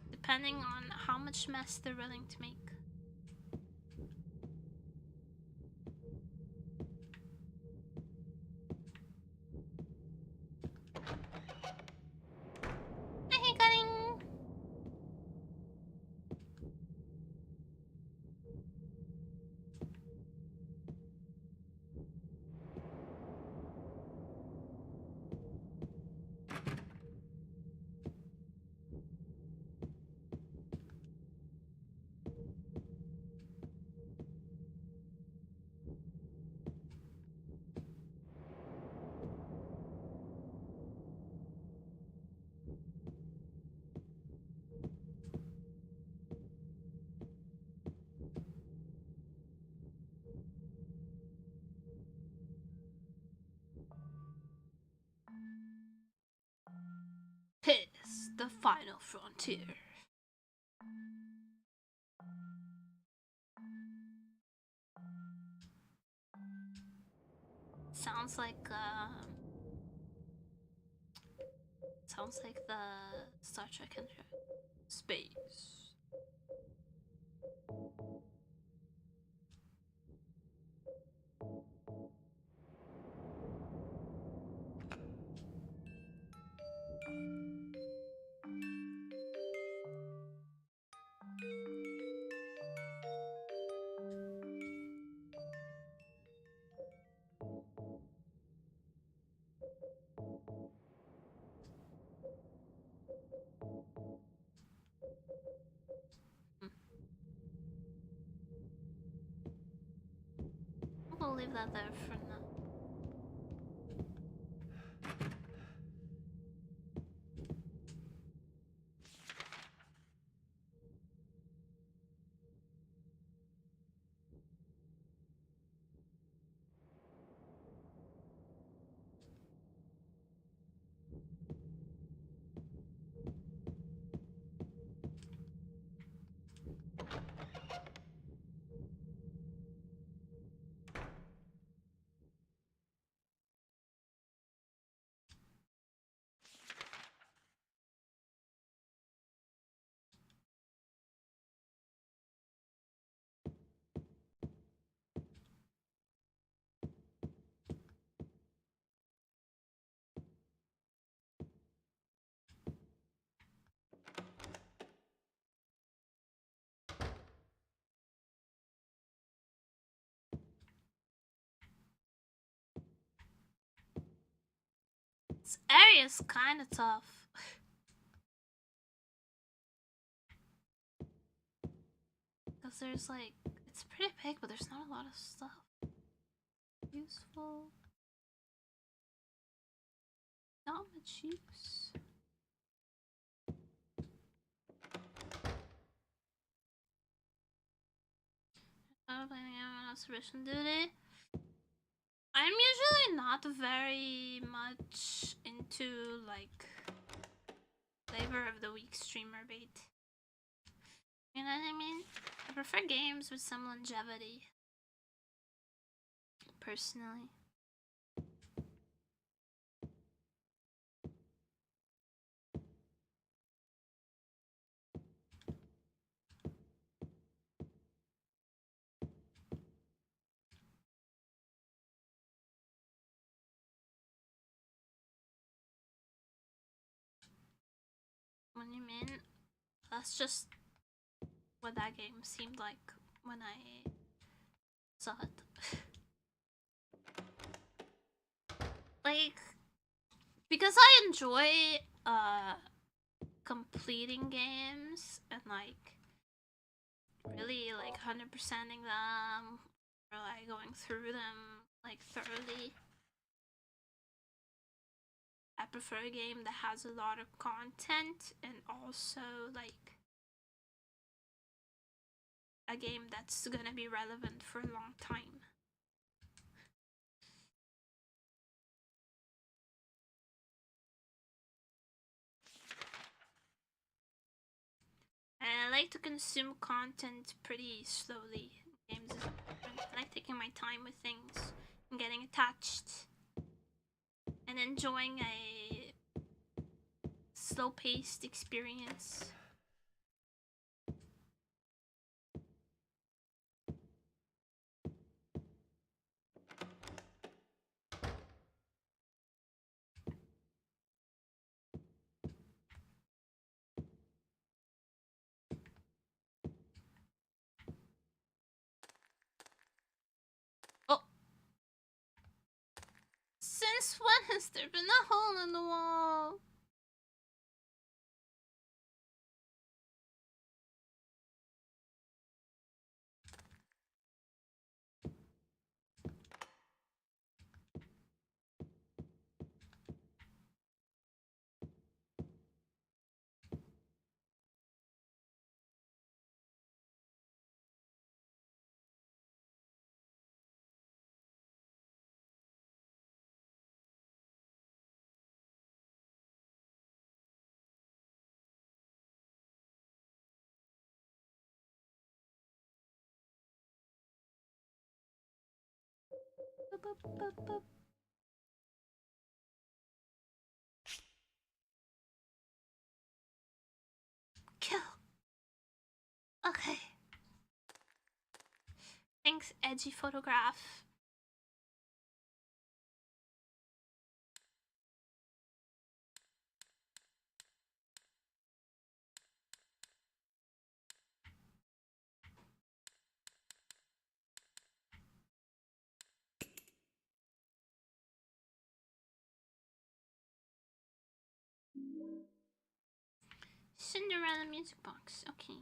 Speaker 1: Depending on how much mess they're willing to make. Piss, the final frontier. Sounds like the Star Trek intro. Space. We'll leave that there for now. This area is kind of tough. Because there's like, it's pretty big, but there's not a lot of stuff. Useful. Not much use. I'm planning on observation duty. I'm usually not very much into like flavor of the week streamer bait. You know what I mean? I prefer games with some longevity. Personally. What do you mean? That's just what that game seemed like when I saw it. Like, because I enjoy completing games and like really like 100%ing them or like going through them like thoroughly. I prefer a game that has a lot of content and also like a game that's gonna be relevant for a long time. I like to consume content pretty slowly. Games is different. I like taking my time with things and getting attached and enjoying a slow-paced experience. Oh! Since when has there been a hole in the wall? Kill. Okay. Thanks, edgy photograph. Cinderella music box. Okay.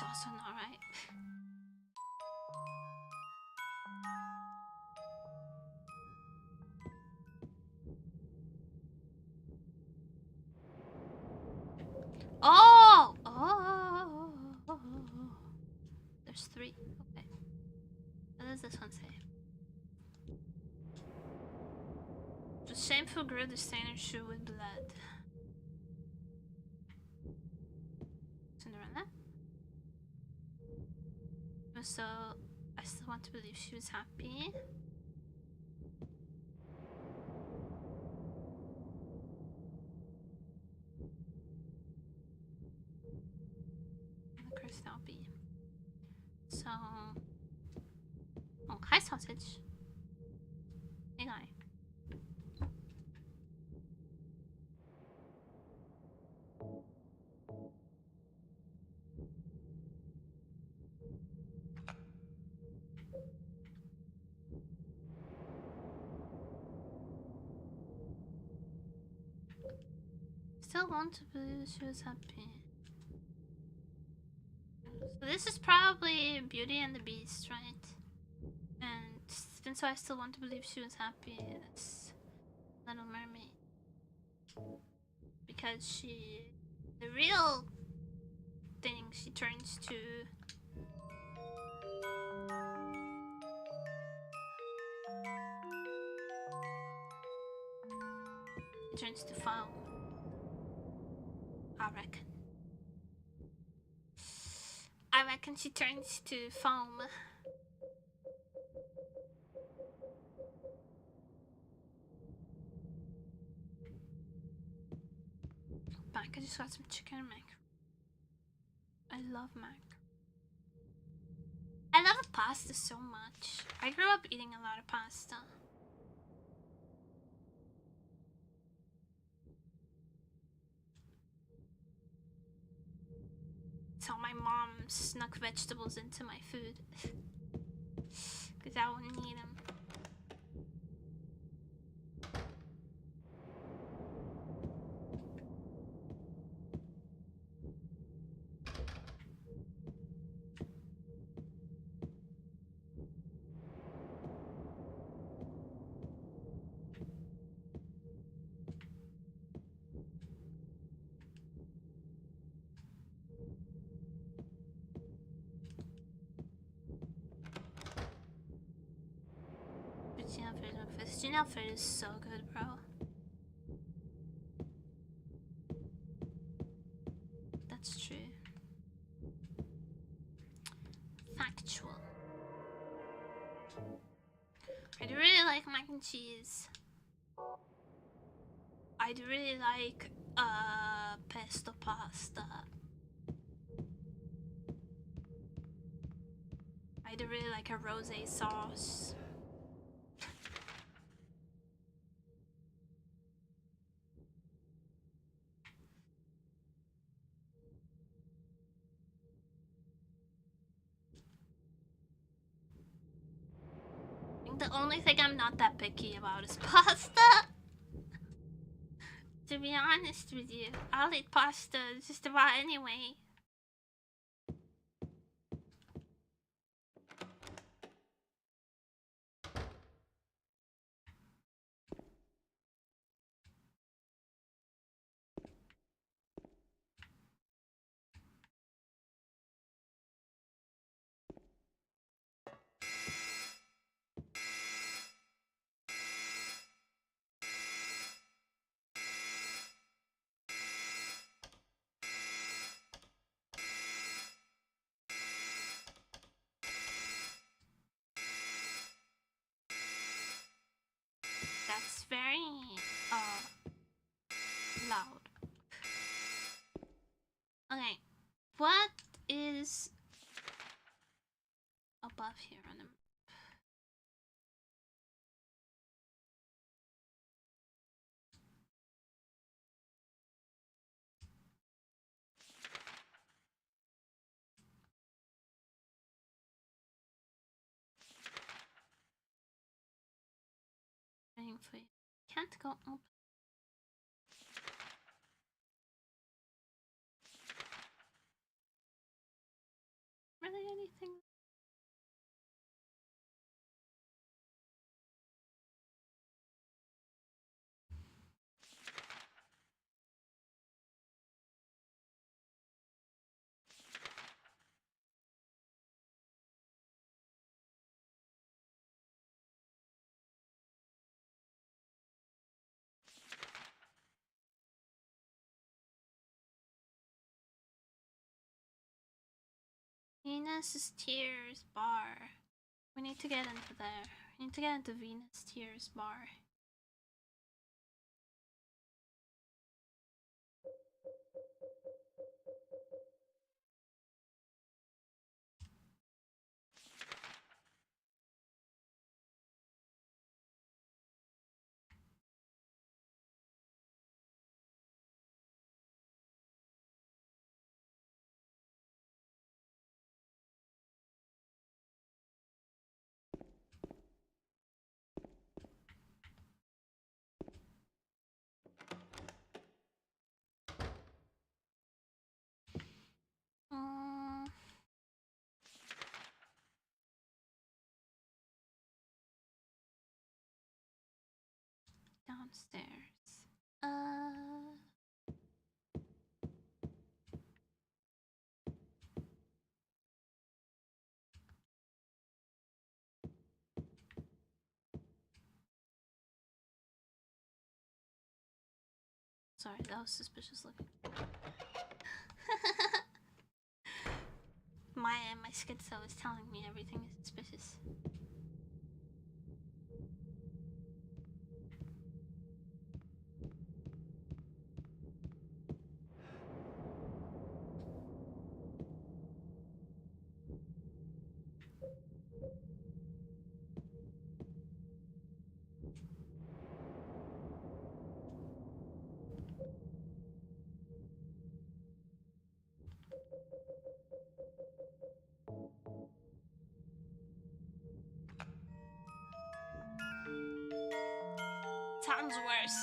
Speaker 1: also not right. Oh! Oh! There's 3. Okay. What does this one say? The shameful grew the stainer shoe with blood. Cinderella? So, I still want to believe she was happy. The curse now be. So, oh, hi sausage. Hey guy. Still want to believe she was happy. So this is probably Beauty and the Beast, right? And so I still want to believe she was happy. That's Little Mermaid. Because the real thing she turns to... She turns to foam. I reckon she turns to foam. Mac, I just got some chicken and mac. I love mac. I love pasta so much. I grew up eating a lot of pasta. That's how my mom snuck vegetables into my food. Because I wouldn't eat them. Fettuccine Alfredo is so good, bro. That's true. Factual. I do really like mac and cheese. I do really like pesto pasta. I do really like a rosé sauce. The only thing I'm not that picky about is pasta. To be honest with you, I'll eat pasta just about anyway. That's very loud. Okay, what is above here on the map? Waiting for you. Can't go up. Venus Tears Bar. We need to get into there. We need to get into Venus Tears Bar. Downstairs. Sorry, that was suspicious looking. my schizo is telling me everything is suspicious. Sounds worse.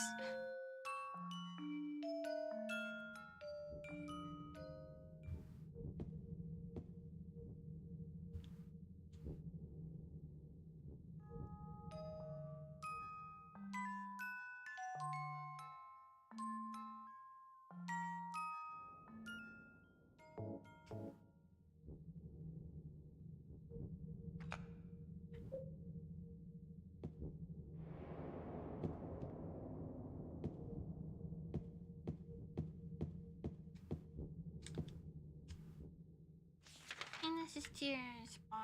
Speaker 1: This is Tears Bar.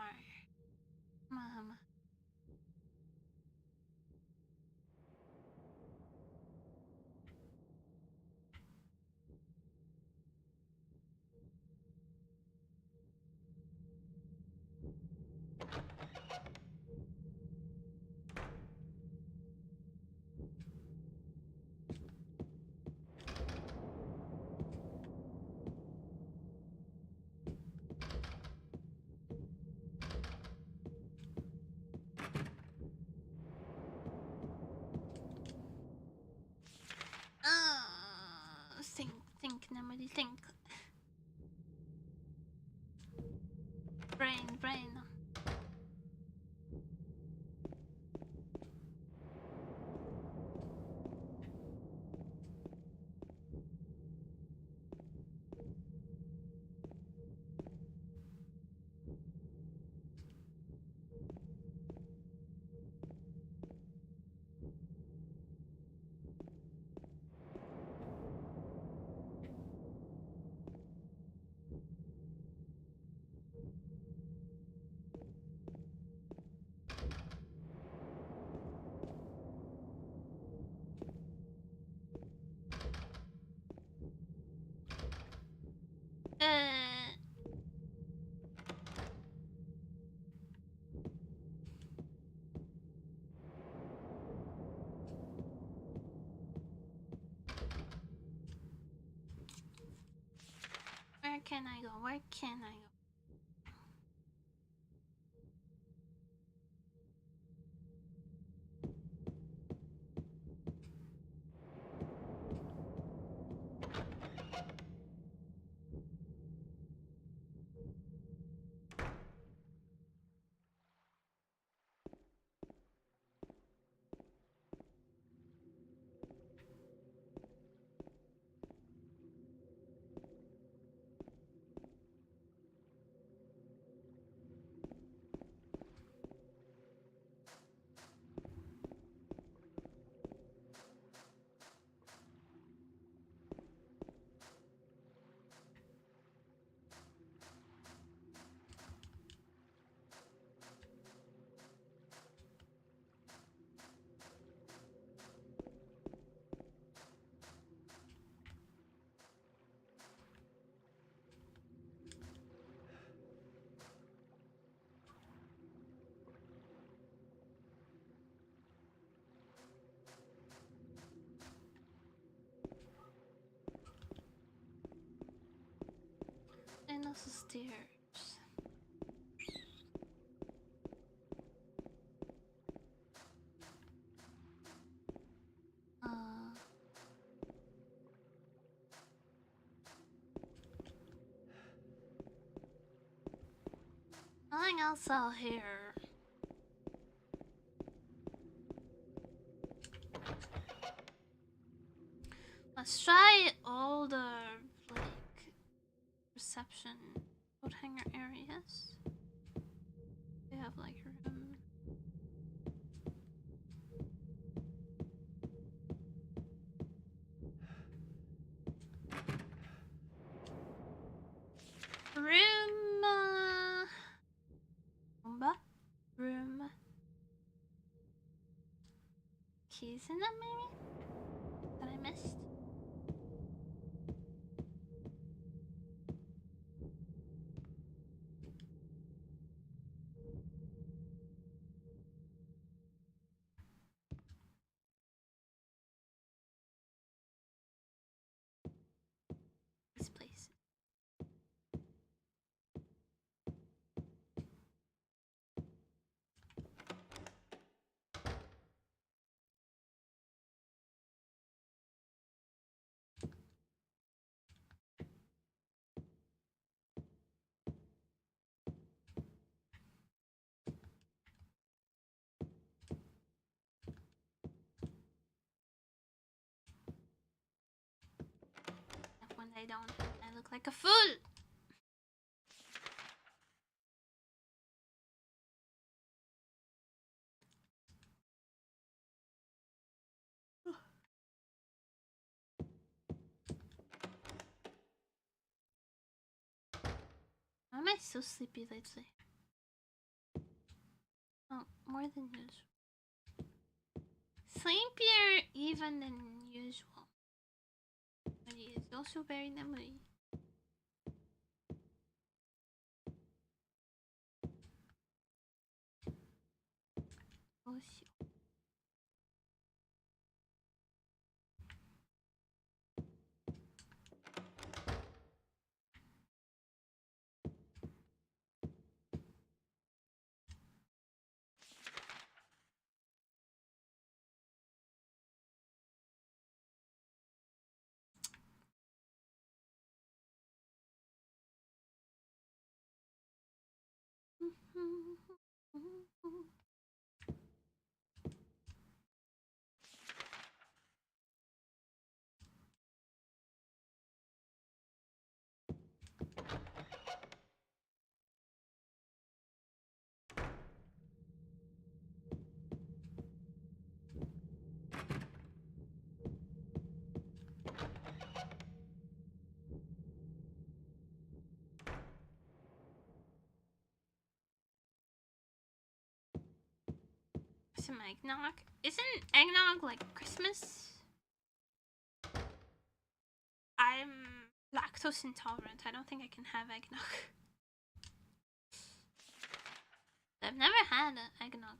Speaker 1: Mama. Think, nemuri, think. Brain. Where can I go? Where can I go? How's the stairs? Nothing else out here. Let's try all the like reception coat hanger areas. They have like room. Room. Keys in it maybe? That I missed? This place. When I don't, I look like a fool. Why am I so sleepy lately? Oh, more than usual. Sleepier even than usual. But he is also very nemuri. Oh, shit. Some eggnog? Isn't eggnog like Christmas? I'm lactose intolerant. I don't think I can have eggnog. I've never had eggnog,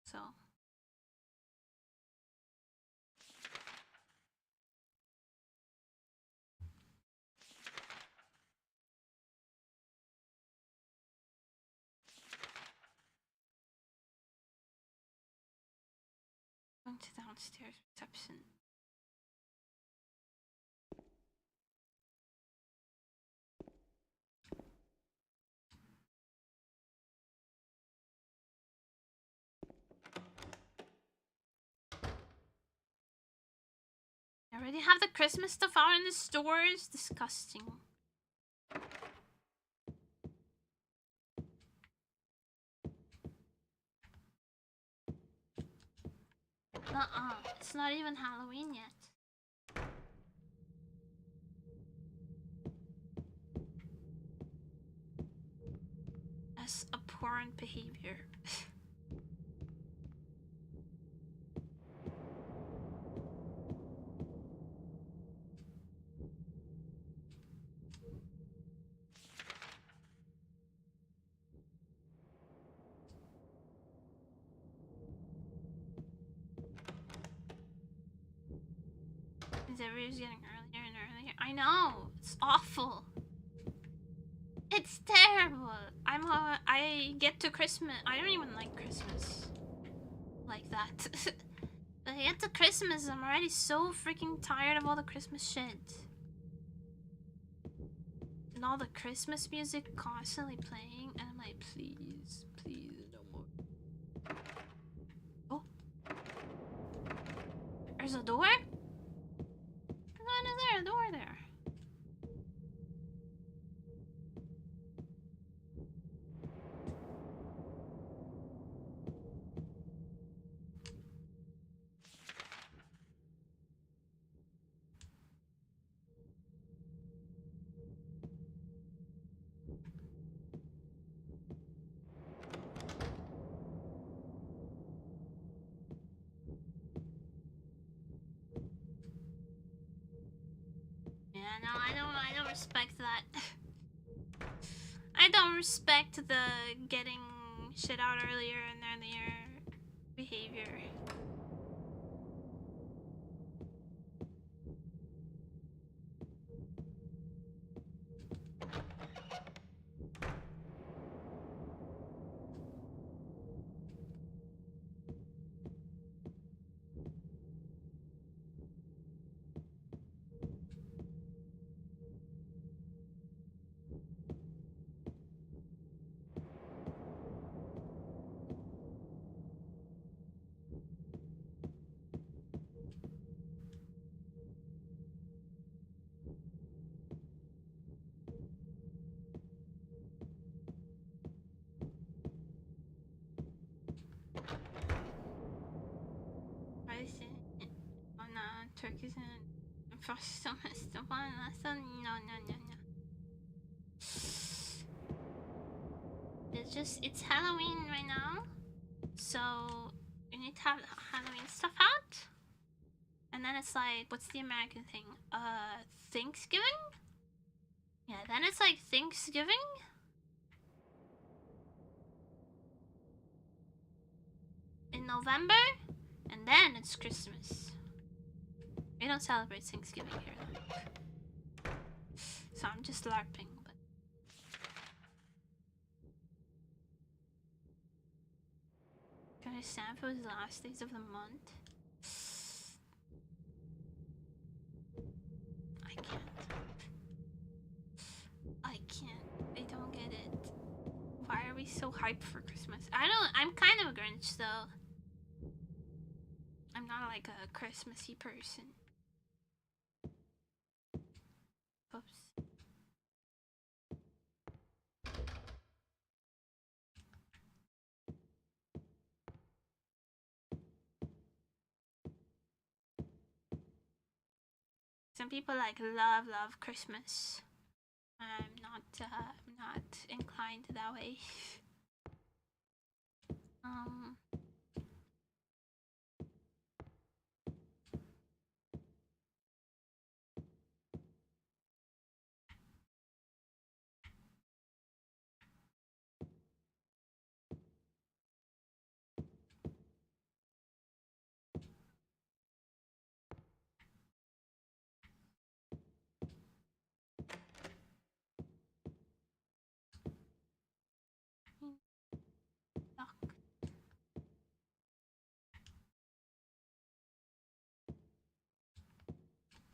Speaker 1: so. Going to downstairs reception. I already have the Christmas stuff out in the stores. Disgusting. It's not even Halloween yet. That's abhorrent behavior. Everybody's getting earlier and earlier. I know! It's awful! It's terrible. I get to Christmas. I don't even like Christmas like that. I get to Christmas. I'm already so freaking tired of all the Christmas shit. And all the Christmas music constantly playing. And I'm like, please, please, no more. Oh. There's a door? Why is there a door there? Yeah, no, I don't respect that. I don't respect the getting shit out earlier and earlier behavior. Ryzen. Oh no, turkeys and first semester one lesson. No. It's Halloween right now, so you need to have Halloween stuff out. And then it's like, what's the American thing? Thanksgiving? Yeah, then it's like Thanksgiving. In November, and then it's Christmas. We don't celebrate Thanksgiving here though. So I'm just LARPing, but can I stand for the last days of the month? I don't get it. Why are we so hyped for Christmas? I'm kind of a Grinch though. I'm not like a Christmassy person. Oops. Some people like love Christmas. I'm not inclined that way.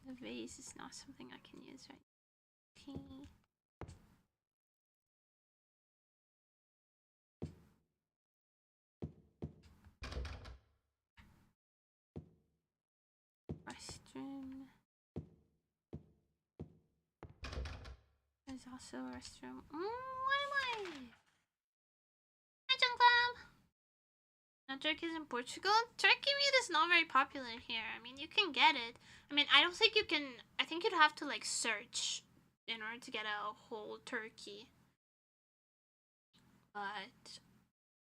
Speaker 1: The vase is not something I can use right now. Okay. Restroom. There's also a restroom. What am I? Hi, Junk Club! Now, turkey is in Portugal. Turkey meat is not very popular here. I mean, you can get it. I mean, I don't think you can. I think you'd have to like search in order to get a whole turkey. But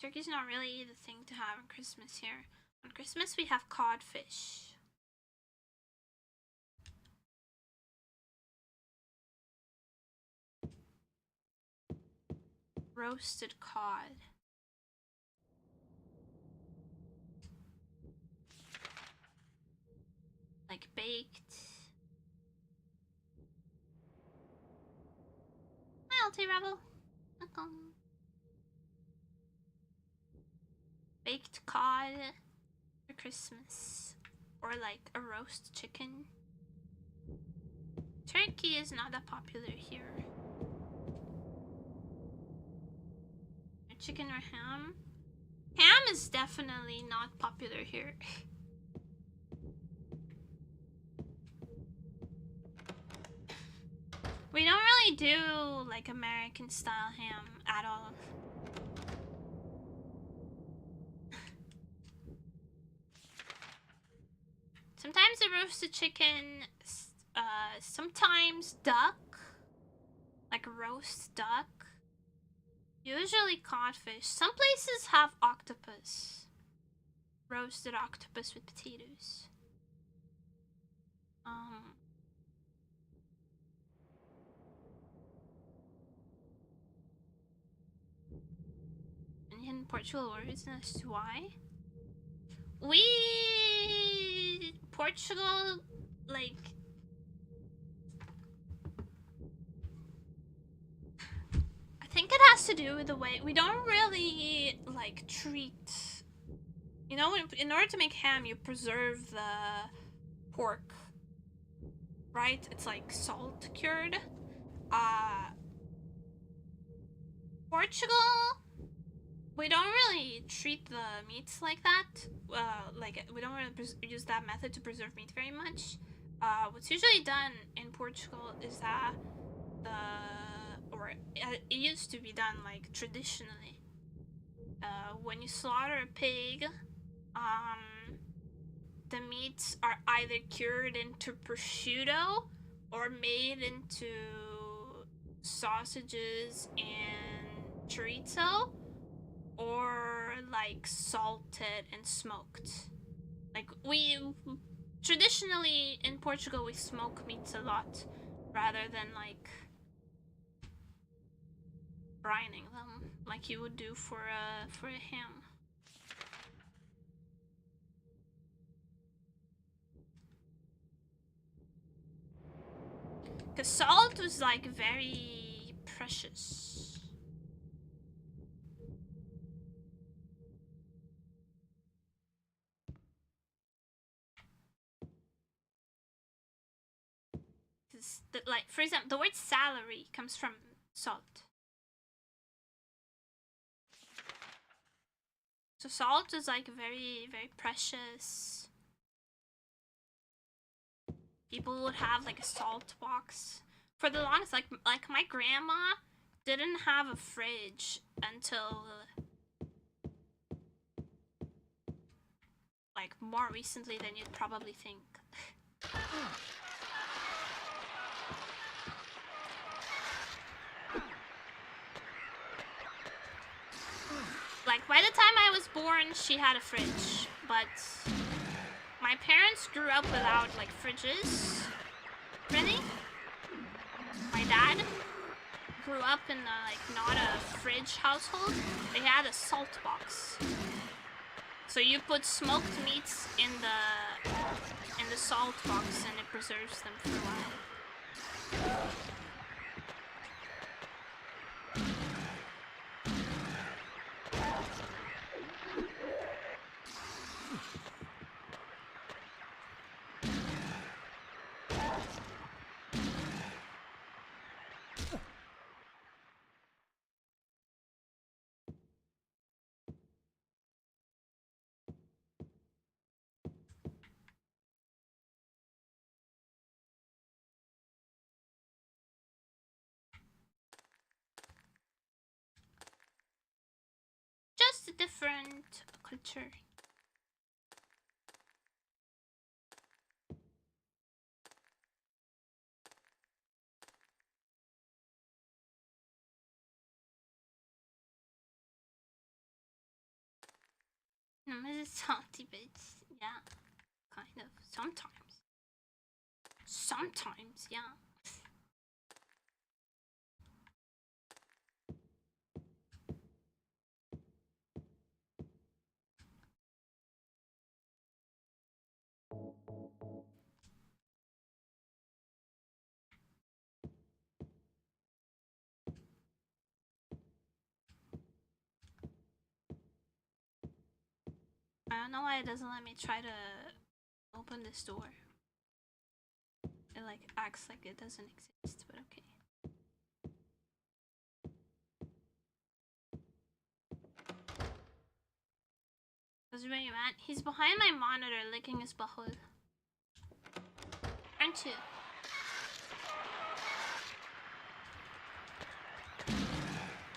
Speaker 1: turkey's not really the thing to have on Christmas here. On Christmas, we have codfish. Roasted cod. Like baked. Well, Salty Rebel. Baked cod for Christmas. Or like a roast chicken. Turkey is not that popular here. Chicken or ham? Ham is definitely not popular here. We don't really do like American style ham at all. Sometimes a roasted chicken, sometimes duck, like roast duck. Usually codfish. Some places have octopus. Roasted octopus with potatoes. And in Portugal words as to why. Portugal, like, I think it has to do with the way we don't really like treat, you know, in order to make ham you preserve the pork, right? It's like salt cured. Portugal, we don't really treat the meats like that. Like we don't really use that method to preserve meat very much. What's usually done in Portugal is that it used to be done like traditionally. When you slaughter a pig, the meats are either cured into prosciutto or made into sausages and chorizo, or like salted and smoked. Like we traditionally in Portugal we smoke meats a lot rather than like brining them like you would do for a ham. Because salt was like very precious. Like, for example, the word salary comes from salt. So salt is like very, very precious. People would have like a salt box. For the longest, like my grandma didn't have a fridge until like more recently than you'd probably think. Like, by the time I was born, she had a fridge, but my parents grew up without, like, fridges, really. My dad grew up in, like, not a fridge household. They had a salt box. So you put smoked meats in the salt box and it preserves them for a while. Just a different culture. It's salty bits, yeah, kind of. Sometimes, yeah. don't know why it doesn't let me try to open this door. It like acts like it doesn't exist, but okay. What's really mad? He's behind my monitor licking his butthole. Aren't you?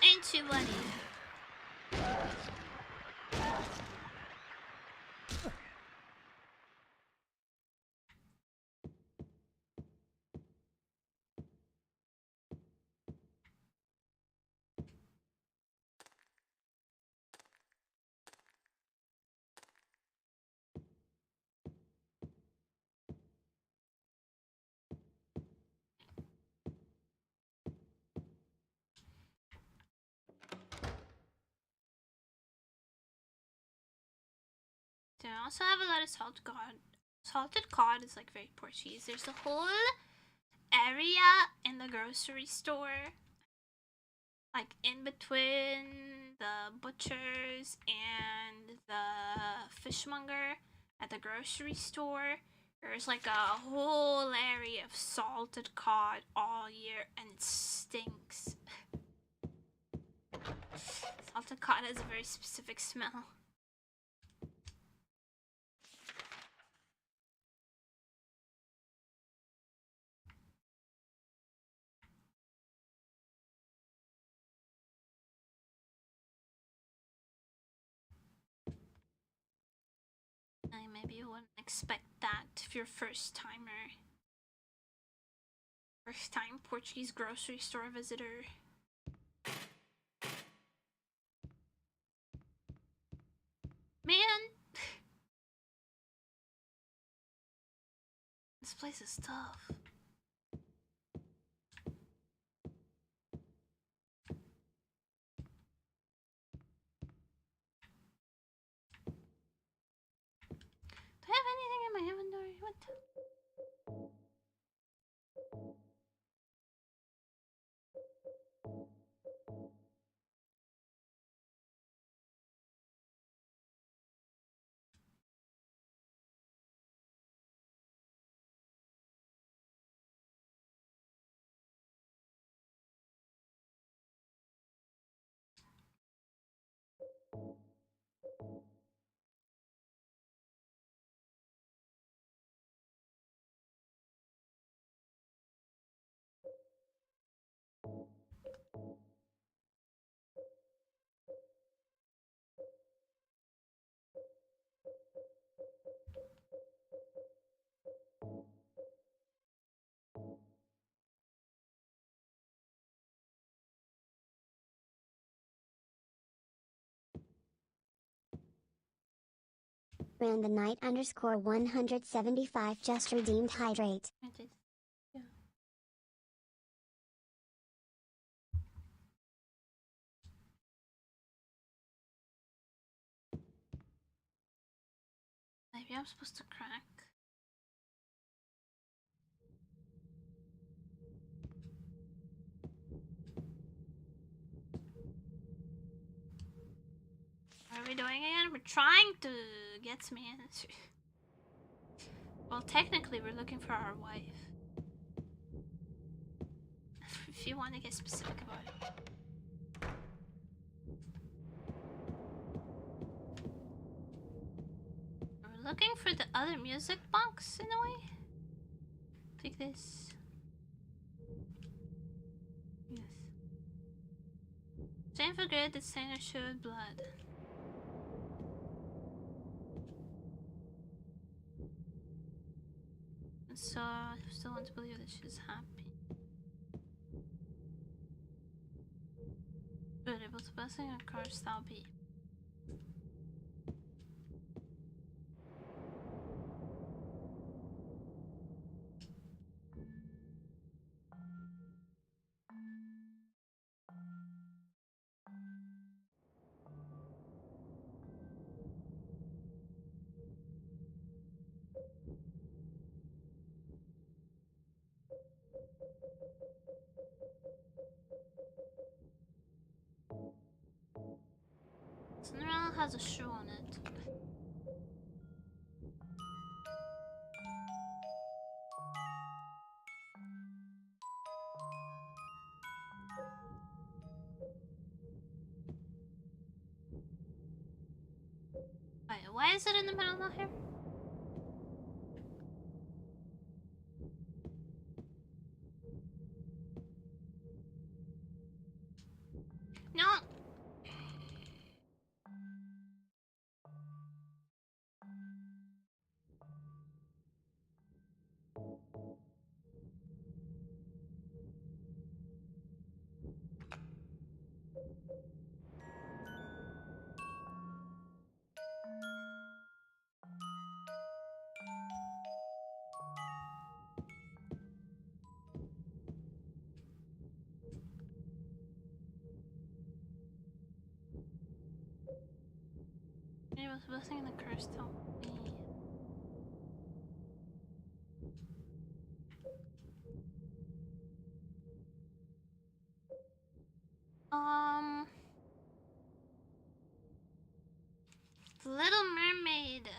Speaker 1: Ain't you, buddy? I also have a lot of salted cod. Salted cod is like very Portuguese. There's a whole area in the grocery store, like in between the butchers and the fishmonger at the grocery store. There's like a whole area of salted cod all year, and it stinks. Salted cod has a very specific smell. Maybe you wouldn't expect that if you're a first timer. First time Portuguese grocery store visitor. Man! This place is tough. Do I have anything in my inventory? What?
Speaker 3: Brand Knight _ 175 just redeemed hydrate.
Speaker 1: I did. Yeah. Maybe I'm supposed to crack. What are we doing again? We're trying to get some answers. Well, technically, we're looking for our wife. If you want to get specific about it. We're looking for the other music box in a way. Like this. Yes. Don't forget that Sailor showed blood. So I still want to believe that she's happy. But able to blessing a curse thou be. Cinderella has a shoe on it. is it in the middle of here? No. It was blessing the curse help me. The Little Mermaid.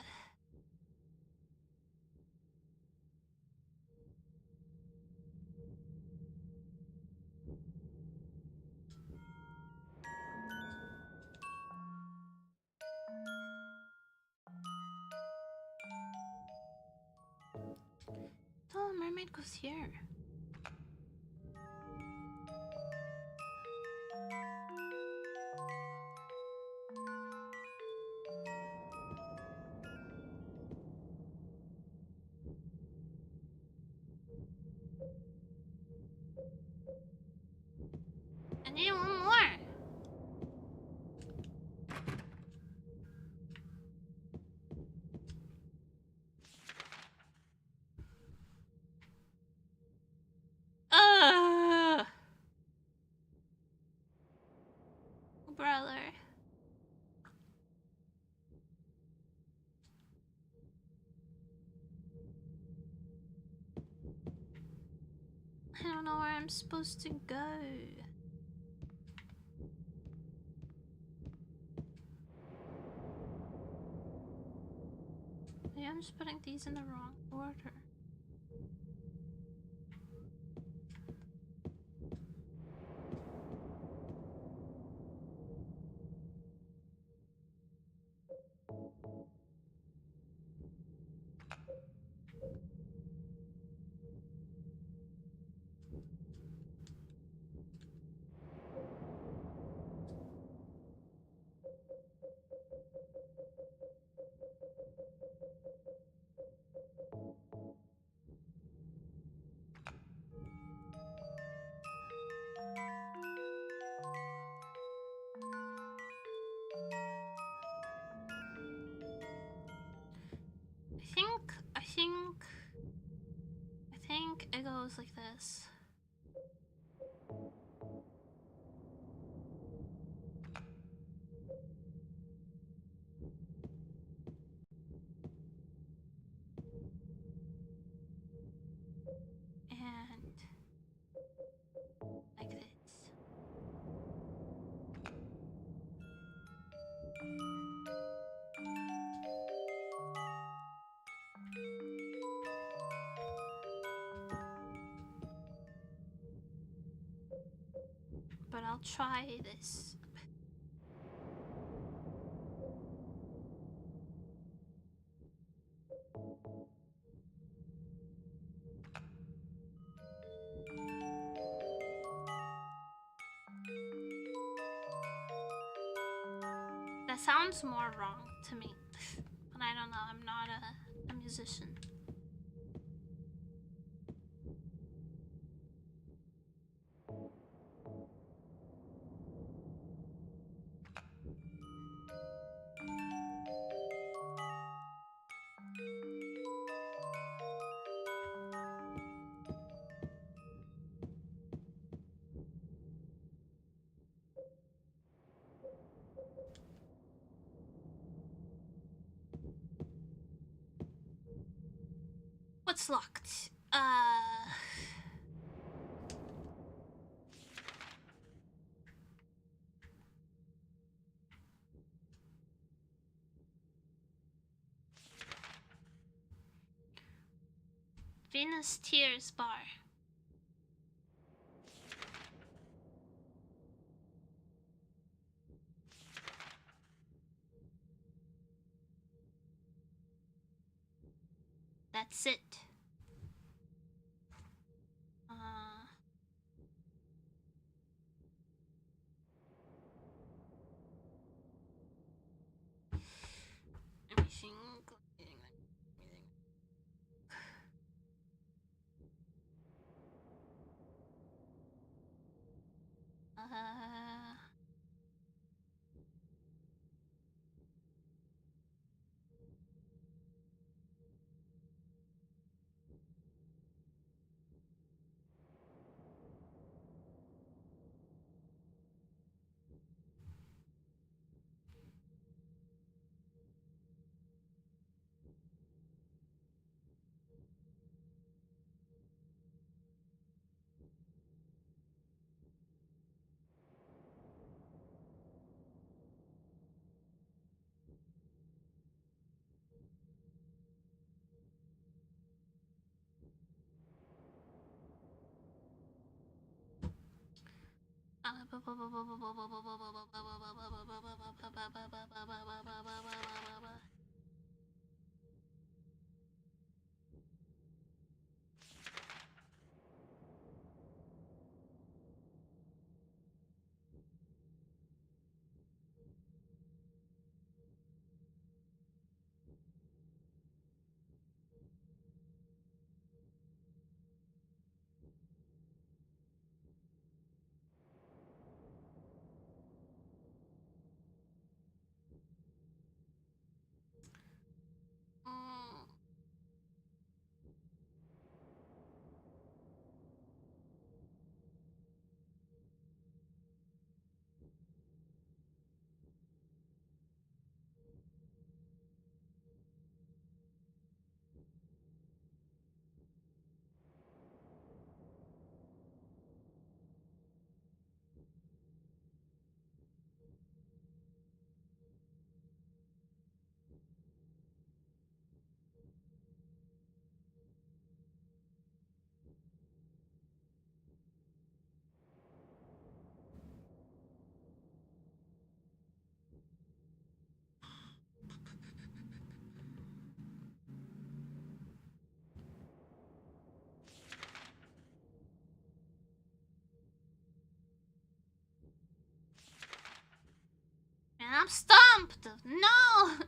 Speaker 1: The Little Mermaid goes here. I need one more. Brother. I don't know where I'm supposed to go. Maybe I'm just putting these in the wrong order. I think it goes like this. And like this. But I'll try this. That sounds more wrong to me. But I don't know, I'm not a musician. What's locked? Venus Tears Bar. That's it. Everything. And I'm stumped! No!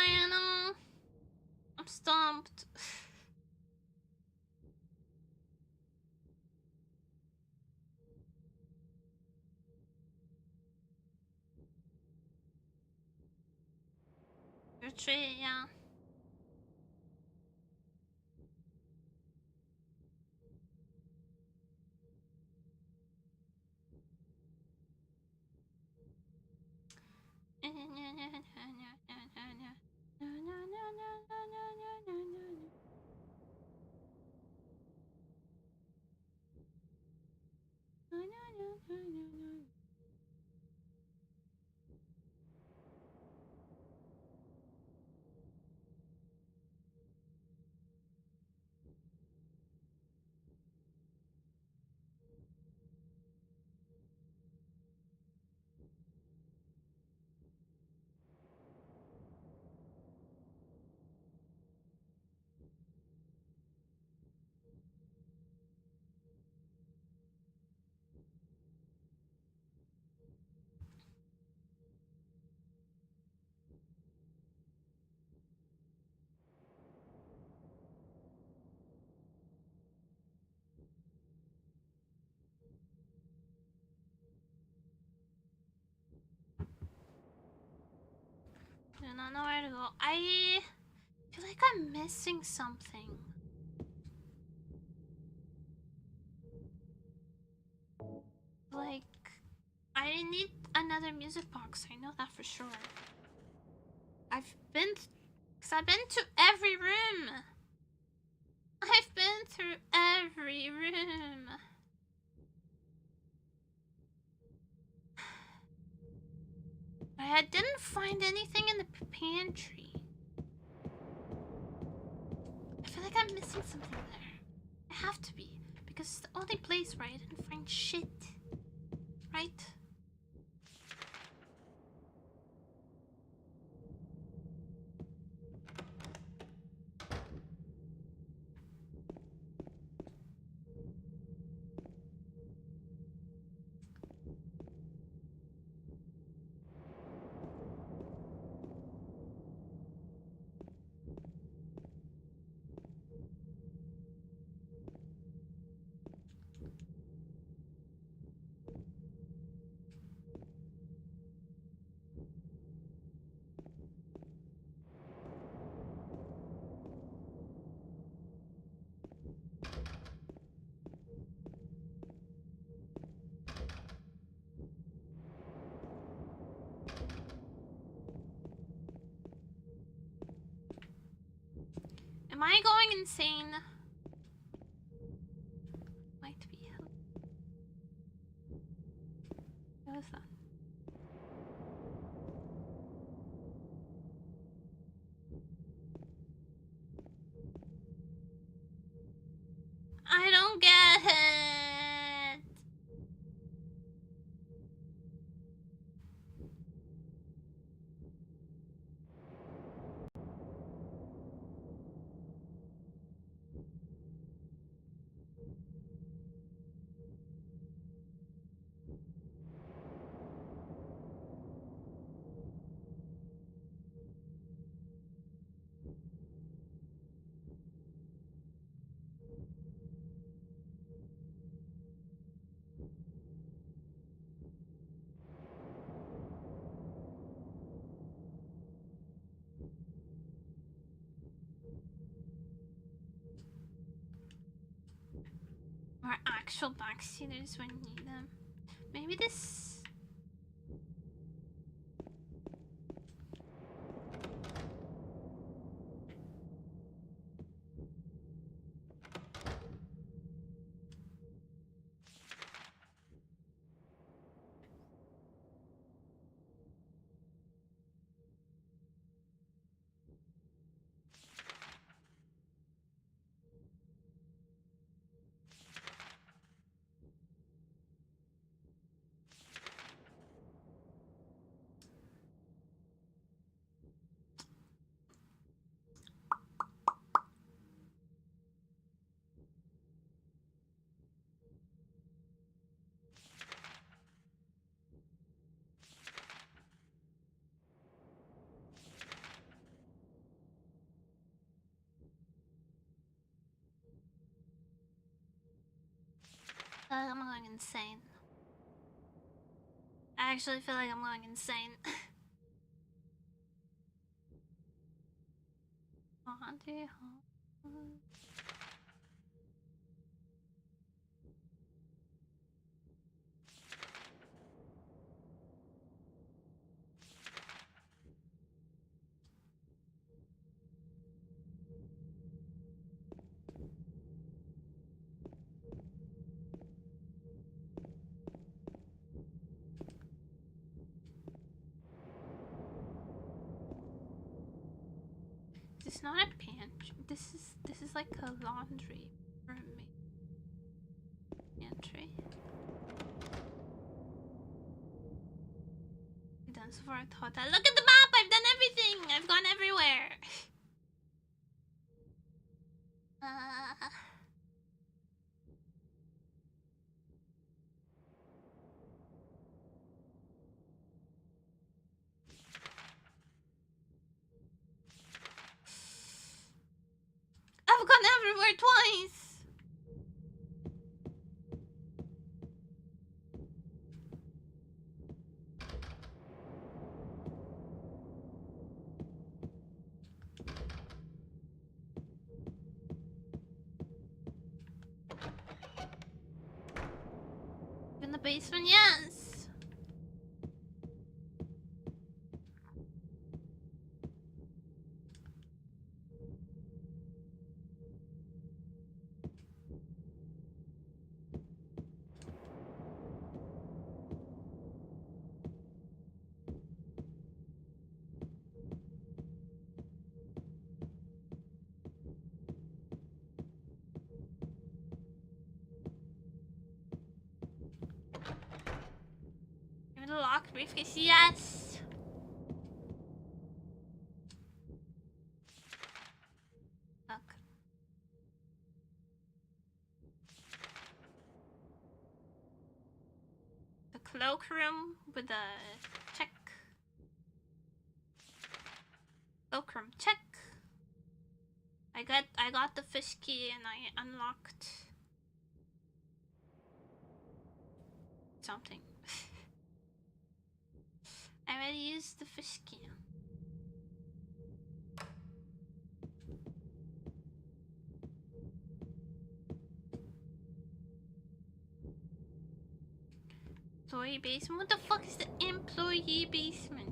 Speaker 1: I know. I'm stumped. Retreat, yeah. Do not know where to go. I feel like I'm missing something. Like, I need another music box. I know that for sure. I've been to every room. I've been through every room. I didn't find anything in the pantry. I feel like I'm missing something there. I have to be, because it's the only place where I didn't find shit. Right? Am I going insane? Might be. What was that? I don't get it. Or actual backseaters when you need them. Maybe this. I'm going insane. I actually feel like I'm going insane. It's not a pantry. This is like a laundry room pantry. I've done so far. I thought that. Look at the map. I've done everything. I've gone everywhere. I've gone everywhere twice. In the basement, yes. Locked briefcase, yes. Okay. The cloakroom with the check. Cloakroom check. I got the fish key and I unlocked something. I already used the fish key. Employee basement? What the fuck is the employee basement?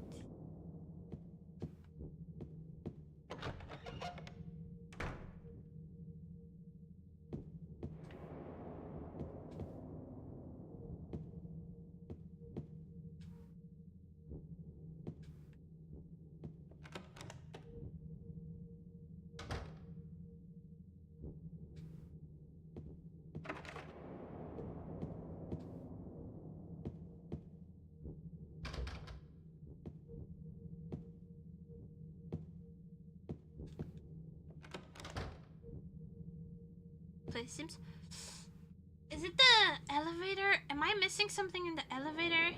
Speaker 1: Place seems. Is it the elevator? Am I missing something in the elevator?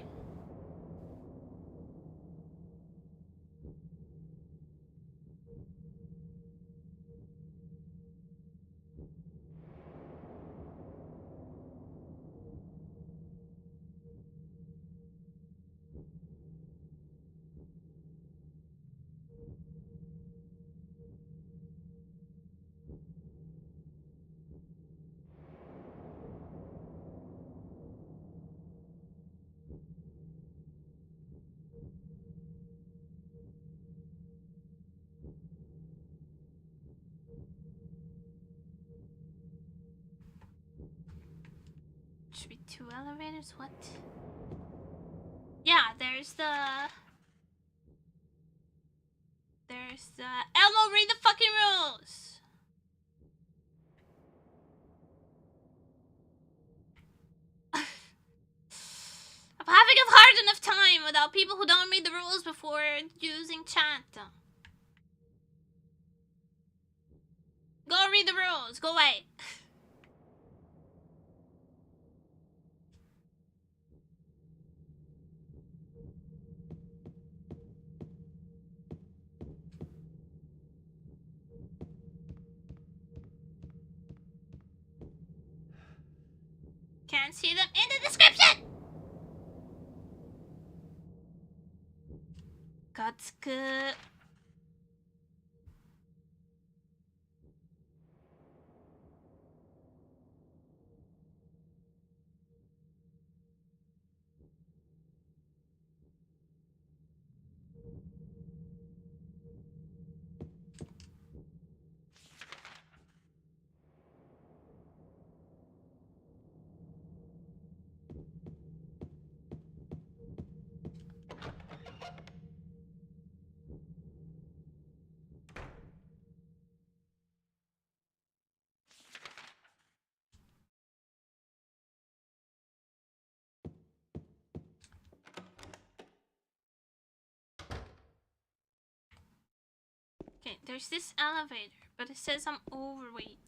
Speaker 1: Should be 2 elevators? What? Yeah, there's the... Elmo, read the fucking rules! I'm having a hard enough time without people who don't read the rules before using chat. Go read the rules. Go away. Can't see them in the description! Katsuku. Okay, there's this elevator, but it says I'm overweight.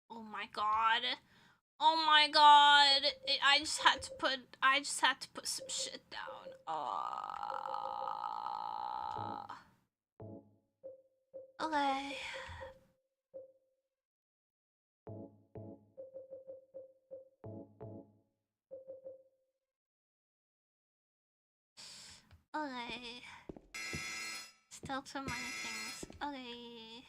Speaker 1: Oh my god. Oh my god. I just had to put some shit down. Okay. Okay. Still too many things. Okay.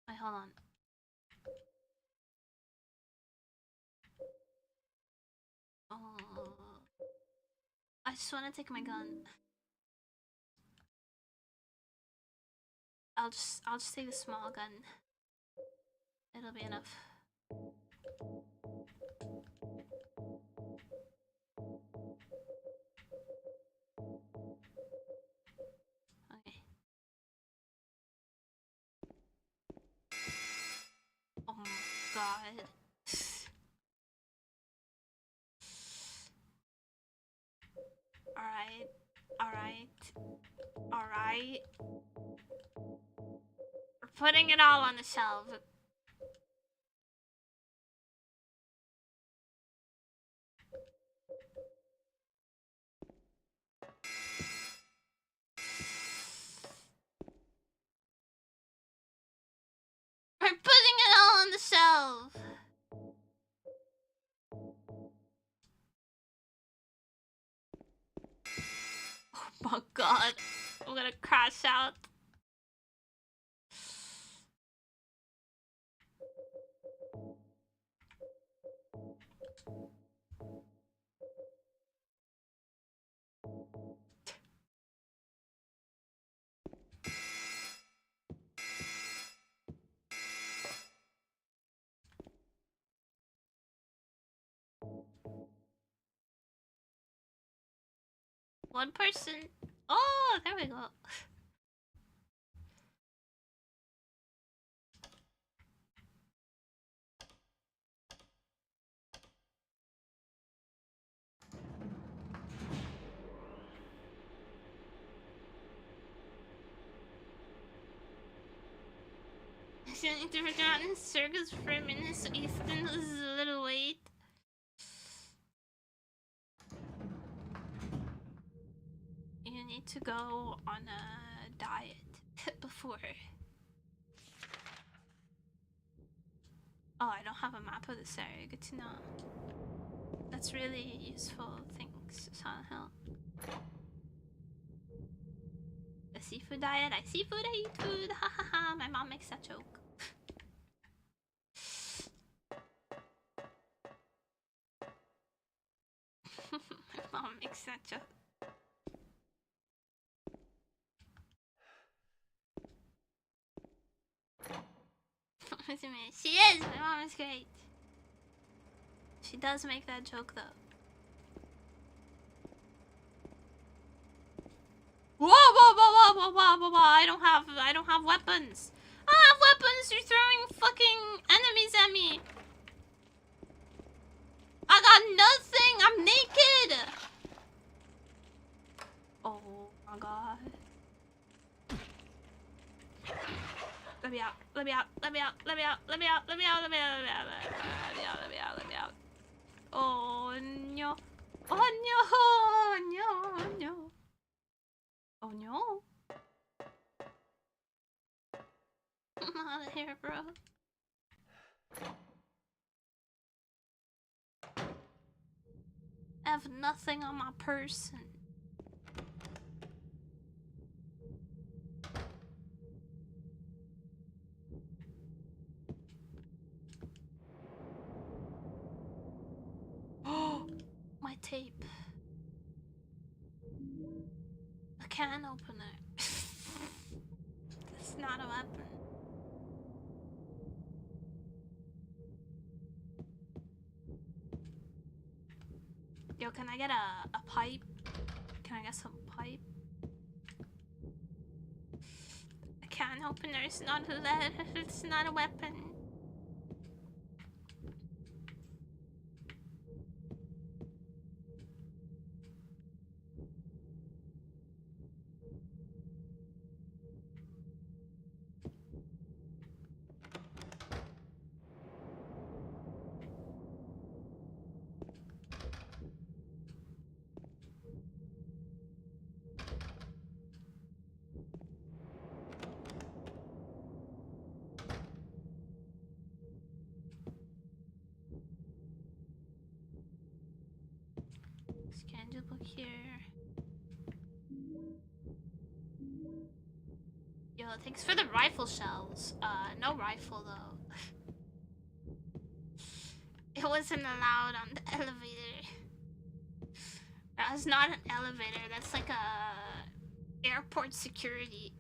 Speaker 1: Wait, hold on. Oh, I just want to take my gun. I'll just take the small gun. It'll be enough. Okay. Oh my god. Alright. Alright. Alright. We're putting it all on the shelf. We're putting it all on the shelf. Oh my god. I'm gonna crash out. One person. Oh, there we go. You need to figure out in circus for a minute so Ethan loses a little weight. You need to go on a diet before. Oh, I don't have a map of this area. Good to know. That's really useful. Thanks, Silent Hill. A seafood diet. I seafood, I eat food. Ha ha ha. My mom makes that joke. My mom makes that joke. She is! My mom is great. She does make that joke though. Whoa, whoa, whoa, whoa, whoa, whoa, whoa, whoa. I don't have weapons. I don't have weapons. You're throwing fucking enemies at me. I got nothing. I'm naked. Oh my god. Let me out. Let me out. Let me out. Let me out. Let me out. Let me out. Let me out. Let me out. Let me out. Let me out. Let me out. Oh no. Oh no. No. No. Oh no. I'm out of here, bro. I have nothing on my person. tape. A can opener. That's not a weapon. Yo, can I get a pipe? Can I get some pipe? A can opener is not it's not a weapon. Scan the book here. Yo, thanks for the rifle shells. No rifle though. It wasn't allowed on the elevator. That's not an elevator, that's like a airport security.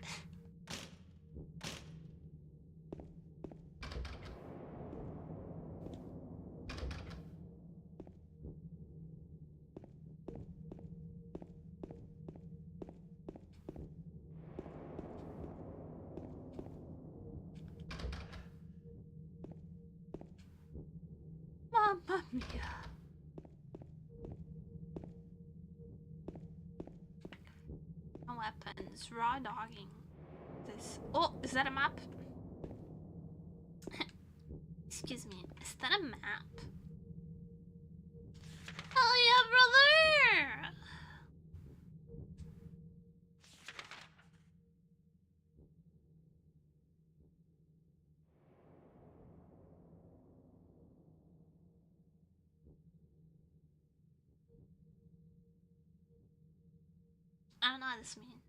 Speaker 1: Mamma mia. No weapons. Raw dogging. This. Oh, is that a map? Excuse me. Is that a map? Oh yeah, brother! I don't know what this means.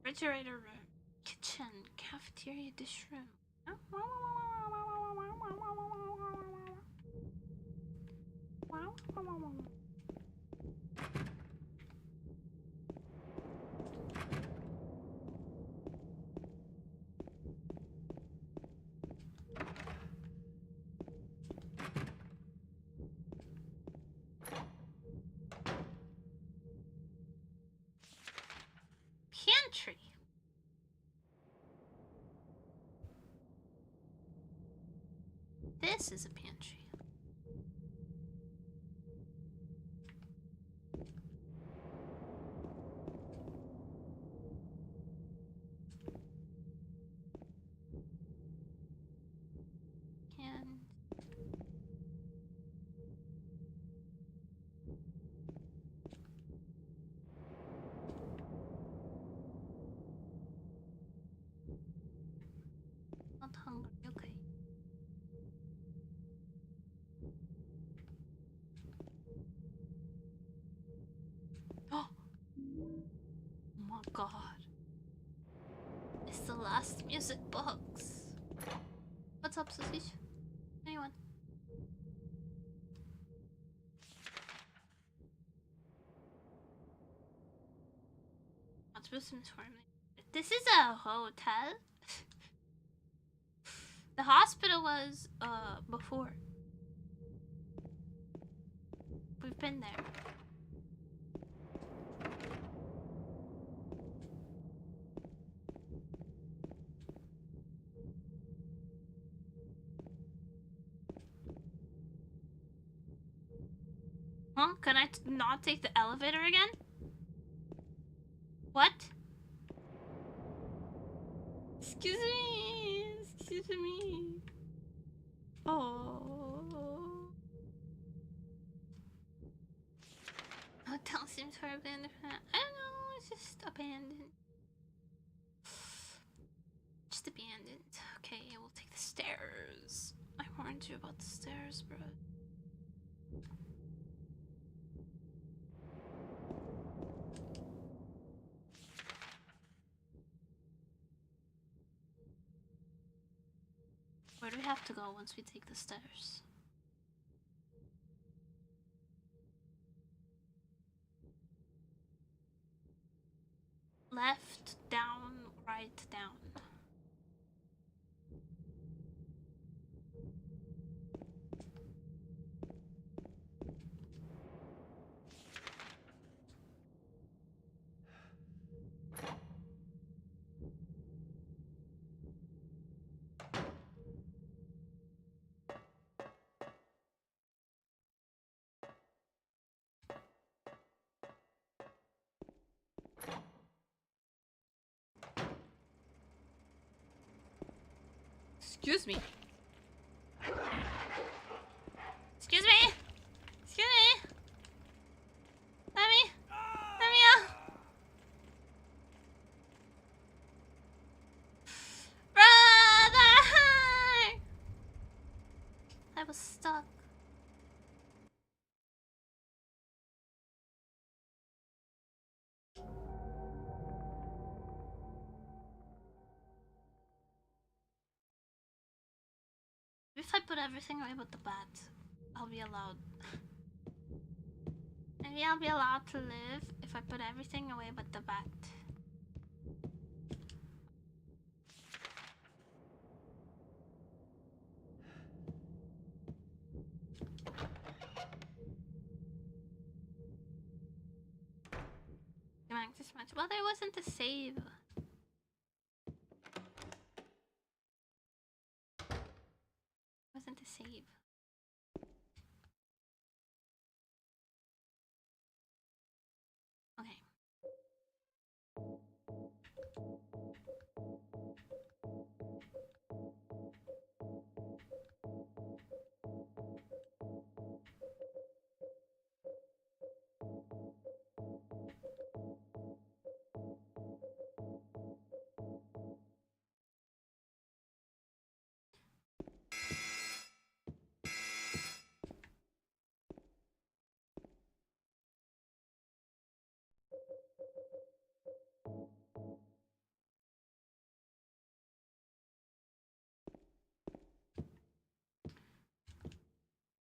Speaker 1: Refrigerator room, kitchen, cafeteria, dish room. Pantry. This is a pantry. And not hungry, okay. Oh my god. It's the last music box. What's up, Sausage? Anyone? What's with some swarming? This is a hotel? The hospital was, before. We've been there. Huh? Can I not take the elevator again? What? Excuse me. Excuse me. Oh. Hotel seems horribly abandoned. I don't know. It's just abandoned. Just abandoned. Okay, we'll take the stairs. I warned you about the stairs, bro. Where do we have to go once we take the stairs? Left, down, right, down. Excuse me. Excuse me. Excuse me. Let me out. Brother! I was stuck. If I put everything away but the bat, I'll be allowed. Maybe I'll be allowed to live if I put everything away but the bat. This much. Well, there wasn't a save. Wasn't a save. Okay.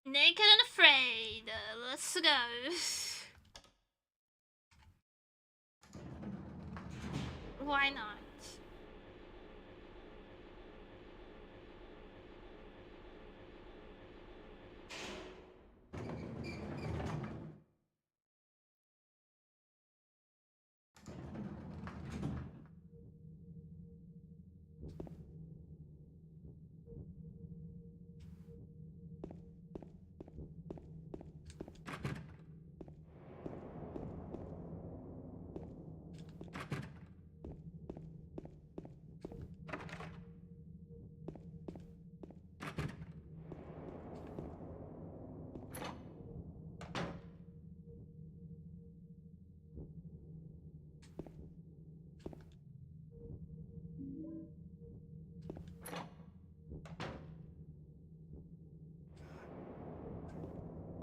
Speaker 1: Naked and afraid. Let's go. Why not?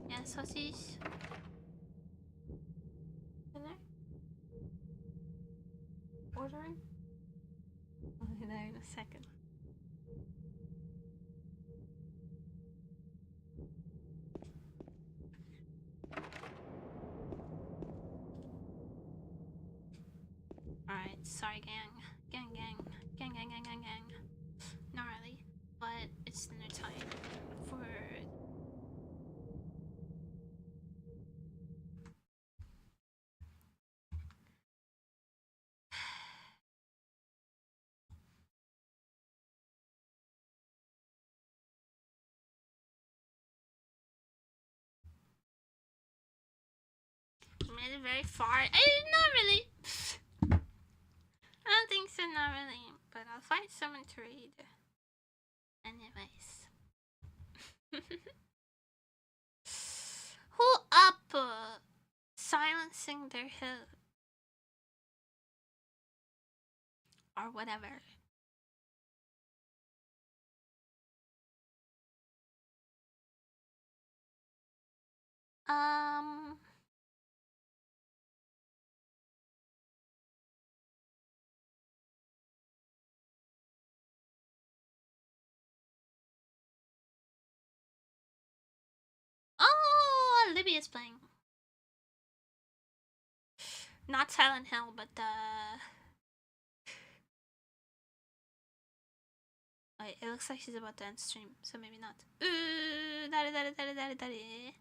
Speaker 1: Yeah, sausage. In there? Ordering? I'll be there in a second. Alright, sorry gang. Gang. Not really, but it's dinner time for... made it very far. Not really. I don't think so, not really. But I'll find someone to read. Anyways. Who up silencing their hill? Or whatever. Oh, Libby is playing. Not Silent Hill, but Wait, it looks like she's about to end stream, so maybe not. Ooh, dare.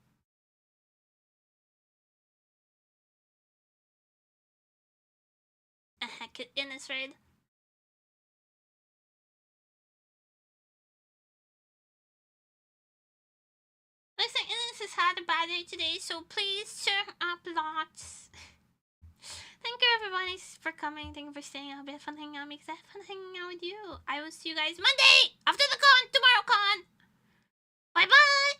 Speaker 1: Get in this raid. Listen, Innes has had a bad day today, so please cheer up lots. Thank you everybody for coming. Thank you for staying. It'll be a fun hangout because I have fun hanging out with you. I will see you guys Monday after the con, tomorrow con. Bye bye.